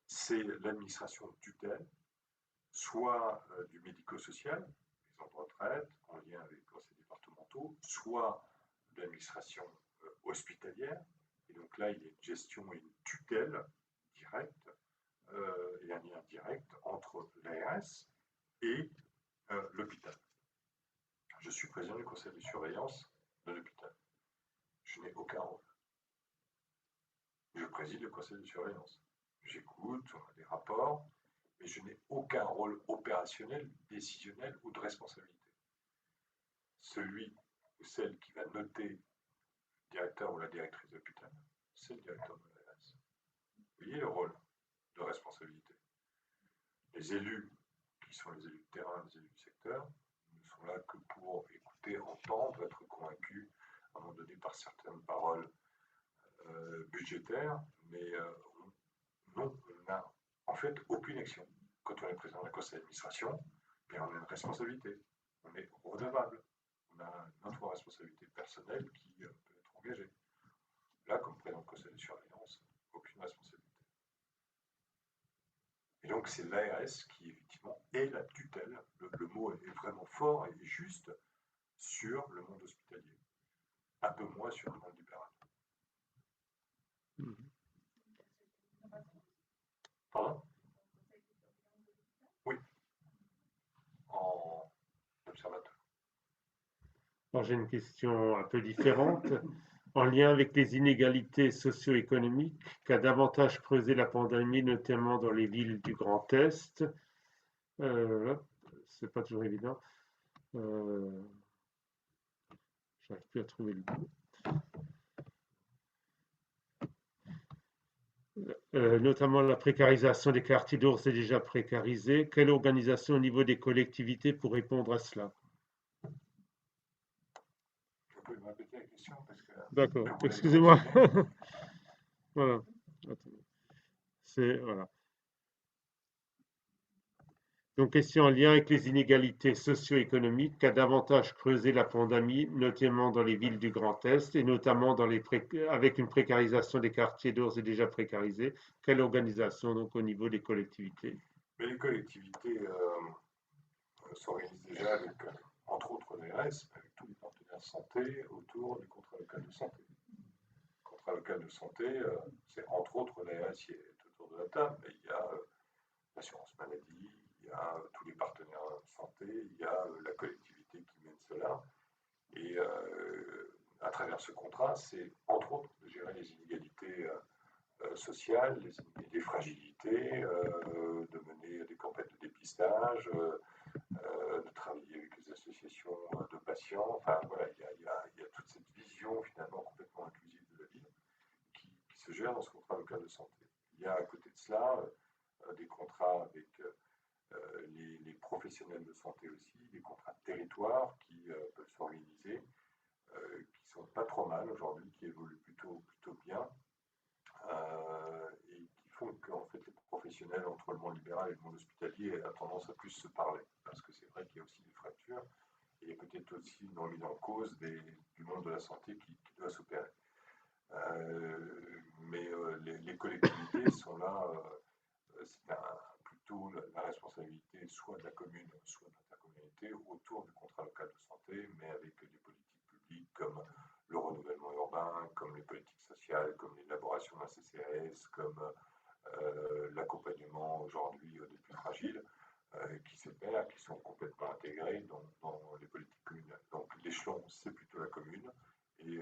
Speaker 3: c'est l'administration de tutelle, soit du médico-social, les maisons de retraite, en lien avec les conseils départementaux, soit de l'administration hospitalière. Et donc là, il y a une gestion et une tutelle directe et un lien direct entre l'ARS et l'hôpital. Je suis président du conseil de surveillance de l'hôpital. Je n'ai aucun rôle. Je préside le conseil de surveillance. J'écoute, on a des rapports, mais je n'ai aucun rôle opérationnel, décisionnel ou de responsabilité. Celui ou celle qui va noter le directeur ou la directrice de l'hôpital, c'est le directeur de l'ARS. Vous voyez le rôle de responsabilité. Les élus, qui sont les élus de terrain, les élus du secteur, ne sont là que pour écouter, entendre, être convaincus à un moment donné par certaines paroles budgétaires, mais non, on n'a en fait aucune action. Quand on est président d'un conseil d'administration, on a une responsabilité, on est redevable, on a notre responsabilité personnelle qui peut être engagée. Là, comme président du conseil de surveillance, aucune responsabilité. Et donc c'est l'ARS qui effectivement est la tutelle, le mot est vraiment fort et juste sur le monde hospitalier, un peu moins sur le monde libéral. Pardon ? Oui, en observateur.
Speaker 1: Alors, j'ai une question un peu différente. En lien avec les inégalités socio-économiques qu'a davantage creusé la pandémie, notamment dans les villes du Grand Est, c'est pas toujours évident. J'arrive plus à trouver le mot. Notamment la précarisation des quartiers d'ours est déjà précarisée. Quelle organisation au niveau des collectivités pour répondre à cela?
Speaker 3: Vous pouvez me répéter la question parce que
Speaker 1: D'accord,
Speaker 3: vous l'avez
Speaker 1: excusez-moi.
Speaker 3: mentionné.
Speaker 1: Voilà. Attendez. Voilà. Donc, question en lien avec les inégalités socio-économiques qui a davantage creusé la pandémie, notamment dans les villes du Grand Est et notamment avec une précarisation des quartiers d'ores et déjà précarisés. Quelle organisation donc au niveau des collectivités?
Speaker 3: Mais les collectivités s'organisent déjà avec, entre autres l'ARS, avec tous les partenaires santé autour du contrat local de santé. Le contrat local de santé, c'est entre autres l'ARS qui est autour de la table, mais il y a l'assurance maladie, il y a tous les partenaires santé, il y a la collectivité qui mène cela. Et à travers ce contrat, c'est entre autres de gérer les inégalités sociales, les fragilités, de mener des campagnes de dépistage, de travailler avec les associations de patients. Enfin voilà, il y a toute cette vision finalement complètement inclusive de la ville qui se gère dans ce contrat local de santé. Il y a à côté de cela des contrats avec les professionnels de santé aussi, des contrats de territoire qui peuvent s'organiser, qui ne sont pas trop mal aujourd'hui, qui évoluent plutôt bien, et qui font qu'en fait les professionnels entre le monde libéral et le monde hospitalier ont tendance à plus se parler, parce que c'est vrai qu'il y a aussi des fractures, et il y a peut-être aussi une remise en cause du monde de la santé qui doit s'opérer. Mais les collectivités sont là, c'est plutôt la responsabilité soit de la commune, soit de l'intercommunalité autour du contrat local de santé, mais avec des politiques publiques comme le renouvellement urbain, comme les politiques sociales, comme l'élaboration d'un CCAS, comme l'accompagnement aujourd'hui des plus fragiles, qui s'opèrent, qui sont complètement intégrés dans les politiques communales. Donc l'échelon, c'est plutôt la commune, et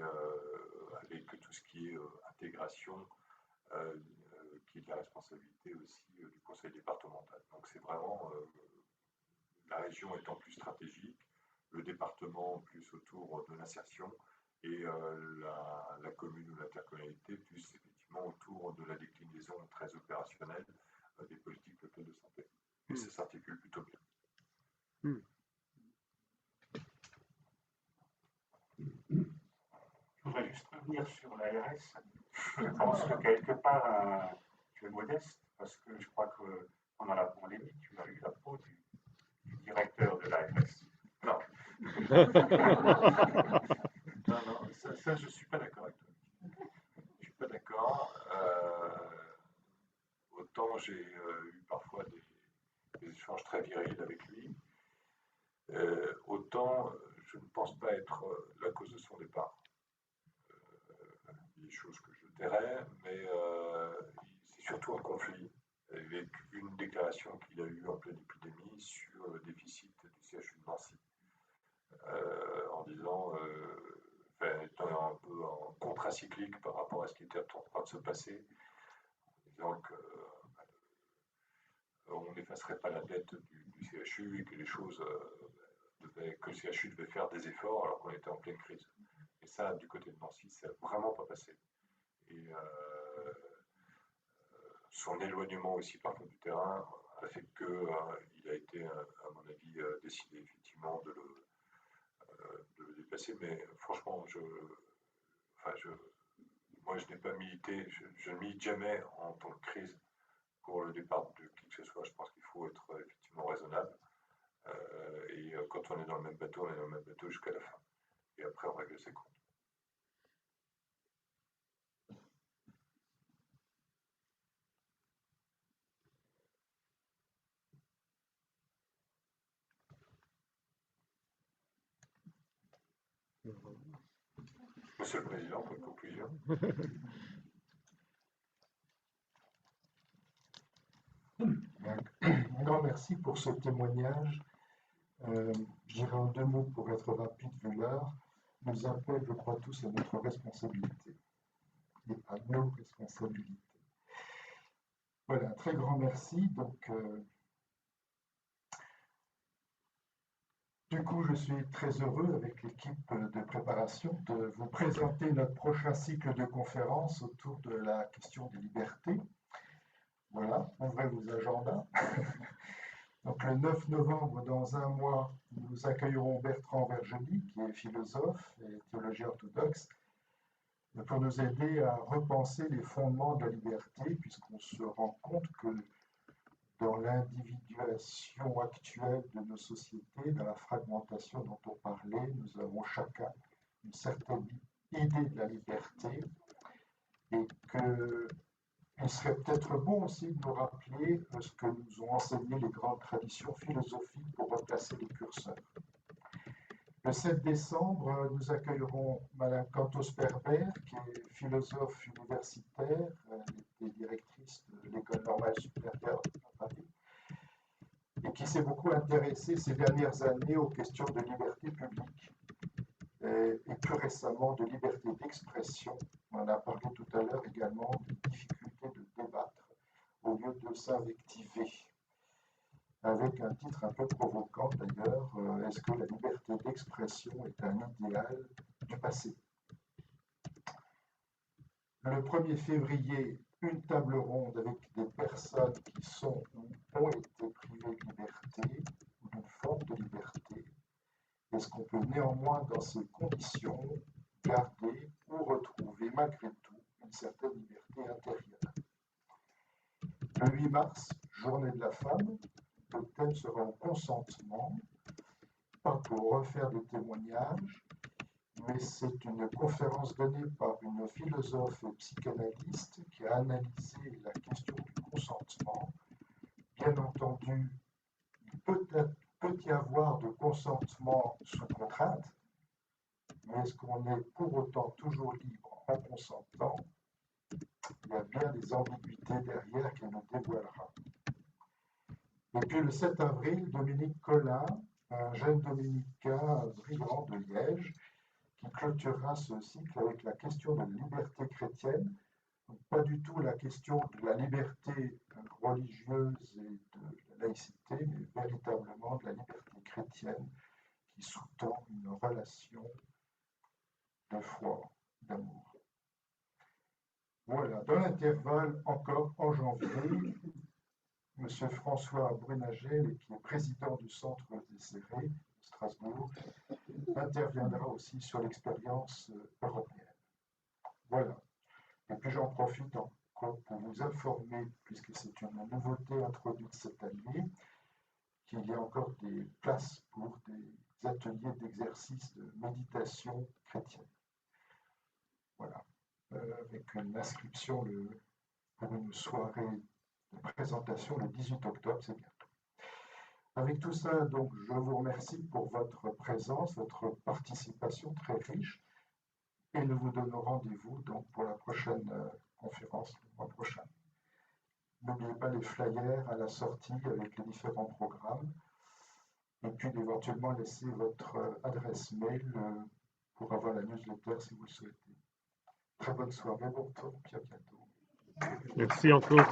Speaker 3: avec tout ce qui est intégration, qui est de la responsabilité aussi du conseil départemental. Donc c'est vraiment la région étant plus stratégique, le département plus autour de l'insertion, et la commune ou l'intercommunalité plus effectivement autour de la déclinaison très opérationnelle des politiques locales de santé. Et ça s'articule plutôt bien.
Speaker 5: Je voudrais juste revenir sur l'ARS. Je pense que quelque part, tu es modeste, parce que je crois que pendant la pandémie, tu as eu la peau du directeur de l'ARS.
Speaker 3: Non. non, ça je ne suis pas d'accord avec toi. Je ne suis pas d'accord. Autant j'ai eu parfois des échanges très virils avec lui, autant je ne pense pas être la cause de son départ. Des choses que je tairais, mais c'est surtout un conflit avec une déclaration qu'il a eue en pleine épidémie sur le déficit du CHU de Nancy, en disant, étant un peu en contracyclique par rapport à ce qui était en train de se passer, en disant qu'on n'effacerait pas la dette du CHU et que les choses que le CHU devait faire des efforts alors qu'on était en pleine crise. Et ça, du côté de Nancy, ça n'a vraiment pas passé. Et son éloignement aussi par contre du terrain a fait qu'il a été, à mon avis, décidé effectivement de le déplacer. Mais franchement, moi je n'ai pas milité, je ne milite jamais en temps de crise pour le départ de qui que ce soit. Je pense qu'il faut être effectivement raisonnable. Et quand on est dans le même bateau, on est dans le même bateau jusqu'à la fin. Et après, on règle ses comptes. Monsieur le Président, pour une conclusion.
Speaker 2: Un grand merci pour ce témoignage. Je dirais en 2 mots pour être rapide vu l'heure, nous appelle, je crois, tous à notre responsabilité et à nos responsabilités. Voilà, un très grand merci. Donc, Du coup, je suis très heureux avec l'équipe de préparation de vous présenter notre prochain cycle de conférences autour de la question des libertés. Voilà, ouvrez vos agendas. Donc le 9 novembre, dans un mois, nous accueillerons Bertrand Vergeny, qui est philosophe et théologien orthodoxe, pour nous aider à repenser les fondements de la liberté, puisqu'on se rend compte que dans l'individuation actuelle de nos sociétés, dans la fragmentation dont on parlait, nous avons chacun une certaine idée de la liberté et qu'il serait peut-être bon aussi de nous rappeler ce que nous ont enseigné les grandes traditions philosophiques pour replacer les curseurs. Le 7 décembre, nous accueillerons Madame Cantos-Perber, qui est philosophe universitaire, elle était directrice de l'École normale supérieure à Paris, et qui s'est beaucoup intéressée ces dernières années aux questions de liberté publique et plus récemment de liberté d'expression. On en a parlé tout à l'heure également des difficultés de débattre au lieu de s'invectiver. Avec un titre un peu provocant d'ailleurs, est-ce que la liberté d'expression est un idéal du passé? Le 1er février, une table ronde avec des personnes qui sont ou ont été privées de liberté ou d'une forme de liberté. Est-ce qu'on peut néanmoins, dans ces conditions, garder ou retrouver malgré tout une certaine liberté intérieure? Le 8 mars, journée de la femme, le thème sera au consentement, pas pour refaire des témoignages, mais c'est une conférence donnée par une philosophe et psychanalyste qui a analysé la question du consentement. Bien entendu, il peut y avoir de consentement sous contrainte, mais est-ce qu'on est pour autant toujours libre en consentant? Il y a bien des ambiguïtés derrière qu'elle nous dévoilera. Et puis le 7 avril, Dominique Collin, un jeune dominicain brillant de Liège, qui clôturera ce cycle avec la question de la liberté chrétienne. Donc, pas du tout la question de la liberté religieuse et de la laïcité, mais véritablement de la liberté chrétienne qui sous-tend une relation de foi, d'amour. Voilà, dans l'intervalle, encore en janvier, M. François Brunagel, qui est président du Centre des Serrés de Strasbourg, interviendra aussi sur l'expérience européenne. Voilà. Et puis j'en profite encore pour vous informer, puisque c'est une nouveauté introduite cette année, qu'il y a encore des places pour des ateliers d'exercice de méditation chrétienne. Voilà. Avec une inscription pour une soirée de présentation le 18 octobre, c'est bientôt. Avec tout ça, donc, je vous remercie pour votre présence, votre participation très riche, et nous vous donnons rendez-vous donc pour la prochaine conférence le mois prochain. N'oubliez pas les flyers à la sortie avec les différents programmes, et puis éventuellement laisser votre adresse mail pour avoir la newsletter si vous le souhaitez. Très bonne soirée, bon retour, puis à bientôt.
Speaker 1: Merci encore.